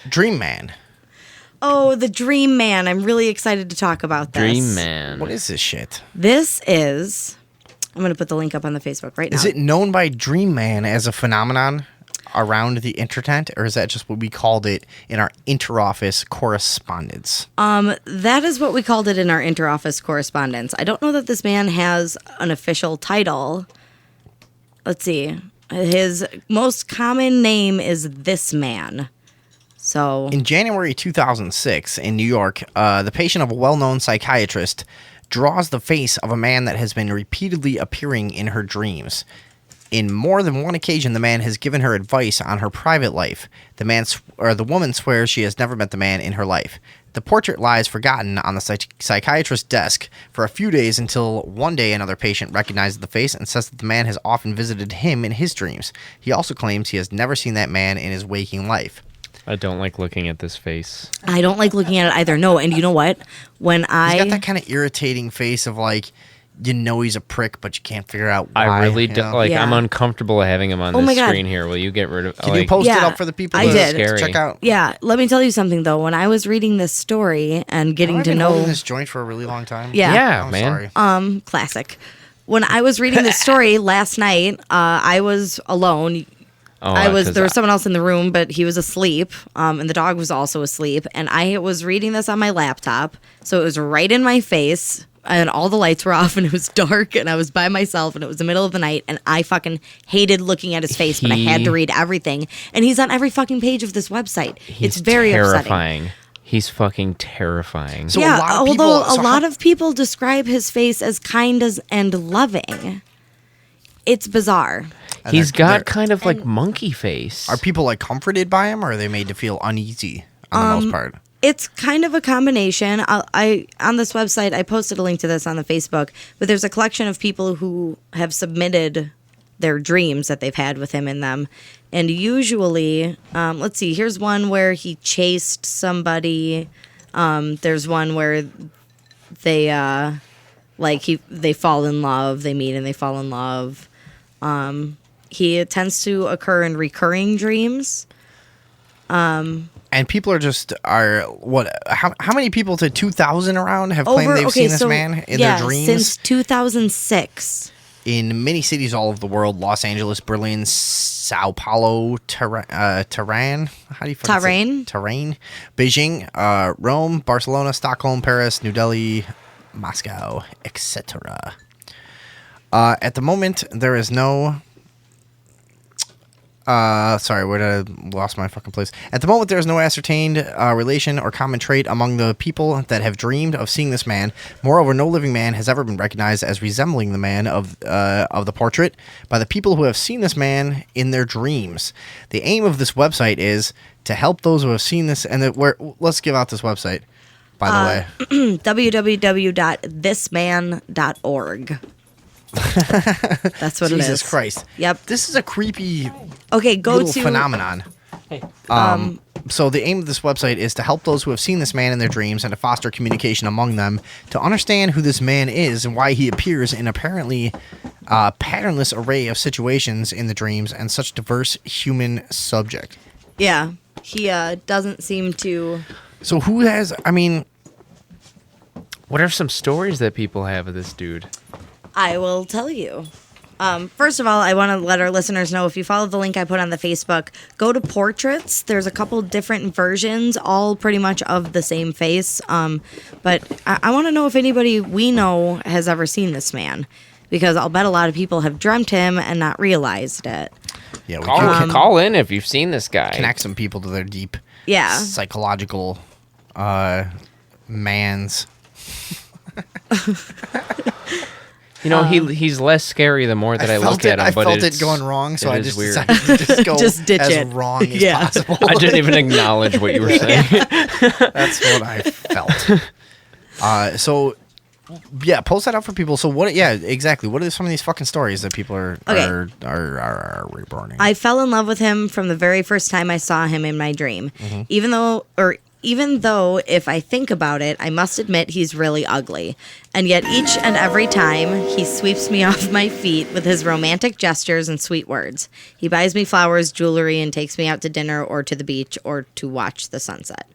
Dream Man. Oh, the Dream Man. I'm really excited to talk about this. Dream Man. What is this shit? This is, I'm going to put the link up on the Facebook right now. Is it known by Dream Man as a phenomenon around the internet, or is that just what we called it in our interoffice correspondence? That is what we called it in our interoffice correspondence. I don't know that this man has an official title. Let's see. His most common name is This Man. So In January 2006 in New York, the patient of a well-known psychiatrist draws the face of a man that has been repeatedly appearing in her dreams. In more than one occasion, the man has given her advice on her private life. The woman swears she has never met the man in her life. The portrait lies forgotten on the psychiatrist's desk for a few days until one day another patient recognizes the face and says that the man has often visited him in his dreams. He also claims he has never seen that man in his waking life. I don't like looking at this face. I don't like looking at it either. No, and you know what? When He's got that kind of irritating face of like, you know he's a prick, but you can't figure out why. I really you don't know? like. Yeah. I'm uncomfortable having him on Oh my this God. screen here. Will you get rid of? Can you post it up for the people I to did. Scary. check out? Yeah, let me tell you something though. When I was reading this story and getting I've to been know holding this joint for a really long time. Yeah. Yeah, I'm man. sorry. classic. When I was reading this story last night, I was alone. Oh, There was someone else in the room, but he was asleep, and the dog was also asleep. And I was reading this on my laptop, so it was right in my face, and all the lights were off, and it was dark, and I was by myself, and it was the middle of the night, and I fucking hated looking at his face, but I had to read everything. And he's on every fucking page of this website. He's It's very terrifying. upsetting. He's fucking terrifying. So Yeah, a lot of people, although a lot of people describe his face as kind and loving. It's bizarre. He's they're- got kind of like monkey face. Are people like comforted by him, or are they made to feel uneasy on the most part? It's kind of a combination. I on this website, I posted a link to this on the Facebook, but there's a collection of people who have submitted their dreams that they've had with him in them. And usually, let's see, here's one where he chased somebody. There's one where they they fall in love, they meet and they fall in love. He tends to occur in recurring dreams. And people how many people to 2,000 around have claimed they've seen this man in their dreams? Since 2006. In many cities all over the world, Los Angeles, Berlin, Sao Paulo, Tehran, how do you fucking say it? Tehran, Beijing, Rome, Barcelona, Stockholm, Paris, New Delhi, Moscow, etc. At the moment, there is no... sorry, where did I lost my fucking place? At the moment, there is no ascertained relation or common trait among the people that have dreamed of seeing this man. Moreover, no living man has ever been recognized as resembling the man of the portrait by the people who have seen this man in their dreams. The aim of this website is to help those who have seen this, and let's give out this website, by the way. www.thisman.org. That's what it is. Jesus Christ. Yep. This is a creepy Okay, go little to phenomenon. So the aim of this website is to help those who have seen this man in their dreams and to foster communication among them to understand who this man is and why he appears in apparently patternless array of situations in the dreams and such diverse human subject. Yeah. He doesn't seem to. So who has, I mean... What are some stories that people have of this dude? I will tell you. First of all, I want to let our listeners know, if you follow the link I put on the Facebook, go to portraits. There's a couple different versions, all pretty much of the same face. But I want to know if anybody we know has ever seen this man, because I'll bet a lot of people have dreamt him and not realized it. Yeah, we Call in if you've seen this guy. connect some people to their deep psychological mans. You know, he's less scary the more that I look at him. I but felt it going wrong, so I just weird. decided to just go Just ditch as it. wrong as Yeah. possible. I didn't even acknowledge what you were saying. That's what I felt. So, yeah, post that out for people. So what? Yeah, exactly. What are some of these fucking stories that people are reporting? I fell in love with him from the very first time I saw him in my dream. Even though if I think about it, I must admit he's really ugly. And yet each and every time he sweeps me off my feet with his romantic gestures and sweet words. He buys me flowers, jewelry, and takes me out to dinner or to the beach or to watch the sunset.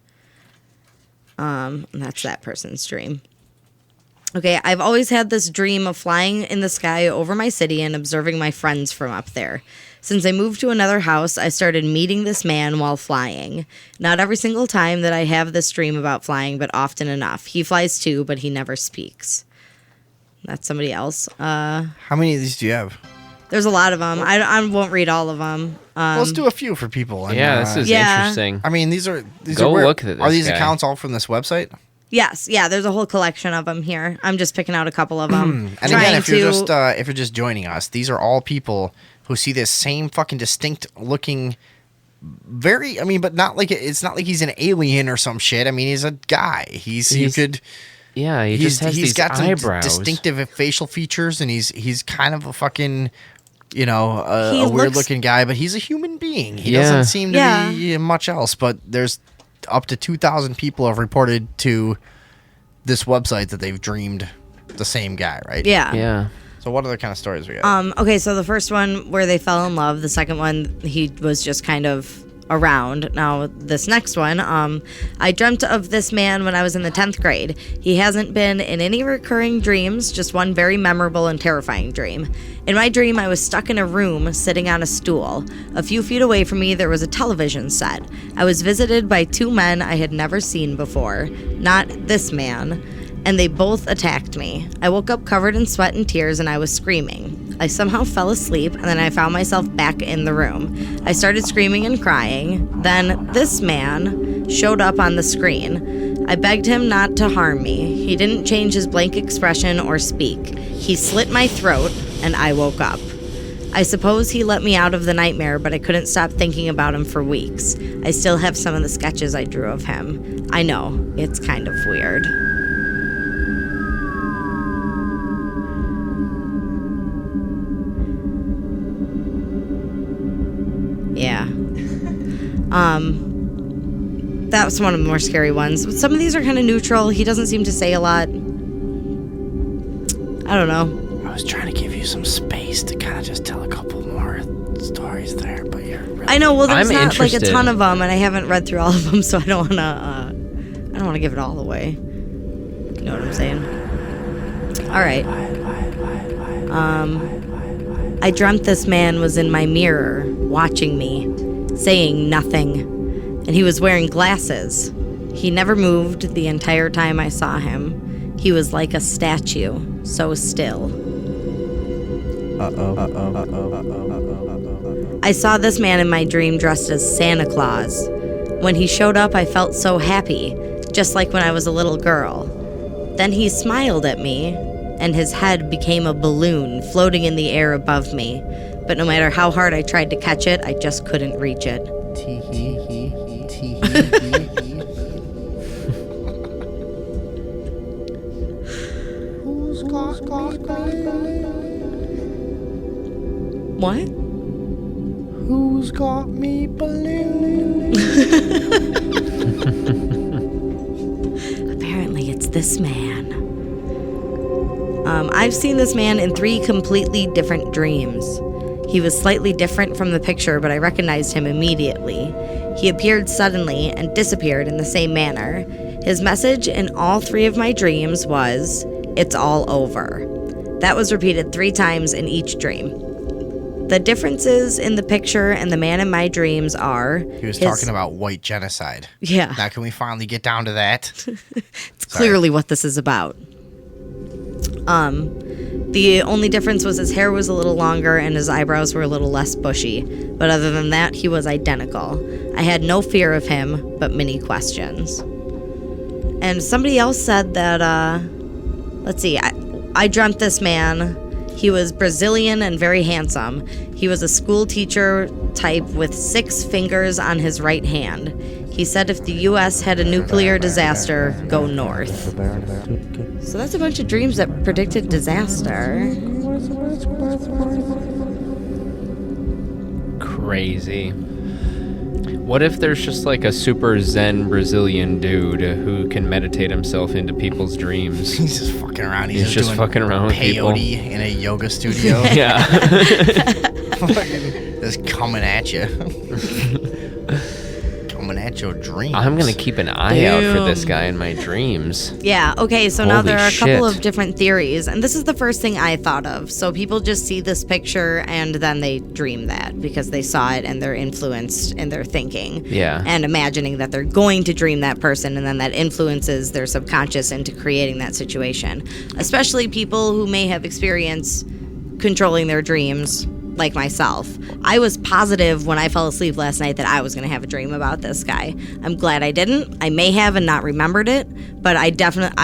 And that's that person's dream. Okay, I've always had this dream of flying in the sky over my city and observing my friends from up there. Since I moved to another house, I started meeting this man while flying. Not every single time that I have this dream about flying, but often enough. He flies too, but he never speaks. That's somebody else. How many of these do you have? There's a lot of them. I won't read all of them. Let's do a few for people. And, Yeah, this is interesting. I mean, these Go are where- look at this Are these guy. accounts all from this website? Yes, yeah, there's a whole collection of them here. I'm just picking out a couple of them. And again, if you're just joining us, these are all people who see this same fucking distinct looking, but not like it's not like he's an alien or some shit. I mean, he's a guy. He just has he's these got some eyebrows. distinctive facial features, and he's kind of a fucking, a looks- weird looking guy, but he's a human being. He Yeah. doesn't seem to be much else. But there's up to 2,000 people have reported to this website that they've dreamed the same guy, right? Yeah. Yeah. So what other kind of stories we got? Okay, so the first one where they fell in love, the second one he was just kind of around. Now this next one, I dreamt of this man when I was in the 10th grade. He hasn't been in any recurring dreams, just one very memorable and terrifying dream. In my dream, I was stuck in a room sitting on a stool. A few feet away from me, there was a television set. I was visited by two men I had never seen before. Not this man. And they both attacked me. I woke up covered in sweat and tears, and I was screaming. I somehow fell asleep, and then I found myself back in the room. I started screaming and crying. Then this man showed up on the screen. I begged him not to harm me. He didn't change his blank expression or speak. He slit my throat, and I woke up. I suppose he let me out of the nightmare, but I couldn't stop thinking about him for weeks. I still have some of the sketches I drew of him. I know, it's kind of weird. Yeah. That was one of the more scary ones. But some of these are kind of neutral. He doesn't seem to say a lot. I don't know. I was trying to give you some space to kind of just tell a couple more stories there, but you're really... I know. Well, there's I'm not like a interested. ton of them, and I haven't read through all of them, so I don't want to give it all away. You know what I'm saying? All right. I dreamt this man was in my mirror, watching me, saying nothing, and he was wearing glasses. He never moved the entire time I saw him. He was like a statue, so still. I saw this man in my dream dressed as Santa Claus. When he showed up, I felt so happy, just like when I was a little girl. Then he smiled at me, and his head became a balloon floating in the air above me. But no matter how hard I tried to catch it, I just couldn't reach it. What? Who's got me balloon? Apparently it's this man. I've seen this man in 3 completely different dreams. He was slightly different from the picture, but I recognized him immediately. He appeared suddenly and disappeared in the same manner. His message in all 3 of my dreams was, "It's all over." That was repeated 3 times in each dream. The differences in the picture and the man in my dreams are... He was talking about white genocide. Yeah. Now, can we finally get down to that? It's clearly what this is about. The only difference was his hair was a little longer and his eyebrows were a little less bushy. But other than that, he was identical. I had no fear of him, but many questions. And somebody else said that, let's see, I dreamt this man. He was Brazilian and very handsome. He was a school teacher type with 6 fingers on his right hand. He said if the U.S. had a nuclear disaster, go north. So that's a bunch of dreams that predicted disaster. Crazy. What if there's just like a super zen Brazilian dude who can meditate himself into people's dreams? He's just fucking around. He's just doing fucking around with people. peyote in a yoga studio. Yeah. Just coming at you. Coming at your dreams. I'm going to keep an eye out for this guy in my dreams. Yeah, okay, so now Holy there are a couple shit. of different theories, and this is the first thing I thought of. So people just see this picture and then they dream that because they saw it and they're influenced in their thinking. Yeah. And imagining that they're going to dream that person, and then that influences their subconscious into creating that situation. Especially people who may have experience controlling their dreams, like myself. I was positive when I fell asleep last night that I was going to have a dream about this guy. I'm glad I didn't. I may have and not remembered it, but I definitely,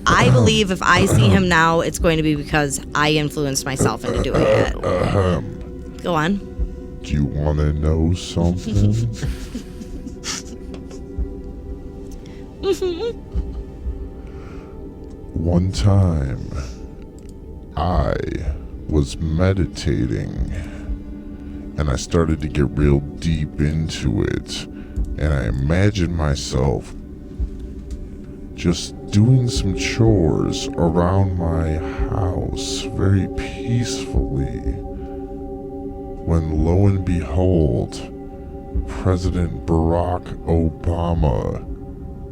I believe if I see him now, it's going to be because I influenced myself into doing it. Go on. Do you want to know something? One time, I was meditating, and I started to get real deep into it, and I imagined myself just doing some chores around my house very peacefully, when lo and behold, President Barack Obama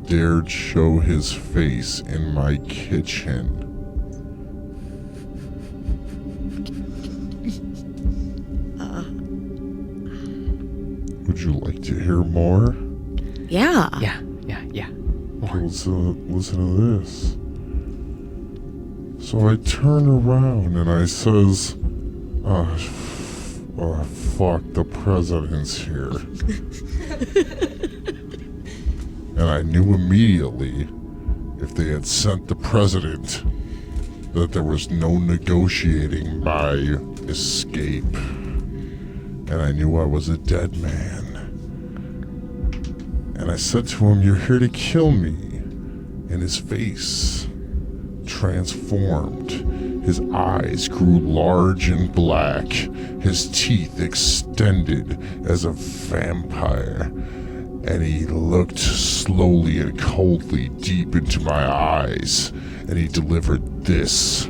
dared show his face in my kitchen. Would you like to hear more? Yeah. Yeah. Listen to this. So I turn around and I says, fuck, the president's here. And I knew immediately if they had sent the president that there was no negotiating my escape. And I knew I was a dead man. And I said to him, "You're here to kill me." And his face transformed. His eyes grew large and black. His teeth extended as a vampire. And he looked slowly and coldly deep into my eyes. And he delivered this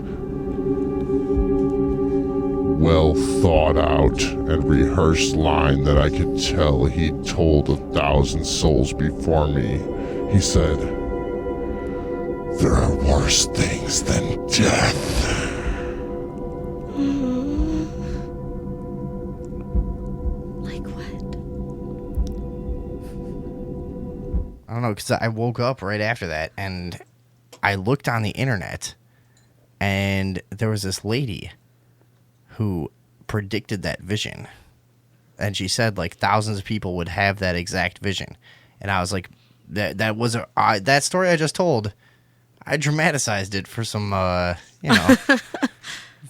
well thought out and rehearsed line that I could tell he'd told 1,000 souls before me. He said, "There are worse things than death." Like what? I don't know, because I woke up right after that, and I looked on the internet, and there was this lady who predicted that vision. And she said, like, thousands of people would have that exact vision. And I was like, that was that story I just told, I dramatized it for some,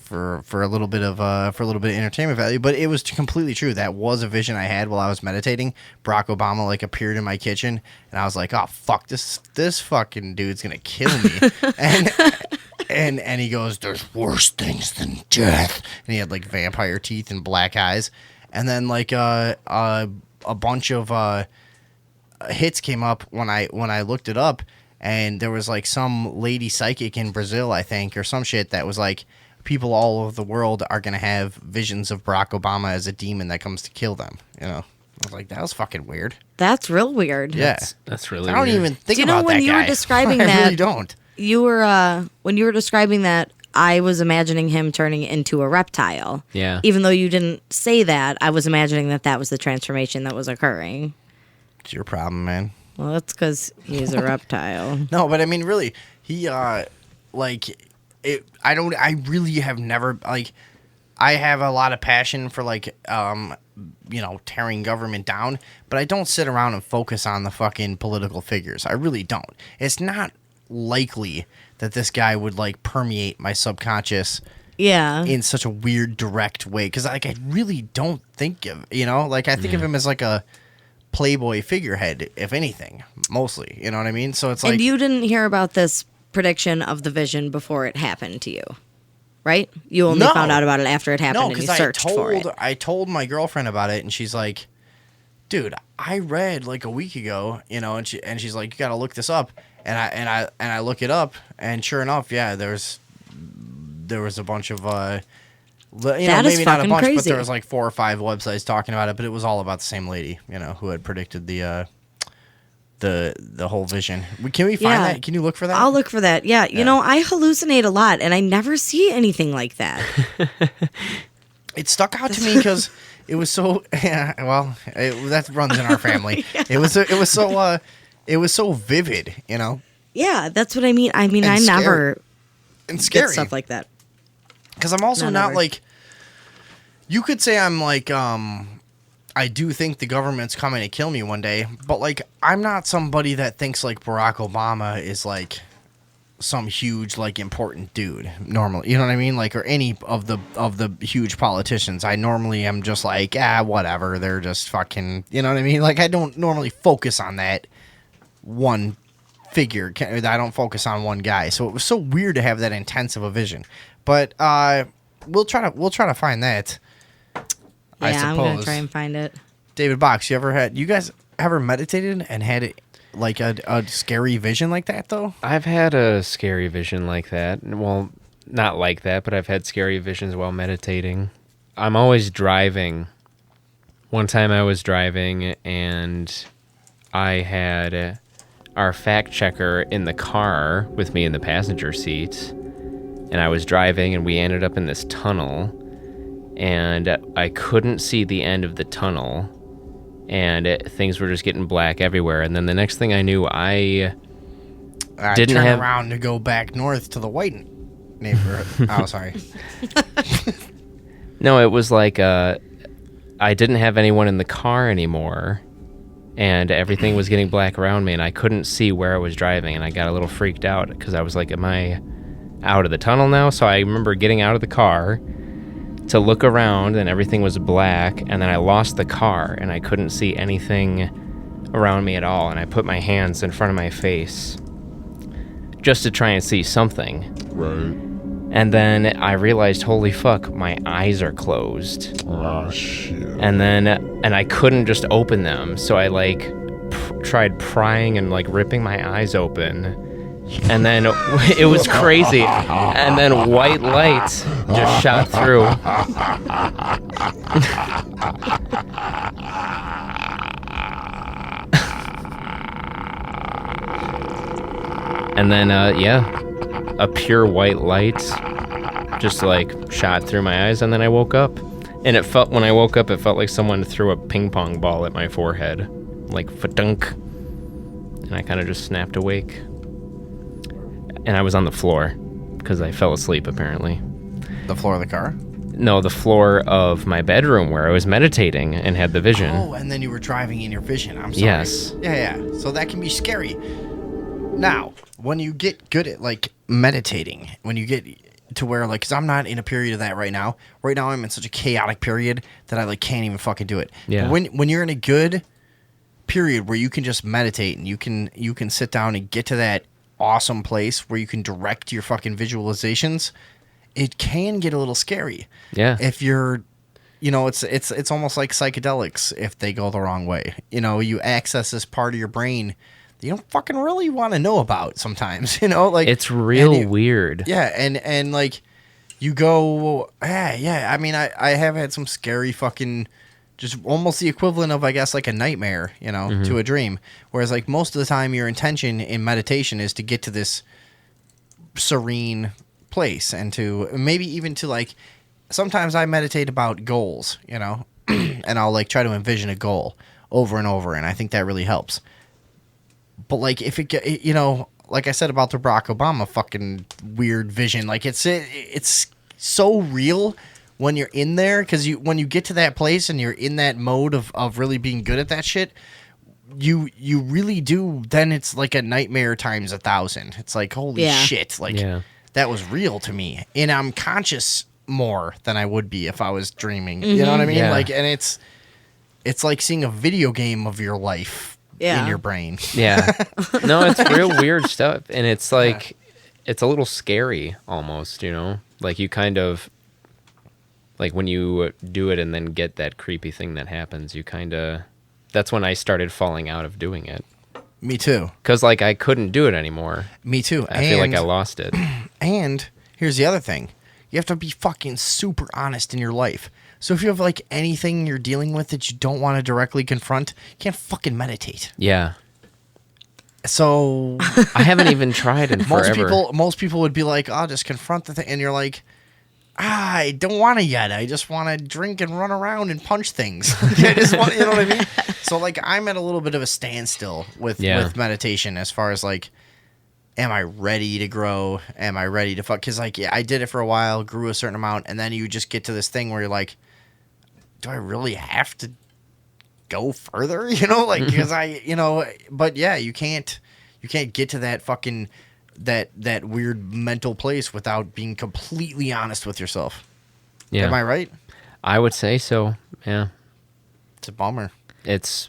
for a little bit of entertainment value, but it was completely true. That was a vision I had while I was meditating. Barack Obama like appeared in my kitchen, and I was like, "Oh fuck, this fucking dude's gonna kill me." and he goes, "There's worse things than death," and he had like vampire teeth and black eyes, and then like a bunch of hits came up when I looked it up, and there was like some lady psychic in Brazil, I think, or some shit that was like, people all over the world are going to have visions of Barack Obama as a demon that comes to kill them. You know, I was like, that was fucking weird. That's real weird. Yeah. That's I really don't weird. even think Do you know about when that you guy. were describing I that? really don't. You were when you were describing that, I was imagining him turning into a reptile. Yeah. Even though you didn't say that, I was imagining that was the transformation that was occurring. It's your problem, man. Well, that's because he's a reptile. No, but I mean, really, he, like, I really have never, like, I have a lot of passion for, like, tearing government down, but I don't sit around and focus on the fucking political figures. I really don't. It's not likely that this guy would, like, permeate my subconscious in such a weird, direct way, because, like, I really don't think of, like, I think of him as, like, a Playboy figurehead, if anything, mostly, you know what I mean? So it's like... And you didn't hear about this prediction of the vision before it happened to you, right? You only found out about it after it happened and you searched for it. I told my girlfriend about it, and she's like, dude, I read, like, a week ago, and she's like, you gotta look this up. And I look it up, and sure enough, yeah, there was a bunch of... that is maybe not a bunch, crazy. but there was like 4 or 5 websites talking about it. But it was all about the same lady, who had predicted the whole vision. Can we find that? Can you look for that? I'll look for that. Yeah, you know, I hallucinate a lot, and I never see anything like that. It stuck out to me because it was so. That runs in our family. It was so vivid, Yeah, that's what I mean. I mean, I never scary get stuff like that. Because I'm also not like, you could say I'm like, I do think the government's coming to kill me one day, but like, I'm not somebody that thinks like Barack Obama is like some huge, like important dude normally, you know what I mean? Like, or any of the huge politicians. I normally am just like, whatever. They're just fucking, you know what I mean? Like, I don't normally focus on that one figure. I don't focus on one guy. So it was so weird to have that intense of a vision. But we'll try to find that. I suppose. I'm gonna try and find it. David Box, you guys ever meditated and had it like a scary vision like that though? I've had a scary vision like that. Well, not like that, but I've had scary visions while meditating. I'm always driving. One time I was driving and I had our fact checker in the car with me in the passenger seat. And I was driving, and we ended up in this tunnel, and I couldn't see the end of the tunnel, and things were just getting black everywhere. And then the next thing I knew, I didn't turn have around to go back north to the white neighborhood. Oh, sorry. No, it was like I didn't have anyone in the car anymore, and everything was getting black around me, and I couldn't see where I was driving, and I got a little freaked out because I was like, am I out of the tunnel now? So I remember getting out of the car to look around, and everything was black, and then I lost the car and I couldn't see anything around me at all, and I put my hands in front of my face just to try and see something. Right. And then I realized, holy fuck, my eyes are closed. Oh shit. And I couldn't just open them, so I like tried prying and like ripping my eyes open. And then it was crazy. And then white lights just shot through. And then, a pure white light just like shot through my eyes. And then I woke up. And when I woke up, it felt like someone threw a ping pong ball at my forehead. Like, fa-dunk. And I kind of just snapped awake. And I was on the floor because I fell asleep, apparently. The floor of the car? No, the floor of my bedroom where I was meditating and had the vision. Oh, and then you were driving in your vision. I'm sorry. Yes. Yeah. So that can be scary. Now, when you get good at, like, meditating, when you get to where, like, because I'm not in a period of that right now. Right now, I'm in such a chaotic period that I, like, can't even fucking do it. Yeah. But when you're in a good period where you can just meditate and you can sit down and get to that awesome place where you can direct your fucking visualizations, it can get a little scary. Yeah. If you're, it's almost like psychedelics if they go the wrong way. You access this part of your brain that you don't fucking really want to know about sometimes, like it's real weird. Yeah. And like you go, yeah. I mean, I have had some scary fucking, just almost the equivalent of, I guess, like a nightmare, to a dream. Whereas, like, most of the time, your intention in meditation is to get to this serene, place, and to maybe even to like, sometimes I meditate about goals, you know, and I'll like try to envision a goal over and over, and I think that really helps. But like if it, you know, like I said about the Barack Obama fucking weird vision, like it's so real when you're in there, because when you get to that place and you're in that mode of really being good at that shit, you really do. Then it's like a nightmare times 1,000. It's like, holy shit, like that was real to me, and I'm conscious more than I would be if I was dreaming. You know what I mean? Like, and it's like seeing a video game of your life in your brain. Yeah. No, it's real weird stuff, and it's like it's a little scary almost, you know? Like you kind of like when you do it and then get that creepy thing that happens, you kind of that's when I started falling out of doing it. Me too. Cuz like I couldn't do it anymore. Me too. I feel like I lost it. And here's the other thing. You have to be fucking super honest in your life. So if you have like anything you're dealing with that you don't want to directly confront, you can't fucking meditate. Yeah. So I haven't even tried in forever. Most people would be like, "Oh, just confront the thing," and you're like, "I don't want to yet. I just want to drink and run around and punch things." I just want, you know what I mean? So like, I'm at a little bit of a standstill with meditation as far as like, am I ready to grow? Am I ready to fuck? Because like, I did it for a while, grew a certain amount, and then you just get to this thing where you're like, do I really have to go further? You know, like, because but yeah, you can't get to that fucking that weird mental place without being completely honest with yourself. Yeah. Am I right? I would say so. Yeah. It's a bummer. It's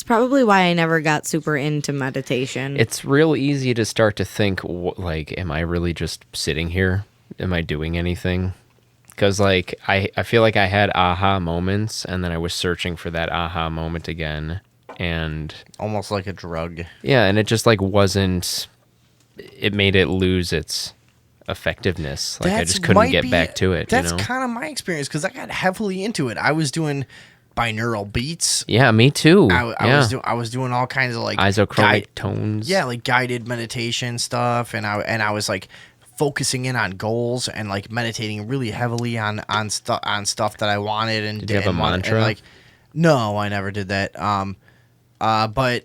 probably why I never got super into meditation. It's real easy to start to think, like, am I really just sitting here? Am I doing anything? Because, like, I feel like I had aha moments, and then I was searching for that aha moment again, and... Almost like a drug. Yeah, and it just, like, wasn't... It made it lose its effectiveness. Like, I just couldn't get back to it, That's you know? kind of my experience, because I got heavily into it. I was doing binaural beats. Yeah, me too. I was doing all kinds of, like... Isochromatic tones. Yeah, like, guided meditation stuff, and I was, like... focusing in on goals and like meditating really heavily on stuff that I wanted. And did you have a mantra? And, like, no, I never did that. But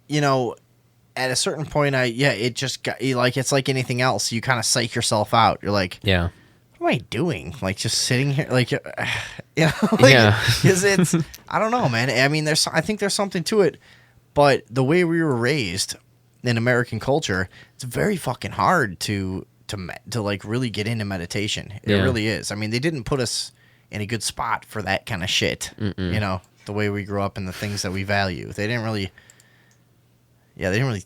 you know, at a certain point, it just got like, it's like anything else. You kind of psych yourself out. You're like, yeah, what am I doing? Like just sitting here, like, you know, like, yeah. Because it's, I don't know, man. I mean, I think there's something to it, but the way we were raised in American culture, it's very fucking hard to like really get into meditation. It really is. I mean, they didn't put us in a good spot for that kind of shit. Mm-mm. You know, the way we grew up and the things that we value. They didn't really. Yeah, they didn't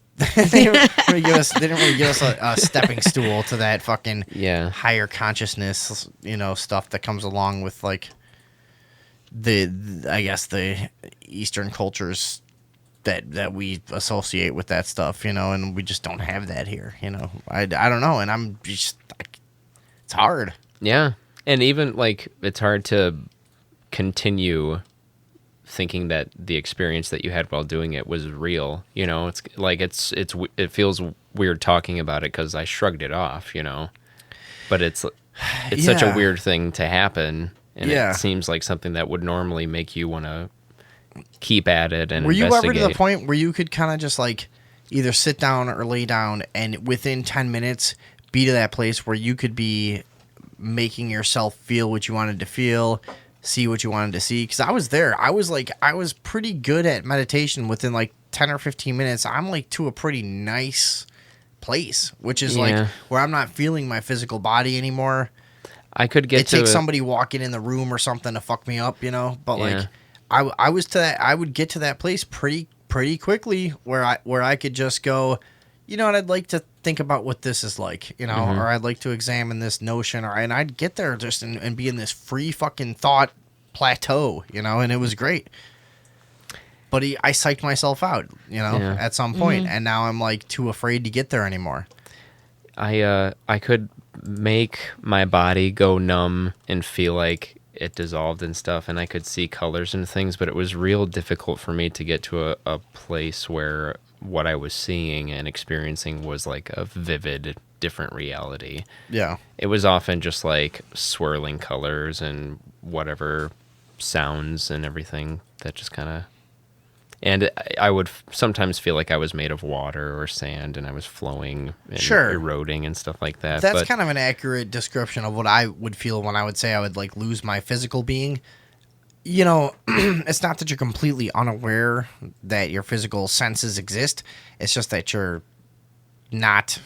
really give us a stepping stool to that fucking higher consciousness, you know, stuff that comes along with like I guess the Eastern cultures that we associate with that stuff, you know, and we just don't have that here, you know. I don't know, and I'm just like, it's hard. Yeah, and even like it's hard to continue thinking that the experience that you had while doing it was real, you know. It's like it feels weird talking about it because I shrugged it off, you know, but it's such a weird thing to happen, and it seems like something that would normally make you want to keep at it and investigate. Were you ever to the point where you could kind of just like either sit down or lay down and within 10 minutes be to that place where you could be making yourself feel what you wanted to feel, see what you wanted to see? Because I was there. I was pretty good at meditation within like 10 or 15 minutes. I'm like to a pretty nice place, which is like where I'm not feeling my physical body anymore. I could get to it. It takes somebody walking in the room or something to fuck me up, you know? But like... I was to that. I would get to that place pretty quickly where I could just go, you know what, I'd like to think about what this is like, you know, or I'd like to examine this notion, and I'd get there just and be in this free fucking thought plateau, you know, and it was great. But I psyched myself out, you know, at some point, and now I'm like too afraid to get there anymore. I could make my body go numb and feel like it dissolved and stuff, and I could see colors and things, but it was real difficult for me to get to a place where what I was seeing and experiencing was like a vivid different reality. Yeah. It was often just like swirling colors and whatever sounds and everything that just kind of... And I would sometimes feel like I was made of water or sand and I was flowing and eroding and stuff like that. That's kind of an accurate description of what I would feel when I would say I would like lose my physical being. You know, it's not that you're completely unaware that your physical senses exist. It's just that you're not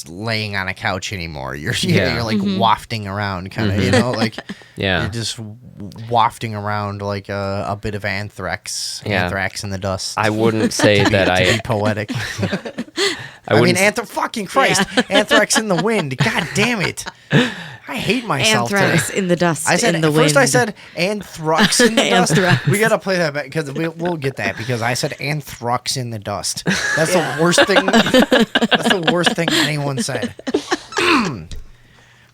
laying on a couch anymore. You're like wafting around, kind of. You know, like you're just wafting around like a bit of anthrax in the dust. I wouldn't say that to be poetic. I mean, fucking Christ, anthrax in the wind. God damn it. I hate myself. Anthrax today. in the dust. I said in the first. wind. I said anthrax in the dust. We gotta play that back because we'll get that because I said anthrax in the dust. That's the worst thing. That's the worst thing anyone said.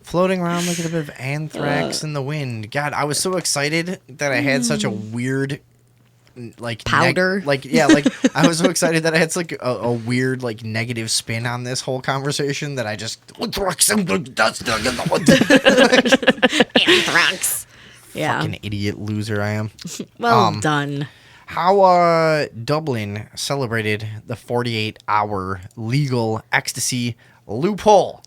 Floating around like a bit of anthrax in the wind. God, I was so excited that I had such a weird. Like powder, I was so excited that I had such a weird like negative spin on this whole conversation that I just anthrax. Yeah, fucking idiot loser I am. Well done. How Dublin celebrated the 48-hour legal ecstasy loophole.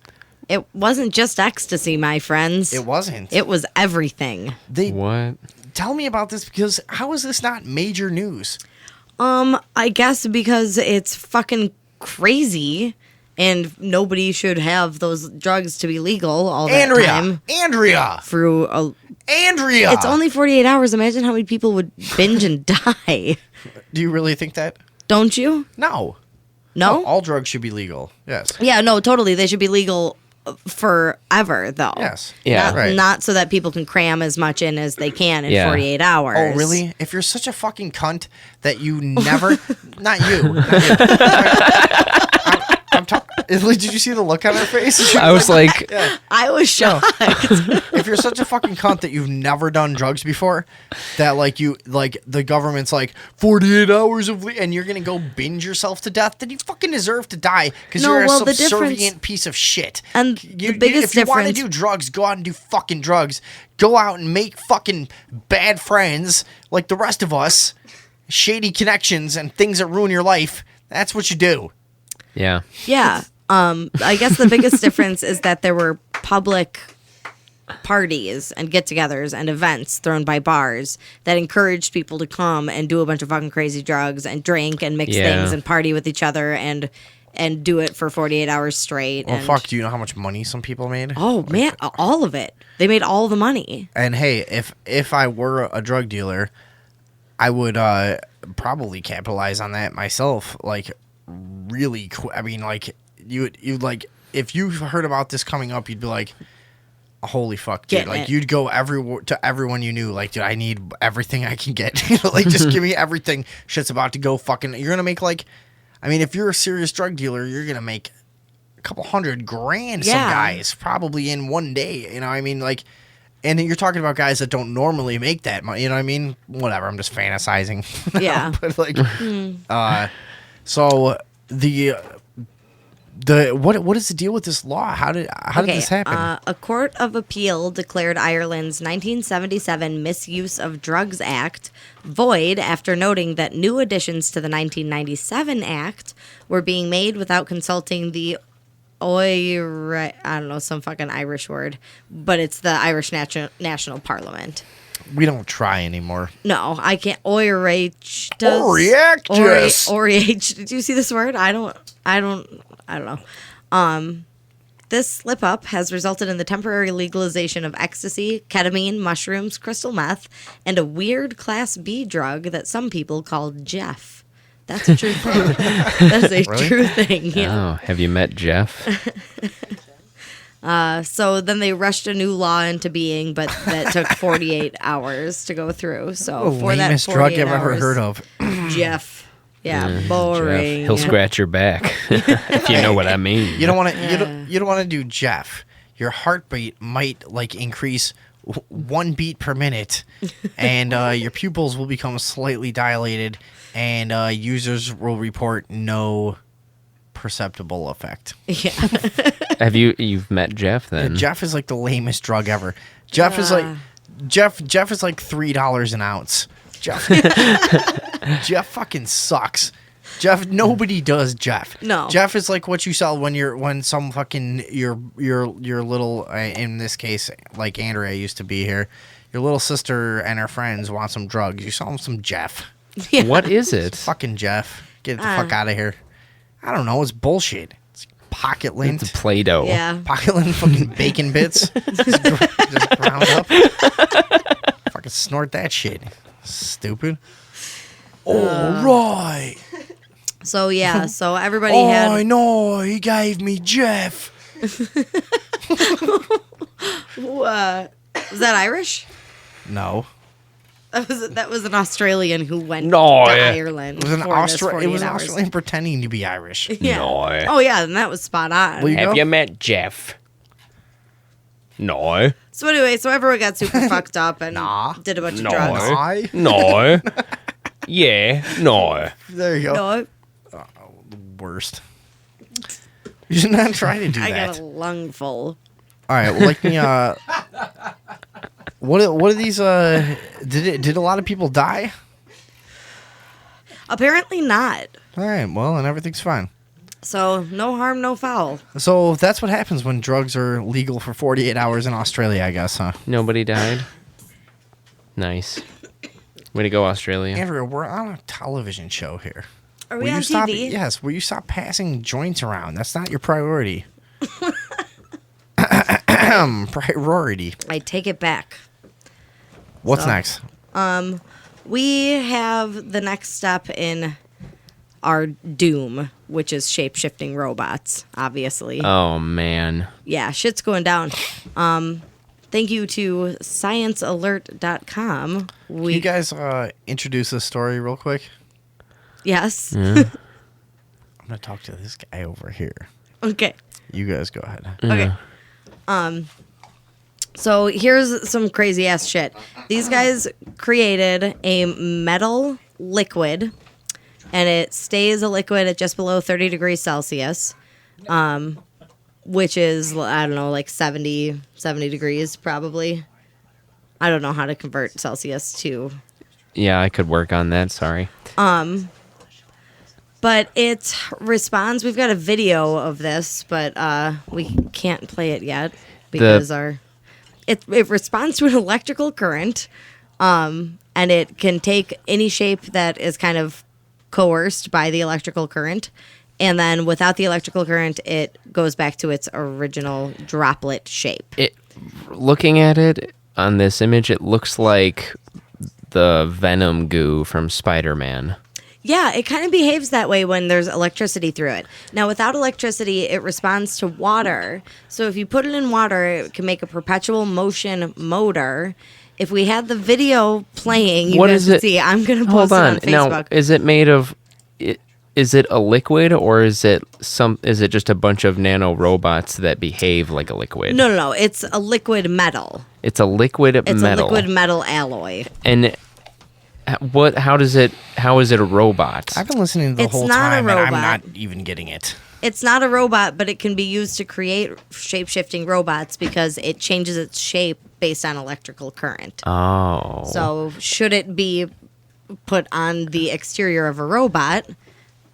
It wasn't just ecstasy, my friends. It wasn't. It was everything. What? Tell me about this because how is this not major news? I guess because it's fucking crazy and nobody should have those drugs to be legal all that time. Andrea! Andrea! It's only 48 hours. Imagine how many people would binge and die. Do you really think that? Don't you? No. No? All drugs should be legal. Yes. Yeah, no, totally. They should be legal forever, though. Yes. Yeah. Not so that people can cram as much in as they can in 48 hours. Oh, really? If you're such a fucking cunt that you never... not you. Did you see the look on her face? I was like... I was shocked. If you're such a fucking cunt that you've never done drugs before, that like you like the government's like 48 hours of and you're gonna go binge yourself to death, then you fucking deserve to die because you're a subservient piece of shit. And the biggest if you want to difference... do drugs, go out and do fucking drugs. Go out and make fucking bad friends like the rest of us. Shady connections and things that ruin your life. That's what you do. Yeah. Yeah. I guess the biggest difference is that there were public parties and get-togethers and events thrown by bars that encouraged people to come and do a bunch of fucking crazy drugs and drink and mix things and party with each other and do it for 48 hours straight. Well, fuck, do you know how much money some people made? Oh, man, all of it. They made all the money. And hey, if I were a drug dealer, I would probably capitalize on that myself, like, really quick. I mean, like, you'd like, if you heard about this coming up, you'd be like, holy fuck, dude. Like, you'd go to everyone you knew, like, dude, I need everything I can get. Like, just give me everything. Shit's about to go fucking, you're gonna make, like, I mean, if you're a serious drug dealer, you're gonna make a couple $100,000, some guys, probably in one day, you know what I mean? Like, and you're talking about guys that don't normally make that money, you know what I mean? Whatever, I'm just fantasizing. Yeah. But, like, so what is the deal with this law? How did this happen? A court of appeal declared Ireland's 1977 Misuse of Drugs Act void after noting that new additions to the 1997 Act were being made without consulting the I don't know, some fucking Irish word, but it's the Irish National Parliament. We don't try anymore. No, I can't. Oriach. Did you see this word? I don't know. This slip up has resulted in the temporary legalization of ecstasy, ketamine, mushrooms, crystal meth, and a weird Class B drug that some people call Jeff. That's a true thing. That's a true thing. Yeah. Oh, have you met Jeff? So then they rushed a new law into being, but that took 48 hours to go through. So the for that lamest 48 drug I've ever hours, heard of. Jeff. Yeah, boring. Jeff. He'll scratch your back if you know what I mean. You don't want to. You don't want to do Jeff. Your heartbeat might like increase 1 beat per minute, and your pupils will become slightly dilated, and users will report no perceptible effect. Yeah. You've met Jeff then? Jeff is like the lamest drug ever. Jeff is like $3 an ounce. Jeff fucking sucks. Jeff, nobody does Jeff. No. Jeff is like what you sell when some fucking your little in this case like Andrea used to be here. Your little sister and her friends want some drugs. You sell them some Jeff. Yeah. What is it? Fucking Jeff. Get the fuck out of here. I don't know. It's bullshit. It's pocket lint. It's Play-Doh. Yeah. Pocket lint fucking bacon bits. just ground up. Fucking snort that shit. Stupid. All right. So yeah, so everybody Oh, had. I know. He gave me Jeff. Was that Irish? No. That was an Australian who went No, to yeah. Ireland. It was an for this 48 an hours. Australian pretending to be Irish. Yeah. No. Oh yeah, and that was spot on. Well, Have you met Jeff? No. So anyway, so everyone got super fucked up and did a bunch of No. drugs. Aye. No. Yeah. No. There you go. No, Worst. You should not try to do I that. got a lung full. All right, well, like me. What are these? Did a lot of people die? Apparently not. All right, well, and everything's fine. So no harm, no foul. So that's what happens when drugs are legal for 48 hours in Australia, I guess, huh? Nobody died. Nice. Way to go, Australia. Andrew, we're on a television show here. Are we Will on you stop? TV? Yes. Will you stop passing joints around? That's not your priority. Priority. I take it back. What's So- next? We have the next step in our doom, which is shape-shifting robots, obviously. Oh, man. Yeah, shit's going down. Thank you to sciencealert.com. Can you guys introduce this story real quick? Yes. I'm going to talk to this guy over here. Okay. You guys go ahead. Okay. So here's some crazy ass shit. These guys created a metal liquid, and it stays a liquid at just below 30 degrees Celsius, which is, I don't know, like 70 degrees probably. I don't know how to convert Celsius to. Yeah, I could work on that. Sorry. But it responds. We've got a video of this, but we can't play it yet because it responds to an electrical current, and it can take any shape that is kind of coerced by the electrical current, and then without the electrical current, it goes back to its original droplet shape. Looking at it on this image, it looks like the Venom goo from Spider-Man. Yeah, it kind of behaves that way when there's electricity through it. Now, without electricity, it responds to water. So if you put it in water, it can make a perpetual motion motor. If we had the video playing, you guys would see. I'm going to post it on Facebook. Now, is it made of? Is it a liquid, or is it just a bunch of nano robots that behave like a liquid? No. It's a liquid metal. It's a liquid metal. It's a liquid metal alloy. And how is it a robot? I've been listening the It's whole not a time, and I'm robot. not even getting it. It's not a robot, but it can be used to create shape-shifting robots because it changes its shape based on electrical current. Oh. So should it be put on the exterior of a robot,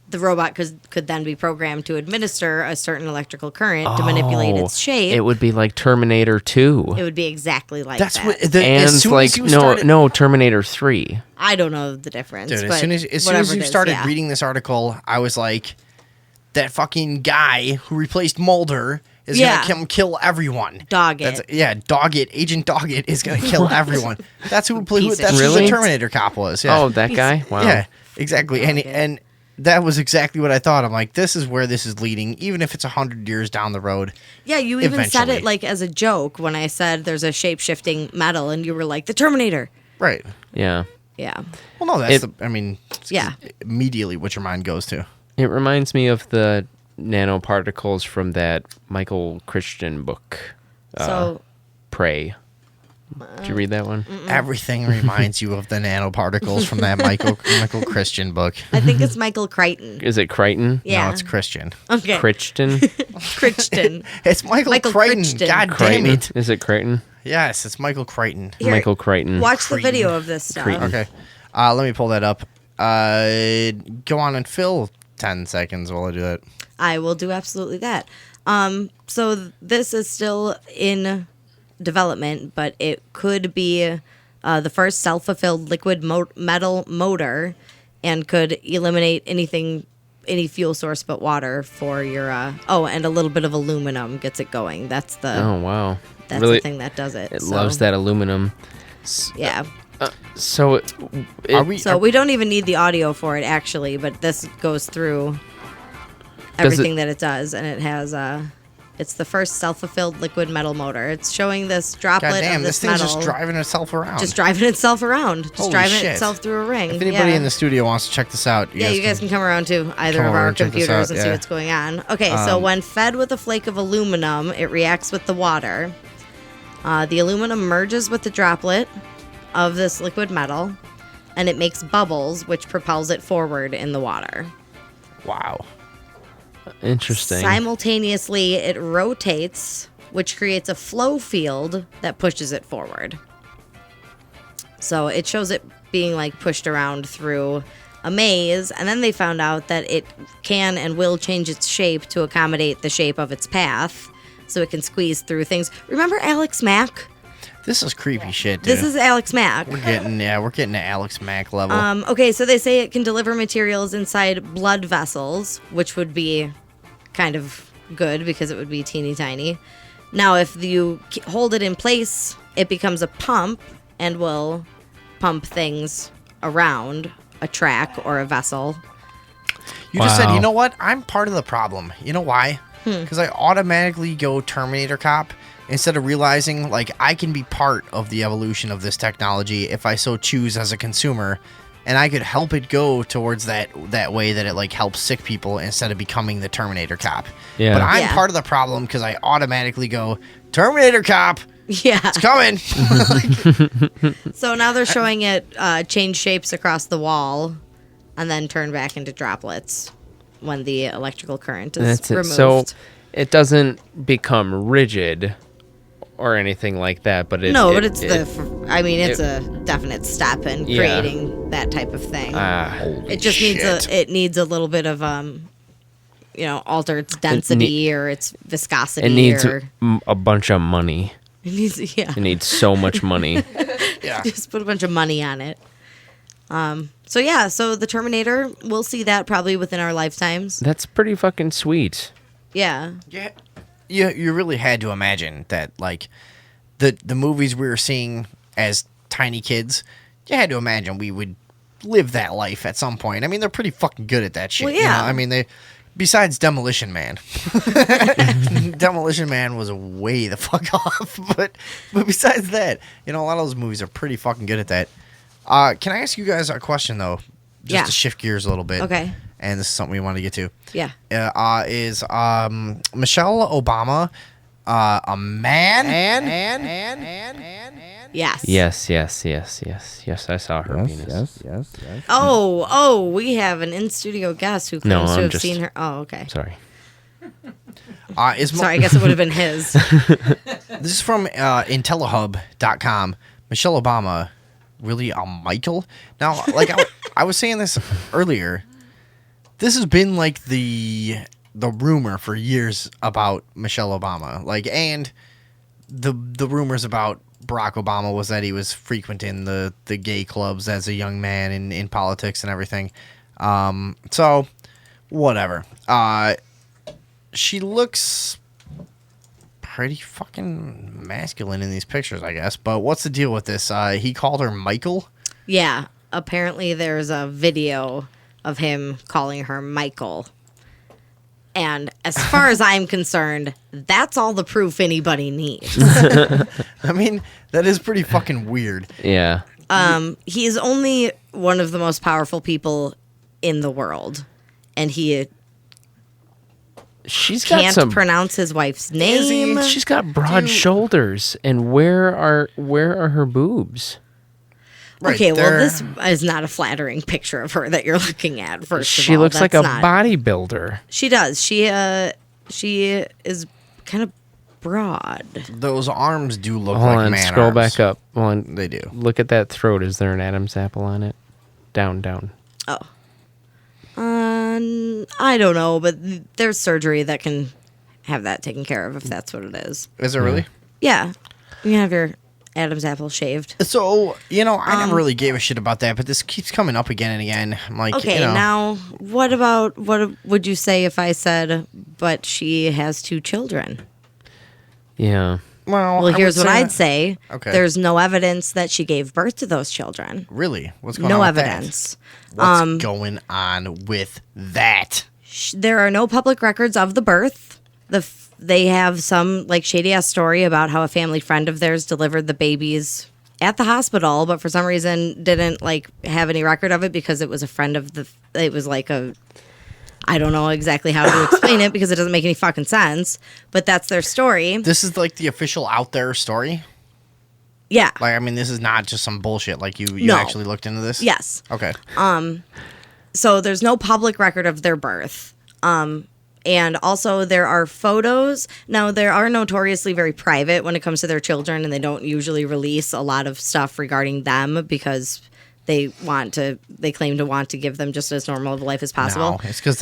the robot could then be programmed to administer a certain electrical current to manipulate its shape. It would be like Terminator 2. It would be exactly like That's that. what. And As soon like as you started, Terminator 3. I don't know the difference. dude, but as soon as whatever you it is, started yeah. reading this article, I was like, that fucking guy who replaced Mulder is Yeah. gonna kill everyone. Dog it. Dog it. Agent Dog it is gonna kill everyone. That's who Piece of that's who Really? the Terminator cop was. Yeah. Oh, that guy? Wow. Yeah, exactly. And that was exactly what I thought. I'm like, this is where this is leading, even if it's 100 years down the road. Yeah, you even said Eventually. it like as a joke when I said there's a shape-shifting metal, and you were like, the Terminator. Right. Yeah. Well, no, that's it's Yeah. immediately what your mind goes to. It reminds me of the nanoparticles from that Michael Christian book, So Prey. Did you read that one? Everything reminds you of the nanoparticles from that Michael Christian book. I think it's Michael Crichton. Is it Crichton? Yeah. No, it's Christian. Okay. Crichton? Crichton. It's Michael Crichton. Crichton. God damn Crichton? it. Is it Crichton? Yes, it's Michael Crichton. Here, Michael Crichton. Watch the video of this stuff. Crichton. Okay. Let me pull that up. Go on and fill 10 seconds while I do that. I will do absolutely that. So this is still in development, but it could be the first self-fulfilled liquid metal motor, and could eliminate any fuel source but water for your. And a little bit of aluminum gets it going. That's the. Oh, wow. That's Really, the thing that does it. It loves that aluminum. Yeah. So we don't even need the audio for it, actually, but this goes through everything that it does, and it has it's the first self-fulfilled liquid metal motor. It's showing this droplet God damn, of this this thing's metal just driving itself around. just driving itself around, just Holy driving shit. itself through a ring. If anybody yeah. in the studio wants to check this out, you guys can come around to either come of over our and check this computers out, and see yeah. what's going on. Okay, so when fed with a flake of aluminum, it reacts with the water. The aluminum merges with the droplet of this liquid metal, and it makes bubbles, which propels it forward in the water. Wow. Interesting. Simultaneously, it rotates, which creates a flow field that pushes it forward. So it shows it being like pushed around through a maze, and then they found out that it can and will change its shape to accommodate the shape of its path, so it can squeeze through things. Remember Alex Mack? This is creepy shit, dude. This is Alex Mack. We're getting to Alex Mack level. Okay, so they say it can deliver materials inside blood vessels, which would be kind of good because it would be teeny tiny. Now, if you hold it in place, it becomes a pump and will pump things around a track or a vessel. You just said, you know what? I'm part of the problem. You know why? Because I automatically go Terminator Cop instead of realizing, like, I can be part of the evolution of this technology if I so choose as a consumer, and I could help it go towards that way that it, like, helps sick people instead of becoming the Terminator Cop. Yeah. But I'm part of the problem because I automatically go, Terminator Cop! Yeah. It's coming! So now they're showing it change shapes across the wall and then turn back into droplets when the electrical current is That's it. removed. So it doesn't become rigid or anything like that, but it's a definite step in creating that type of thing. It just needs a little bit of alter its density or its viscosity. It needs or a bunch of money. it needs It needs so much money. Yeah. Just put a bunch of money on it. So the Terminator, we'll see that probably within our lifetimes. That's pretty fucking sweet. Yeah. Yeah. You really had to imagine that, like, the movies we were seeing as tiny kids, you had to imagine we would live that life at some point. I mean, they're pretty fucking good at that shit. Well, yeah. I mean, besides Demolition Man. Demolition Man was way the fuck off. But besides that, a lot of those movies are pretty fucking good at that. Can I ask you guys a question, though? Just to shift gears a little bit. Okay. And this is something we want to get to. Yeah. Is Michelle Obama a man? Yes. Yes. I saw her penis. Yes. Oh, we have an in-studio guest who claims to have seen her. Oh, okay. Sorry. Sorry, I guess it would have been his. This is from Intellihub.com. Michelle Obama, really a Michael? Now, like I was saying this earlier, this has been like the rumor for years about Michelle Obama. Like, and the rumors about Barack Obama was that he was frequenting the gay clubs as a young man in politics and everything. So, whatever. She looks pretty fucking masculine in these pictures, I guess. But what's the deal with this? He called her Michael? Yeah. Apparently there's a video of him calling her Michael. And as far as I'm concerned, that's all the proof anybody needs. I mean, that is pretty fucking weird. Yeah. He is only one of the most powerful people in the world. And he She's got can't some. pronounce his wife's name. She's got broad shoulders, and where are her boobs? Right, okay, well, they're- this is not a flattering picture of her that you're looking at. First of She all, looks like a that's not- bodybuilder. She does. She is kind of broad. Those arms do look Hold like on, man scroll arms. back up. Hold on. They do. Look at that throat. Is there an Adam's apple on it? Down. Oh. I don't know, but there's surgery that can have that taken care of if that's what it is. Is it really? Yeah. You can have your Adam's apple shaved. So, I never really gave a shit about that, but this keeps coming up again and again. I'm like, Okay, now what would you say if I said, but she has 2 children? Yeah. Well, Here's what I'd say. Okay. There's no evidence that she gave birth to those children. Really? What's going No on with evidence. that? What's going on with that? There are no public records of the birth. They have some shady ass story about how a family friend of theirs delivered the babies at the hospital, but for some reason didn't have any record of it because it was a friend of it was I don't know exactly how to explain it because it doesn't make any fucking sense, but that's their story. This is the official out there story? Yeah. This is not just some bullshit. You No. actually looked into this? Yes. Okay. So there's no public record of their birth. And also there are photos. Now, they are notoriously very private when it comes to their children, and they don't usually release a lot of stuff regarding them because they claim to want to give them just as normal of a life as possible. No, it's because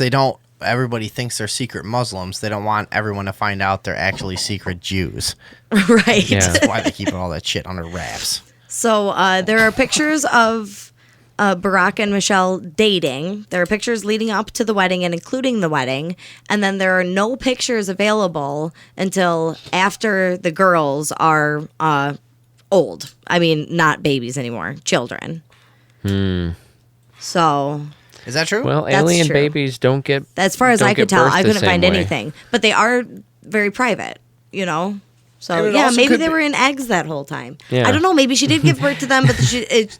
everybody thinks they're secret Muslims. They don't want everyone to find out they're actually secret Jews. Right. Yeah. That's why they keep all that shit under wraps. So there are pictures of Barack and Michelle dating. There are pictures leading up to the wedding and including the wedding. And then there are no pictures available until after the girls are old. I mean, not babies anymore, children. So... Is that true? Well, alien true. babies don't get. As far as don't I could get tell, birthed I the couldn't same find way. anything. But they are very private, So And it yeah, also maybe could they be- were in eggs that whole time. Yeah. I don't know. Maybe she did give birth to them,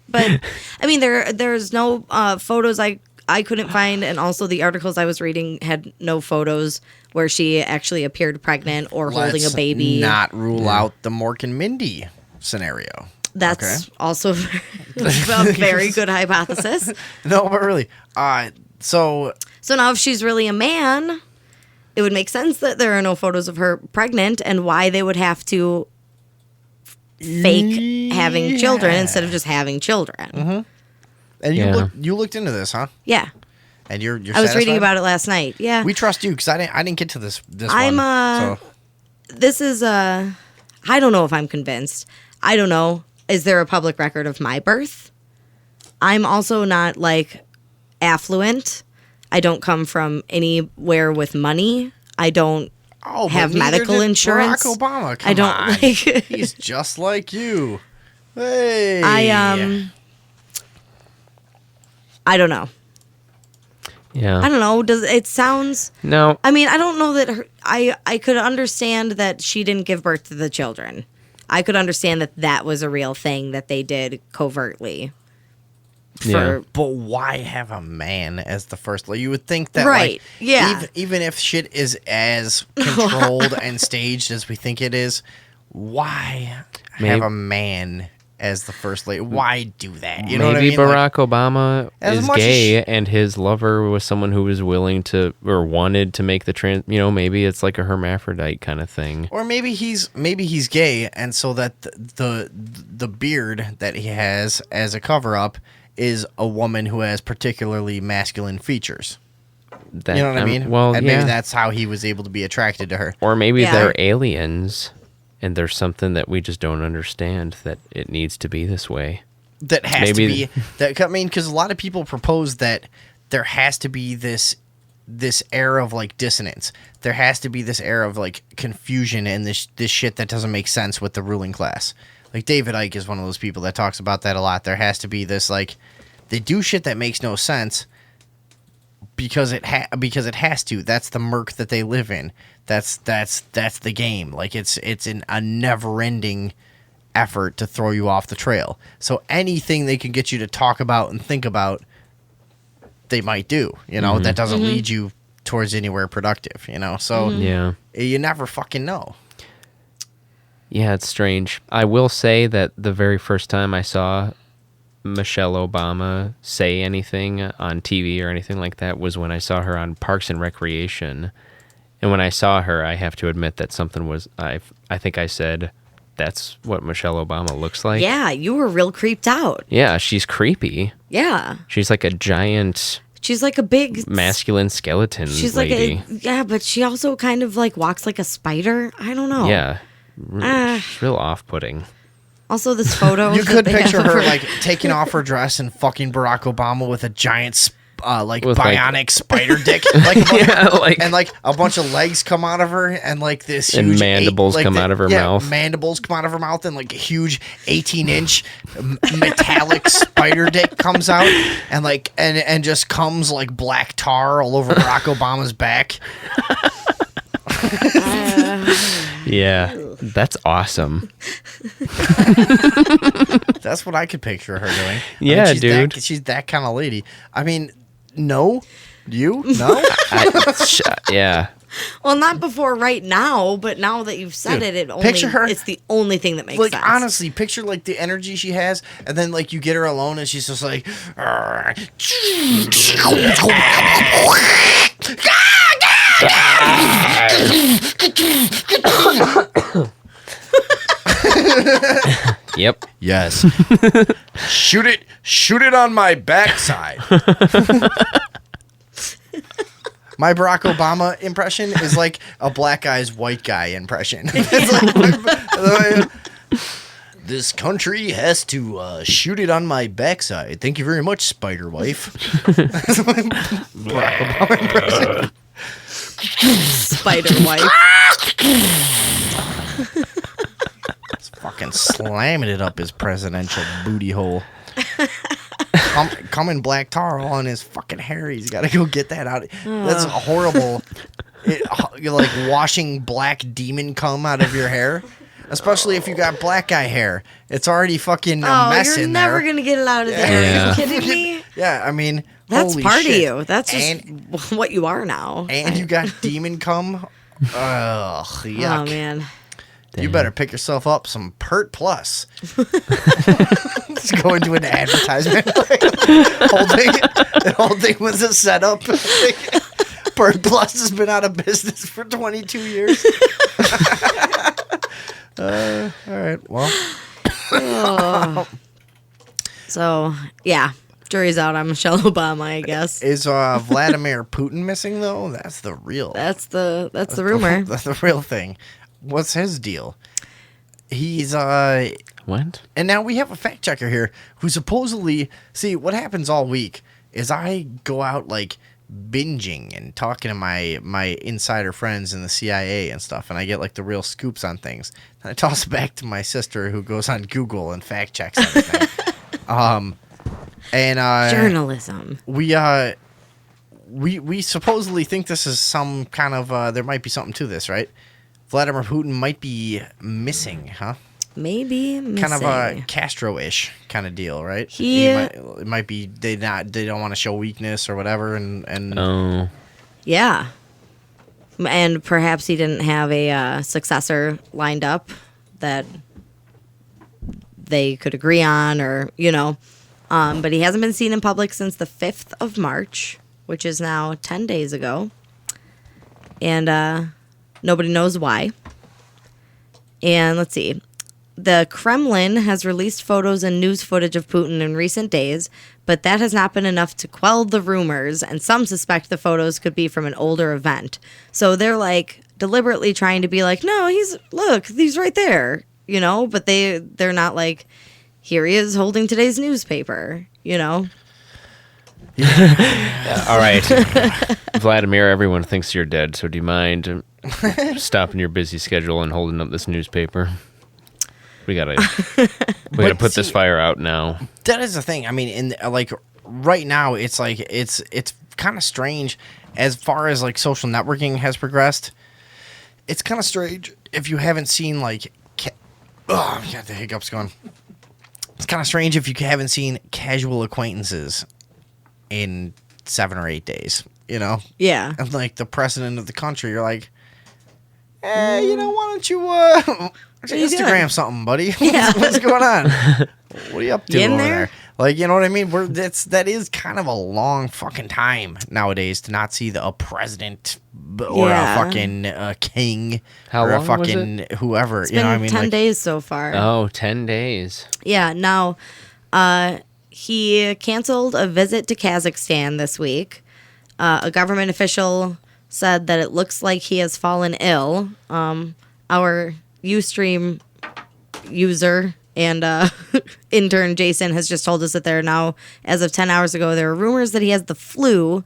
but I mean, there's no photos I couldn't find, and also the articles I was reading had no photos where she actually appeared pregnant or holding a Let's baby. not rule out the Mork and Mindy scenario. That's Okay. also a very good hypothesis. No, but really. So now if she's really a man, it would make sense that there are no photos of her pregnant and why they would have to fake having children instead of just having children. Mm-hmm. And you looked into this, huh? Yeah. And you're I was reading about it last night. Yeah. We trust you because I didn't get to this I'm one. this is I don't know if I'm convinced. I don't know. Is there a public record of my birth? I'm also not affluent. I don't come from anywhere with money. I don't have but neither medical did insurance. Barack Obama. Come I don't on. He's just like you. Hey. I don't know. Yeah. I don't know. Does it sounds? No. I mean, I don't know that I could understand that she didn't give birth to the children. I could understand that was a real thing that they did covertly. But why have a man as the first? You would think that, Right, yeah. even if shit is as controlled and staged as we think it is, why have a man as the first lady? Why do that? You know what I Maybe mean? Barack Obama as is much as gay and his lover was someone who was willing to or wanted to make the maybe it's like a hermaphrodite kind of thing. Or maybe he's gay, and so that the beard that he has as a cover up is a woman who has particularly masculine features. You know what I mean? Well, and yeah. maybe that's how he was able to be attracted to her. Or maybe Yeah. they're aliens and there's something that we just don't understand that it needs to be this way. That has Maybe- to be that. I mean, because a lot of people propose that there has to be this air of dissonance. There has to be this air of confusion and this shit that doesn't make sense with the ruling class. David Icke is one of those people that talks about that a lot. There has to be this they do shit that makes no sense because it has to. That's the murk that they live in. That's the game. It's a never ending effort to throw you off the trail. So anything they can get you to talk about and think about, they might do. That doesn't lead you towards anywhere productive, you know? So Yeah. you never fucking know. Yeah, it's strange. I will say that the very first time I saw Michelle Obama say anything on TV or anything like that was when I saw her on Parks and Recreation. And when I saw her, I have to admit that something was, I think I said, that's what Michelle Obama looks like. Yeah, you were real creeped out. Yeah, she's creepy. Yeah. She's like a giant She's like a big masculine skeleton She's lady. like yeah, but she also kind of like walks like a spider. I don't know. Yeah. She's real off-putting. Also, this photo. You could that they picture have of her like taking off her dress and fucking Barack Obama with a giant like With, bionic spider dick, like, Yeah, like- and like a bunch of legs come out of her, and like this And huge mandibles come out of her mouth. Mandibles come out of her mouth, and like a huge 18-inch metallic spider dick comes out, and like and just comes like black tar all over Barack Obama's back. Yeah, that's awesome. That's what I could picture her doing. Yeah, she's dude. She's that kind of lady. I mean, no, you no. Yeah. Well, not before right now, but now that you've said Dude, it only picture her- it's the only thing that makes Like sense. honestly, picture like the energy she has, and then like you get her alone, and she's just like, Yep. yes, shoot it on my backside. My Barack Obama impression is like a black guy's white guy impression. It's like, this country has to shoot it on my backside. Thank you very much, Spider Wife. That's my Barack Obama impression. Spider wife. He's fucking slamming it up his presidential booty hole. Coming black tar all on his fucking hair. He's got to go get that out. That's horrible. You're like washing black demon cum out of your hair, especially if you got black guy hair. It's already fucking a mess you're in never there. gonna get it out of there. Yeah. Are you kidding me? Yeah, I mean, That's holy part shit. of you. That's just what you are now. And you got demon cum. Ugh, yuck. Oh man. You better pick yourself up some Pert Plus. Let's go into an advertisement. The whole thing was a setup. Pert Plus has been out of business for 22 years. All right, well. So yeah, jury's out on Michelle Obama, I guess. Is Vladimir Putin missing, though? That's the real. That's the rumor. That's the real thing. What's his deal? He's What? And now we have a fact checker here who supposedly, see, what happens all week is I go out like binging and talking to my insider friends in the CIA and stuff, and I get like the real scoops on things. And I toss it back to my sister who goes on Google and fact checks everything. Journalism. We supposedly think this is some kind of there might be something to this, right? Vladimir Putin might be missing, huh? Maybe missing. Kind of a Castro-ish kind of deal, right? It might be they don't want to show weakness or whatever, and Oh. Yeah. And perhaps he didn't have a successor lined up that they could agree on, or, but he hasn't been seen in public since the 5th of March, which is now 10 days ago. And nobody knows why. And let's see. The Kremlin has released photos and news footage of Putin in recent days, but that has not been enough to quell the rumors, and some suspect the photos could be from an older event. So they're like deliberately trying to be like, no, he's right there, but they're not like, here he is holding today's newspaper, All right. Vladimir, everyone thinks you're dead, so do you mind stopping your busy schedule and holding up this newspaper? We gotta put this fire out now. that is the thing. I mean, right now, it's like it's kind of strange as far as like social networking has progressed. It's kind of strange if you haven't seen like, I got the hiccups going. It's kind of strange if you haven't seen casual acquaintances in 7 or 8 days. you know? Yeah. And, like, the president of the country, you're like, you know, why don't you, Instagram something, buddy? Yeah. What's going on? What are you up to You in over there? there? Like, you know what I mean? That is kind of a long fucking time nowadays to not see a president or Yeah. a fucking king How or a long was fucking whoever. It's You know what I been mean? 10 Like, days so far. Oh, 10 days. Yeah, now he canceled a visit to Kazakhstan this week. A government official said that it looks like he has fallen ill. Our Ustream user and intern Jason has just told us that there are now, as of 10 hours ago, there are rumors that he has the flu,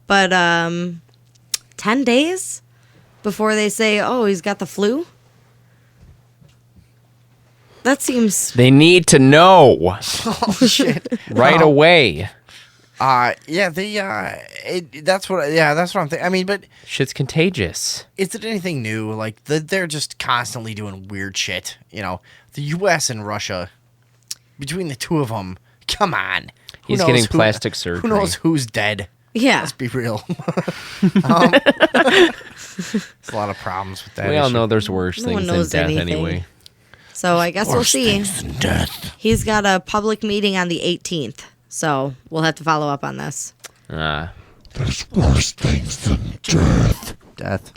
but 10 days before they say, oh, he's got the flu? That seems... They need to know oh, shit. right away. Yeah, that's what I'm thinking. I mean, but Shit's contagious. is it anything new? Like, they're just constantly doing weird shit. You know, the U.S. and Russia, between the two of them, come on. Who He's knows getting plastic surgery. Who knows who's dead? Yeah. Let's be real. There's a lot of problems with that. We all issue. know there's worse No one things than knows death anything. anyway. So I guess we'll Worse see. things than death. He's got a public meeting on the 18th, so we'll have to follow up on this. There's worse things than death. Death.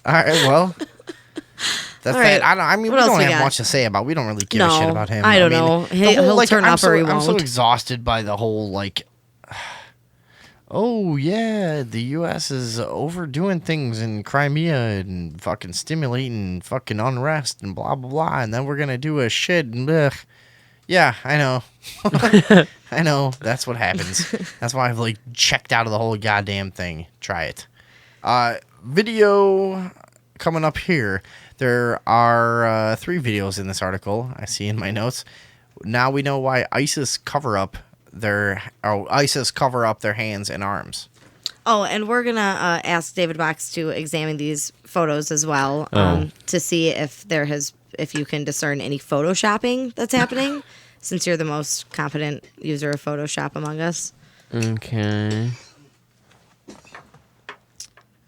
All right, well. That's All right, that. I mean, what we else don't we have got? much to say about. We don't really give a No, shit about him. I don't mean, know. the He'll turn I'm up or he I'm so won't. exhausted by the whole like. Oh yeah, the U.S. is overdoing things in Crimea and fucking stimulating fucking unrest and blah blah blah, and then we're gonna do a shit and ugh. Yeah, I know. I know. That's what happens. That's why I've like checked out of the whole goddamn thing. Try it. Video coming up here. There are 3 videos in this article I see in my notes. Now we know why ISIS cover up their hands and arms. Oh, and we're going to ask David Box to examine these photos as well to see if if you can discern any photoshopping that's happening, since you're the most competent user of Photoshop among us. Okay.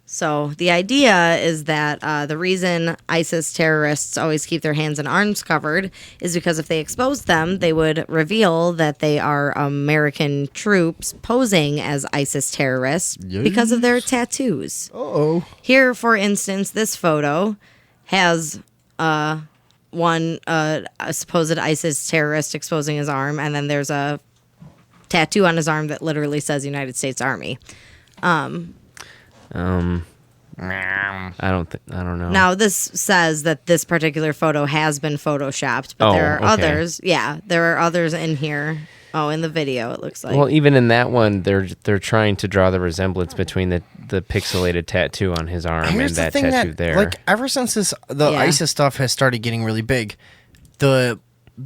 So the idea is that the reason ISIS terrorists always keep their hands and arms covered is because if they expose them, they would reveal that they are American troops posing as ISIS terrorists because of their tattoos. Uh-oh. Here, for instance, this photo has one a supposed ISIS terrorist exposing his arm, and then there's a tattoo on his arm that literally says United States Army. I don't know. Now, this says that this particular photo has been photoshopped, but Oh, there are okay. others. Yeah, there are others in here. Oh, in the video, it looks like. Well, even in that one, they're trying to draw the resemblance between the pixelated tattoo on his arm and Here's the that thing tattoo that, there. like, ever since the Yeah. ISIS stuff has started getting really big, the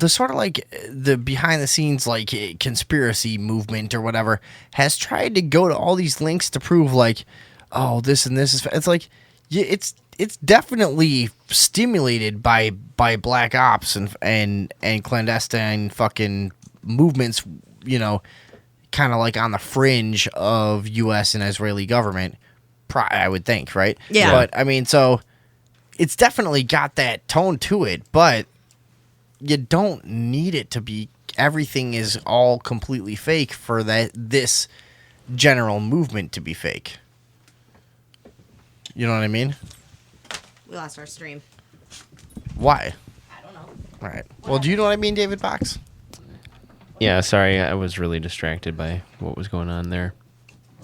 sort of like the behind the scenes like conspiracy movement or whatever has tried to go to all these links to prove like, oh, this and this is. It's like, yeah, it's definitely stimulated by black ops and clandestine fucking movements, you know, kind of like on the fringe of U.S. and Israeli government, I would think, right? Yeah. But, I mean, so it's definitely got that tone to it, but you don't need it to be, everything is all completely fake for this general movement to be fake. You know what I mean? We lost our stream. Why? I don't know. All right. Well, do you know what I mean, David Box? Yeah, sorry, I was really distracted by what was going on there.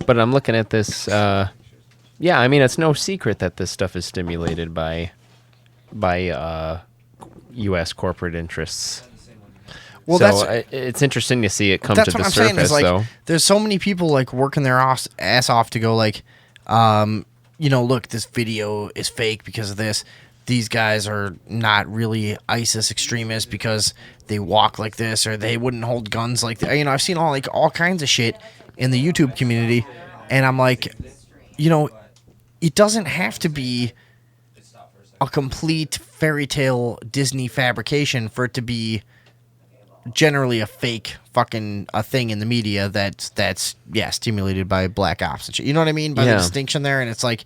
But I'm looking at this. Yeah, I mean, it's no secret that this stuff is stimulated by U.S. corporate interests. Well, so it's interesting to see it come to that's the what I'm surface, saying. Is like, though. there's so many people like working their ass off to go like, you know, look, this video is fake because of this. These guys are not really ISIS extremists because they walk like this, or they wouldn't hold guns like that. You know, I've seen all kinds of shit in the YouTube community, and I'm like, you know, it doesn't have to be a complete fairy tale Disney fabrication for it to be generally a fake fucking a thing in the media that's stimulated by black ops and shit. You know what I mean? By the distinction there, and it's like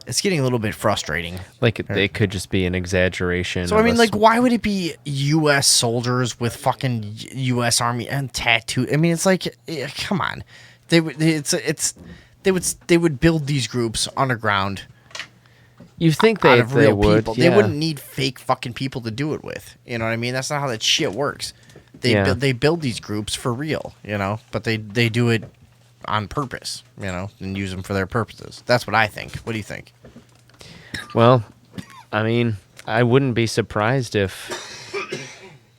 it's getting a little bit frustrating. Like it could just be an exaggeration. So I mean, like, why would it be U.S. soldiers with fucking U.S. Army and tattoo? I mean, it's like, come on, they would build these groups underground. You think out of real would? People. Yeah. They wouldn't need fake fucking people to do it with. You know what I mean? That's not how that shit works. They build these groups for real, you know, but they do it on purpose, you know, and use them for their purposes. That's what I think. What do you think? Well, I mean, I wouldn't be surprised if,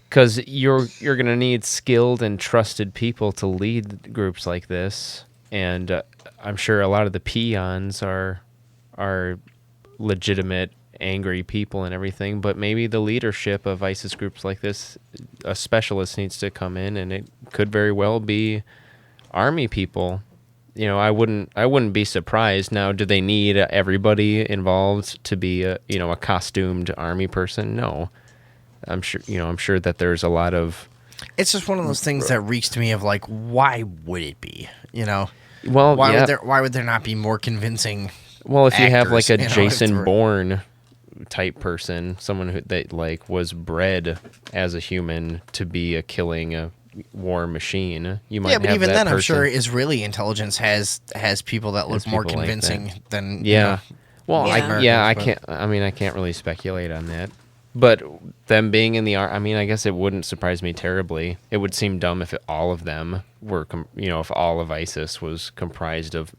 because you're gonna need skilled and trusted people to lead groups like this, and I'm sure a lot of the peons are legitimate angry people and everything, but maybe the leadership of ISIS groups like this, a specialist needs to come in, and it could very well be army people. You know, I wouldn't be surprised. Now, do they need everybody involved to be a costumed army person? No. I'm sure that there's a lot of. It's just one of those things that reeks to me of like, why would it be? You know, well, why would there not be more convincing? Well, if you have like a actors, Jason Bourne type person, someone that like was bred as a human to be a killing war machine, you might have even that then, person. I'm sure Israeli intelligence has people that look more convincing than Well, Americans, I can't really speculate on that. But them being in the army, I mean, I guess it wouldn't surprise me terribly. It would seem dumb if all of them were, if all of ISIS was comprised of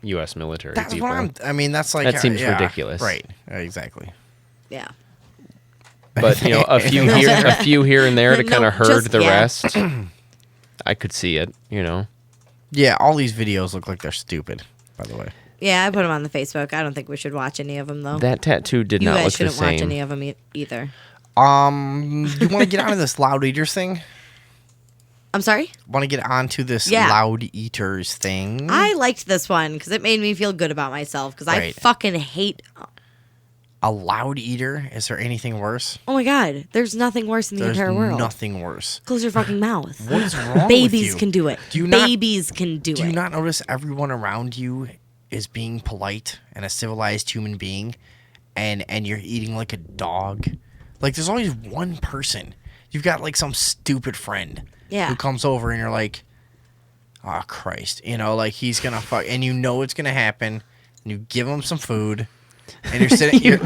U.S. military That's people. That's like that seems ridiculous, right? Exactly. Yeah. But a few here and there to kind of herd the rest. I could see it. Yeah, all these videos look like they're stupid. By the way. Yeah, I put them on the Facebook. I don't think we should watch any of them, though. That tattoo did not look the same. You guys shouldn't watch any of them either. You want to get onto this loud eaters thing? I'm sorry? Want to get onto this loud eaters thing? I liked this one because it made me feel good about myself because I fucking hate... A loud eater? Is there anything worse? Oh my God. There's nothing worse in the entire world. There's nothing worse. Close your fucking mouth. What is wrong Babies with you? can do it. Babies can do it. Do you not notice everyone around you is being polite and a civilized human being, and you're eating like a dog? Like, there's always one person. You've got like some stupid friend who comes over and you're like, oh Christ, like he's gonna fuck, and it's gonna happen, and you give him some food, and you're sitting. You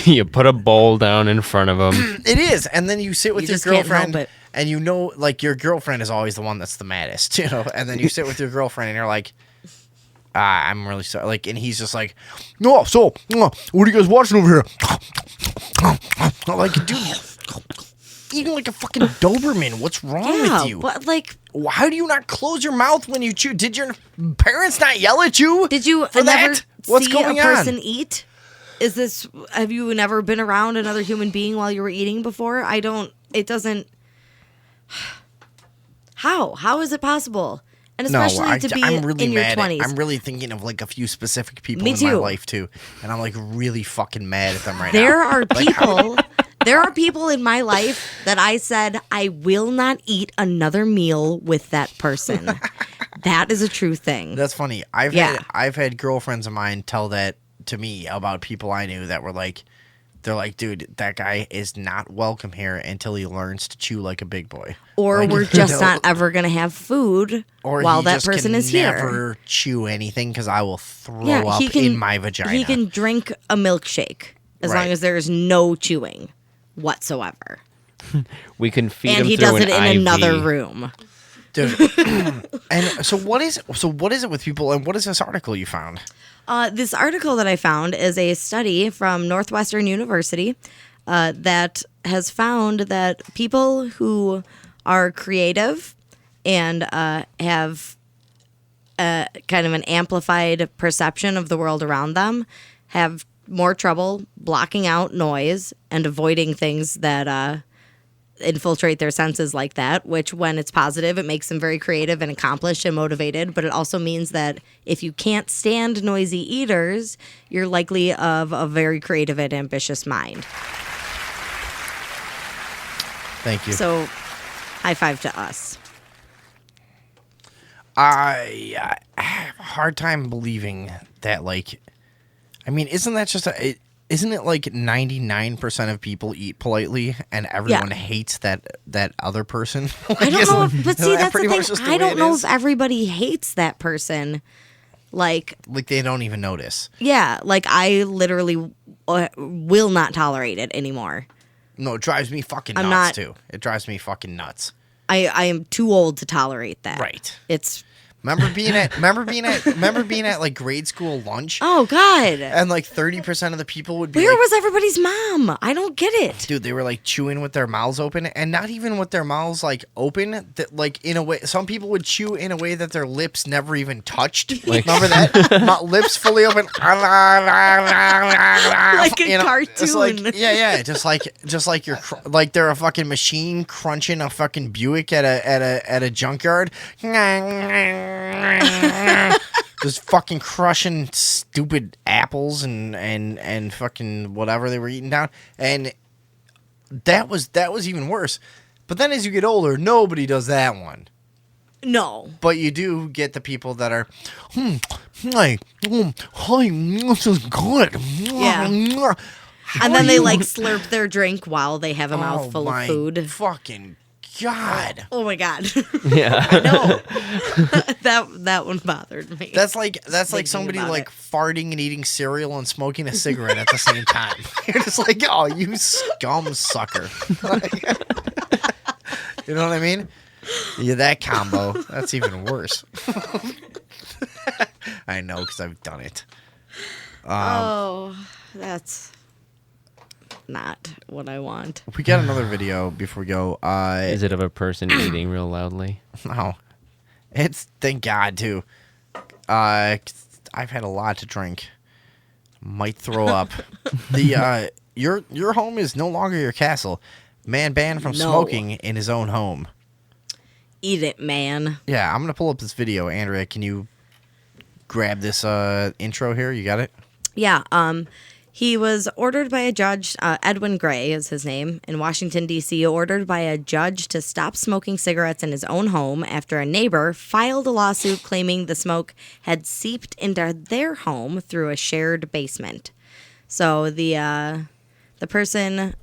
you put a bowl down in front of him. It is, and then you sit with You your just can't girlfriend, help it. and like your girlfriend is always the one that's the maddest, and then you sit with your girlfriend and you're like, I'm really sorry. Like, and he's just like, no, so, what are you guys watching over here? Like, dude, eating like a fucking Doberman. What's wrong with you? But like, how do you not close your mouth when you chew? Did your parents not yell at you? Did you for never that? What's see going a person on? eat? Have you never been around another human being while you were eating before? It doesn't. How is it possible? And especially to be I'm really in your mad 20s. I'm really thinking of like a few specific people Me in my too. life too, and I'm like really fucking mad at them right There now. are people. There are people in my life that I said I will not eat another meal with that person. That is a true thing. That's funny. I've had girlfriends of mine tell that to me about people I knew that were like, they're like, dude, that guy is not welcome here until he learns to chew like a big boy. Or like, we're just not ever going to have food while that person is here. Never chew anything because I will throw up in my vagina. He can drink a milkshake as long as there is no chewing whatsoever. We can feed and him he through does it in IV. another room. Dude. And so what is it with people, and what is this article you found? This article that I found is a study from Northwestern University that has found that people who are creative and have kind of an amplified perception of the world around them have more trouble blocking out noise and avoiding things that infiltrate their senses like that, which when it's positive, it makes them very creative and accomplished and motivated. But it also means that if you can't stand noisy eaters, you're likely of a very creative and ambitious mind. Thank you. So, high five to us. I have a hard time believing that, like, I mean, isn't that just isn't it like 99% of people eat politely and everyone hates that other person? Like, I don't know, but see, that's the thing. the I way don't it know is? if everybody hates that person. Like they don't even notice. Yeah, like I literally will not tolerate it anymore. No, it drives me fucking I'm nuts, not- too. It drives me fucking nuts. I am too old to tolerate that. Right. It's Remember being at like grade school lunch? oh god. And like 30% of the people would be Where like, was everybody's mom? I don't get it. dude, they were like chewing with their mouths open, and not even with their mouths like open. That like in a way, some people would chew in a way that their lips never even touched. Like- Remember that? Lips fully open, Like a cartoon. It's like, yeah, just like you're like they're a fucking machine crunching a fucking Buick at a junkyard. Just fucking crushing stupid apples and fucking whatever they were eating down, and that was even worse. But then as you get older, nobody does that one. No. But you do get the people that are, hi, this is good. Yeah. And then they like slurp their drink while they have a mouthful of food. Fucking God. Oh my god. Yeah. No. that one bothered me. That's like Thinking somebody about like it. farting and eating cereal and smoking a cigarette at the same time. You're just like, oh, you scum sucker. You know what I mean? Yeah, that combo. That's even worse. I know, because I've done it. That's not what I want. We got another video before we go. Is it of a person eating real loudly? No. It's, thank God, too. 'Cause I've had a lot to drink. Might throw up. Your home is no longer your castle. Man banned from smoking in his own home. Eat it, man. Yeah, I'm going to pull up this video. Andrea, can you grab this intro here? You got it? Yeah, he was ordered by a judge, Edwin Gray is his name, in Washington, D.C., ordered by a judge to stop smoking cigarettes in his own home after a neighbor filed a lawsuit claiming the smoke had seeped into their home through a shared basement. So the person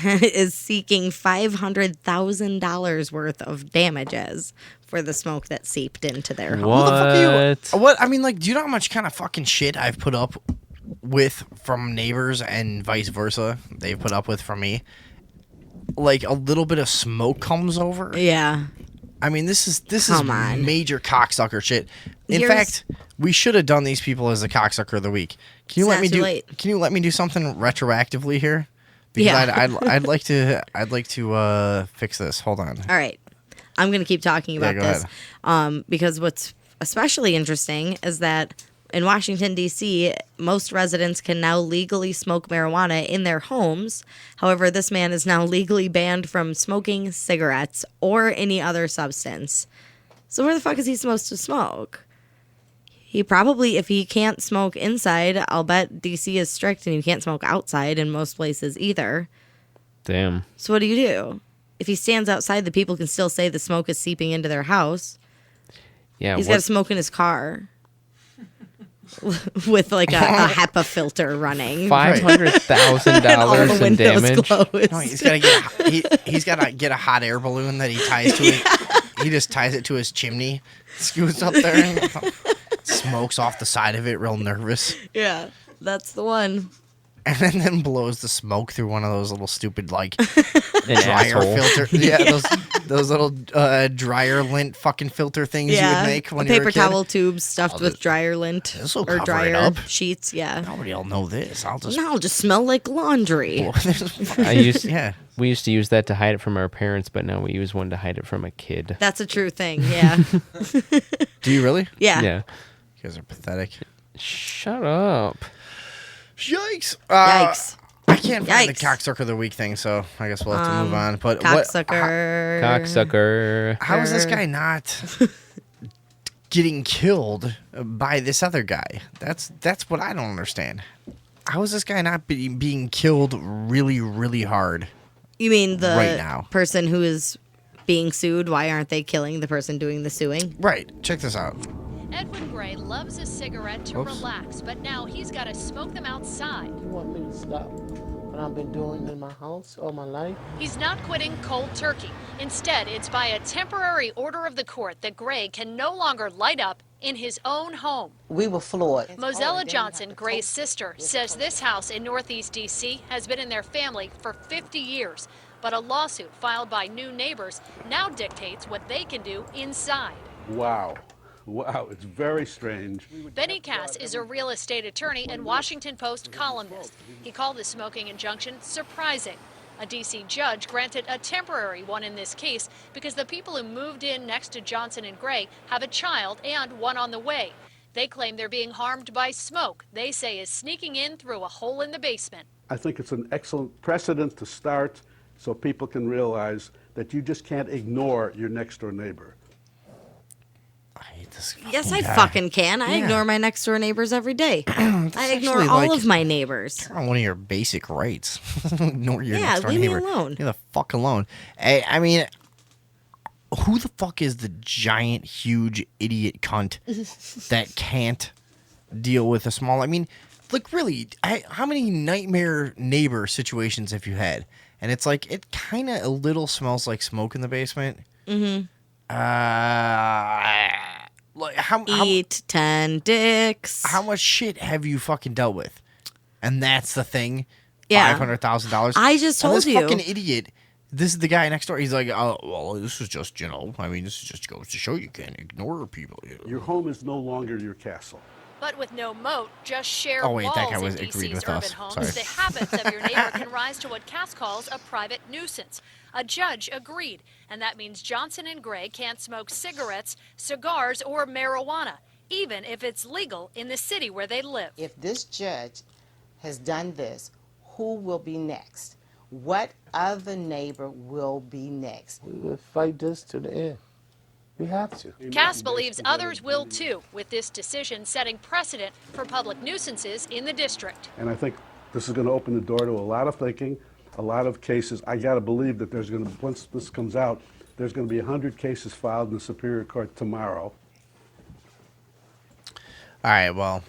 is seeking $500,000 worth of damages for the smoke that seeped into their home. What the fuck are you? What? I mean, like, do you know how much kind of fucking shit I've put up with from neighbors and vice versa? They've put up with from me. Like, a little bit of smoke comes over. Yeah. I mean, this is Come on. major cocksucker shit. In Here's- fact, we should have done these people as a cocksucker of the week. Can you It's let not me too do? late. Can you let me do something retroactively here? Because Yeah. I'd like to fix this. Hold on. All right. I'm going to keep talking about go this ahead. because what's especially interesting is that in Washington, D.C., most residents can now legally smoke marijuana in their homes. However, this man is now legally banned from smoking cigarettes or any other substance. So where the fuck is he supposed to smoke? He probably, if he can't smoke inside, I'll bet D.C. is strict and you can't smoke outside in most places either. Damn. So what do you do? If he stands outside, the people can still say the smoke is seeping into their house. Yeah. He's got to smoke in his car with like a HEPA filter running. $500,000 in damage. No, he's got to get a hot air balloon that he ties to it. He just ties it to his chimney, scoots up there, and smokes off the side of it, real nervous. Yeah, that's the one. And then blows the smoke through one of those little stupid like An dryer asshole. filter. Yeah, those little dryer lint fucking filter things you would make when you were a paper kid. towel tubes stuffed with dryer lint This'll or cover it dryer up. sheets. Yeah, Nobody'll know this. I'll just. no, it'll just smell like laundry. Yeah. We used to use that to hide it from our parents, but now we use one to hide it from a kid. That's a true thing. Yeah, Do you really? yeah. Yeah. You guys are pathetic. Shut up. Yikes! Yikes. can't find the Yikes. cocksucker of the week thing, so I guess we'll have to move on. But Cocksucker. Cocksucker. How is this guy not getting killed by this other guy? That's what I don't understand. How is this guy not being killed really, really hard? You mean the right now? Person who is being sued? Why aren't they killing the person doing the suing? Right. Check this out. Edwin Gray loves a cigarette to relax, but now he's got to smoke them outside. You want me to stop what I've been doing in my house all my life? He's not quitting cold turkey. Instead, it's by a temporary order of the court that Gray can no longer light up in his own home. We were floored. Mozella Johnson, Gray's sister, says this house in Northeast D.C. has been in their family for 50 years. But a lawsuit filed by new neighbors now dictates what they can do inside. Wow. Wow, it's very strange. Benny Cass is a real estate attorney and Washington Post columnist. He called the smoking injunction surprising. A D.C. judge granted a temporary one in this case because the people who moved in next to Johnson and Gray have a child and one on the way. They claim they're being harmed by smoke they say is sneaking in through a hole in the basement. I think it's an excellent precedent to start so people can realize that you just can't ignore your next door neighbor. Yes, I fucking can. I ignore my next door neighbors every day. I ignore all of my neighbors. One of your basic rights. Ignore your next door leave neighbor. me alone. Leave the fuck alone. I mean, who the fuck is the giant, huge idiot cunt that can't deal with a small? I mean, like really, how many nightmare neighbor situations have you had? And it's like it kind of a little smells like smoke in the basement. Mm-hmm. Like Eat 10 dicks. How much shit have you fucking dealt with? And that's the thing. Yeah. $500,000. I just told this you. Fucking idiot. This is the guy next door. He's like, oh, well, this is just, I mean, this just goes to show you can't ignore people. Your home is no longer your castle. But with no moat, just shared Oh, wait, that guy walls was in agreed DC's with urban us. homes, Sorry. the habits of your neighbor can rise to what Cass calls a private nuisance. A judge agreed, and that means Johnson and Gray can't smoke cigarettes, cigars, or marijuana, even if it's legal in the city where they live. If this judge has done this, who will be next? What other neighbor will be next? We will fight this to the end. We have to. Cass believes others will too, with this decision setting precedent for public nuisances in the district. And I think this is going to open the door to a lot of thinking, a lot of cases. I got to believe that there's going to, once this comes out, there's going to be 100 cases filed in the Superior Court tomorrow. All right, well,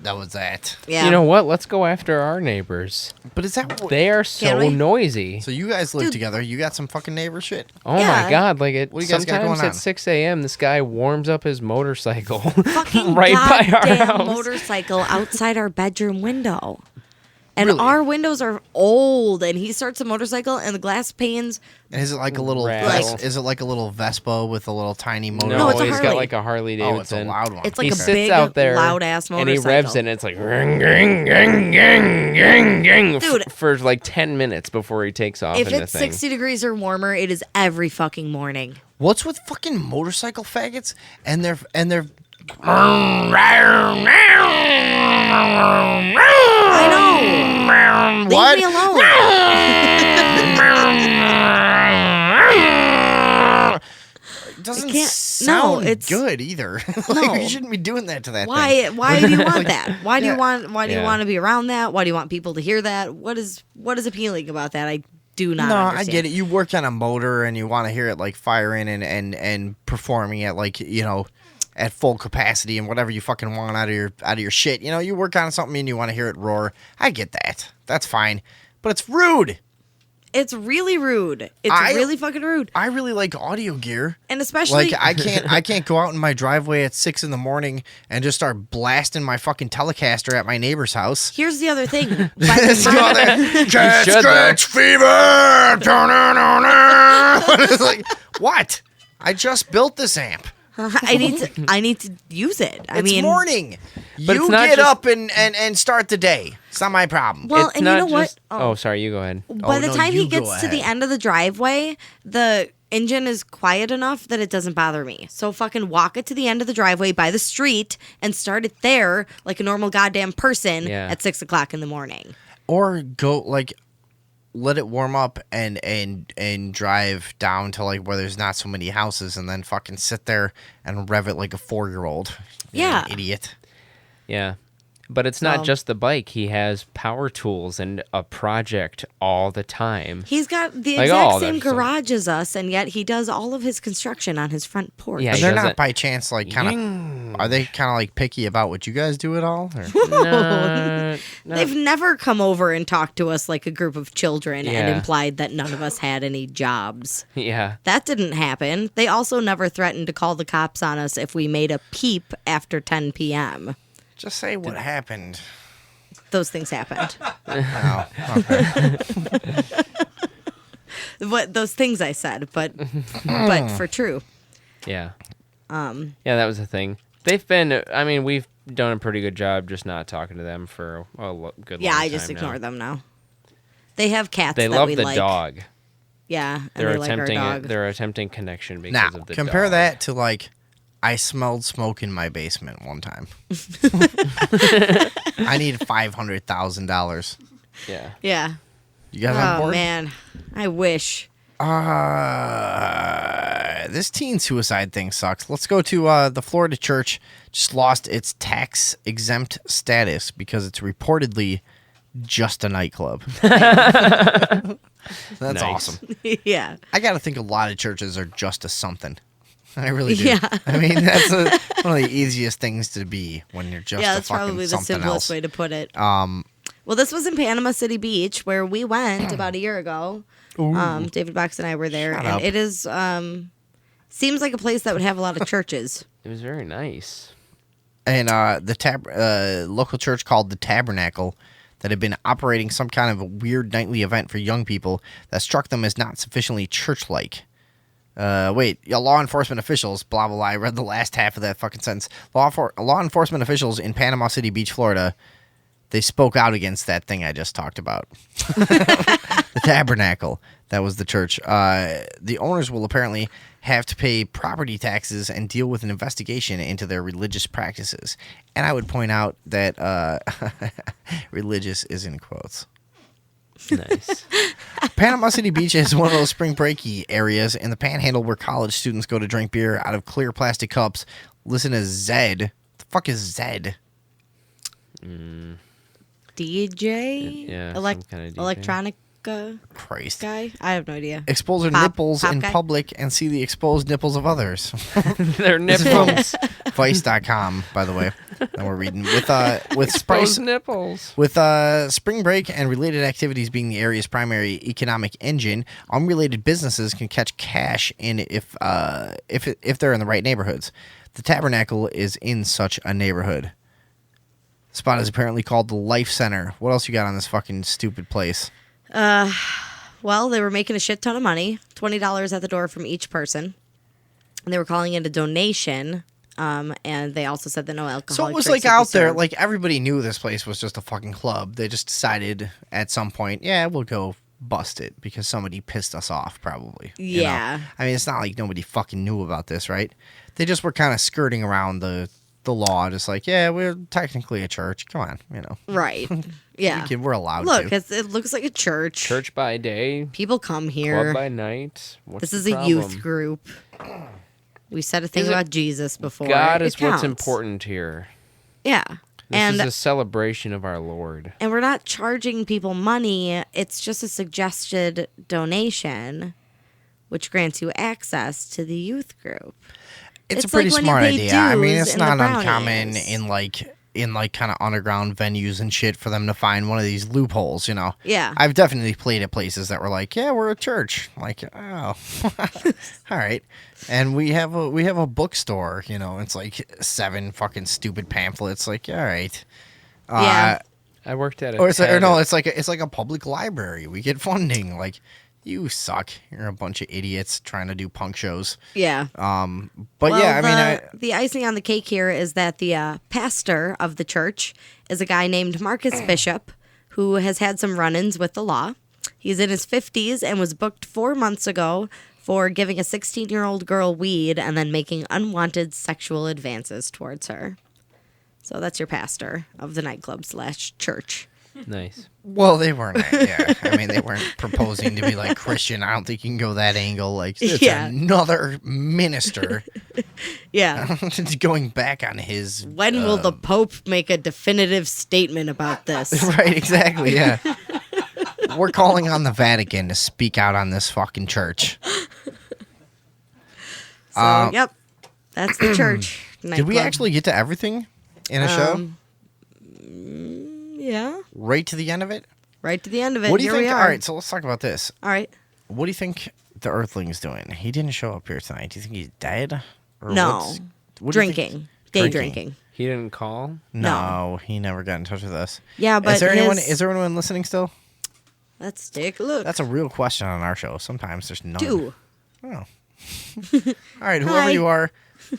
that was that. Yeah. You know what? Let's go after our neighbors. But is that what... They are so noisy. So you guys live together. You got some fucking neighbor shit? Oh my God. Like What do you guys got going sometimes on? at 6 a.m., this guy warms up his motorcycle Fucking right by our goddamn house. motorcycle outside our bedroom window. And our windows are old, and he starts a motorcycle, and the glass panes. And is it like a little is it like a little Vespa with a little tiny motor? No, it's a he's Harley. got like a Harley Davidson. Oh, it's a loud one. It's like he a sits big, out there loud-ass and he motorcycle. revs it, and it's like ring, ring, ring, ring, ring, ring, Dude. for like 10 minutes before he takes off If in the it's thing. 60 degrees or warmer, it is every fucking morning. What's with fucking motorcycle faggots and their I know. What? Leave me alone. It doesn't can't- sound no, it's- good either. No. You shouldn't be doing that to that Why? thing. Why do you want that? Why do you want? Why do you Yeah. want to be around that? Why do you want people to hear that? What is appealing about that? I do not. No, understand. I get it. You work on a motor and you want to hear it like firing and performing at like, at full capacity and whatever you fucking want out of your shit. You work on something and you want to hear it roar. I get that. That's fine. But it's rude. It's really rude. It's really fucking rude. I really like audio gear. And especially Like I can't go out in my driveway at 6 a.m. and just start blasting my fucking Telecaster at my neighbor's house. Here's the other thing. Let's go out there. Cat scratch fever. It's like, what? I just built this amp. I need to use it. It's morning. But you it's not get just- up and start the day. It's not my problem. Well, It's and you not know what? just- Oh, sorry, you go ahead. By the no, time you he go gets to the ahead. end of the driveway, the engine is quiet enough that it doesn't bother me. So fucking walk it to the end of the driveway by the street and start it there like a normal goddamn person Yeah. at 6 o'clock in the morning. Or go like let it warm up and drive down to like where there's not so many houses and then fucking sit there and rev it like a 4-year-old. Yeah. Idiot. Yeah. But it's not just the bike. He has power tools and a project all the time. He's got the Like, exact same garage as us, and yet he does all of his construction on his front porch. Yeah, But they're not by chance like kind of. Are they kind of like picky about what you guys do at all? Or? No. They've never come over and talked to us like a group of children and Yeah. implied that none of us had any jobs. Yeah. That didn't happen. They also never threatened to call the cops on us if we made a peep after 10 p.m. Just say what happened. Those things happened. Oh, okay. What those things I said, but for true. Yeah. Yeah, that was the thing. They've been. I mean, we've done a pretty good job just not talking to them for a good. Yeah, long I just time ignore now. them now. They have cats. They that love we the like. dog. Yeah, and They're they like our attempting. dog. They're attempting connection because Now of the compare dog. that to like. I smelled smoke in my basement one time. I need $500,000. Yeah. Yeah. You guys on board? Oh man, I wish. This teen suicide thing sucks. Let's go to the Florida church. Just lost its tax exempt status because it's reportedly just a nightclub. That's Nice. awesome. Yeah. I got to think a lot of churches are just a something. I really do. Yeah. I mean, that's one of the easiest things to be when you're just Yeah, a that's fucking probably the something simplest else. way to put it. Well, this was in Panama City Beach where we went about a year ago. David Box and I were there, Shut and up. it is seems like a place that would have a lot of churches. It was very nice. And the local church called the Tabernacle that had been operating some kind of a weird nightly event for young people that struck them as not sufficiently church-like. Law enforcement officials, blah, blah, blah. I read the last half of that fucking sentence. Law enforcement officials in Panama City Beach, Florida, they spoke out against that thing I just talked about. The Tabernacle. That was the church. The owners will apparently have to pay property taxes and deal with an investigation into their religious practices. And I would point out that religious is in quotes. Nice. Panama City Beach is one of those spring breaky areas in the Panhandle where college students go to drink beer out of clear plastic cups. Listen to Zed. What the fuck is Zed? DJ? Yeah, some kind of DJ. Electronic Christ. guy? I have no idea. Expose their Pop- nipples pop in guy? public and see the exposed nipples of others. Their This is from nipples. Vice.com, by the way. And we're reading with Exposed Spice nipples. with spring break and related activities being the area's primary economic engine. Unrelated businesses can catch cash in if they're in the right neighborhoods. The Tabernacle is in such a neighborhood. The spot is apparently called the Life Center. What else you got on this fucking stupid place? Well, they were making a shit ton of money, $20 at the door from each person. And they were calling it a donation. And they also said that no alcohol. So it was like out there, like everybody knew this place was just a fucking club. They just decided at some point, yeah, we'll go bust it because somebody pissed us off, probably. you know? Yeah. I mean, it's not like nobody fucking knew about this, right? They just were kind of skirting around the law, just like, yeah, we're technically a church. Come on, Right. Yeah. we're allowed Look, to. it looks like a church. Church by day, People come here. club by night. What's This is the a problem? youth group. We said a thing Is it- about Jesus before. God It is what's counts. important here. Yeah. This And is a celebration of our Lord. and we're not charging people money. It's just a suggested donation, which grants you access to the youth group. It's a like pretty when you smart pay idea. I mean, dues it's in the not brownie uncommon years. in like kind of underground venues and shit for them to find one of these loopholes, Yeah. I've definitely played at places that were like, yeah, we're a church. Like, oh, all right. And we have a bookstore, it's like 7 fucking stupid pamphlets. Like, all right. Yeah. I worked at a Or it's like, or TED. no, it's like a public library. We get funding. Like, you suck. You're a bunch of idiots trying to do punk shows. Yeah. But Well, yeah, I mean, the icing on the cake here is that the pastor of the church is a guy named Marcus Bishop, who has had some run-ins with the law. He's in his 50s and was booked 4 months ago for giving a 16-year-old girl weed and then making unwanted sexual advances towards her. So that's your pastor of the nightclub / church. Nice. Well, they weren't. Yeah, I mean, they weren't proposing to be like Christian. I don't think you can go that angle. Like, it's another minister. Yeah. Going back on his. When will the Pope make a definitive statement about this? Right, exactly, yeah. We're calling on the Vatican to speak out on this fucking church. So, yep. That's the church. Did we actually get to everything in a show? Yeah. Right to the end of it? Right to the end of it. What do you Here think? we are. All right, so let's talk about this. All right. What do you think the Earthling's doing? He didn't show up here tonight. Do you think he's dead? Or No. what do you think? Drinking. Day drinking. He didn't call? No, he never got in touch with us. Yeah, but is there anyone listening still? Let's take a look. That's a real question on our show. Sometimes there's none. 2. Oh. All right, whoever you are,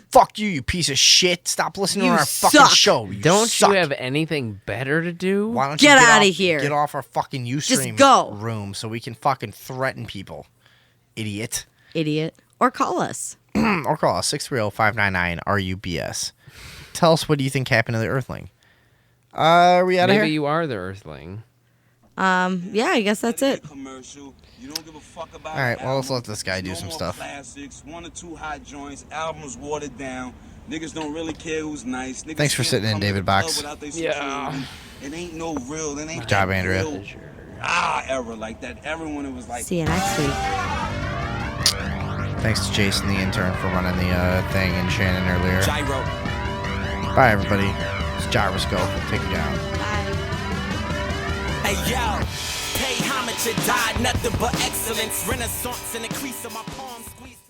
fuck you, you piece of shit. Stop listening to our fucking show. Don't you have anything better to do? Why don't you get out of here? Get off our fucking Ustream room so we can fucking threaten people. Idiot. Or call us. Or call us 630-599-RUBS. Tell us, what do you think happened to the Earthling? Are we out of here? Maybe you are the Earthling. Yeah, I guess that's it. All right, well, let's let this guy do some stuff. Classics, 1 or 2 hot joints, albums watered down. Niggas don't really care who's nice. Niggas Thanks for sitting in, David Box. Yeah. It ain't no real. It ain't Good job, Andrea. Ever like that. Everyone it was like. See you next week. Thanks to Jason, the intern, for running the thing, and Shannon earlier. Gyro. Bye, everybody. It's Gyroscope. We'll take you down. Hey yo, pay homage to God, nothing but excellence. Renaissance in the crease of my palms squeezed.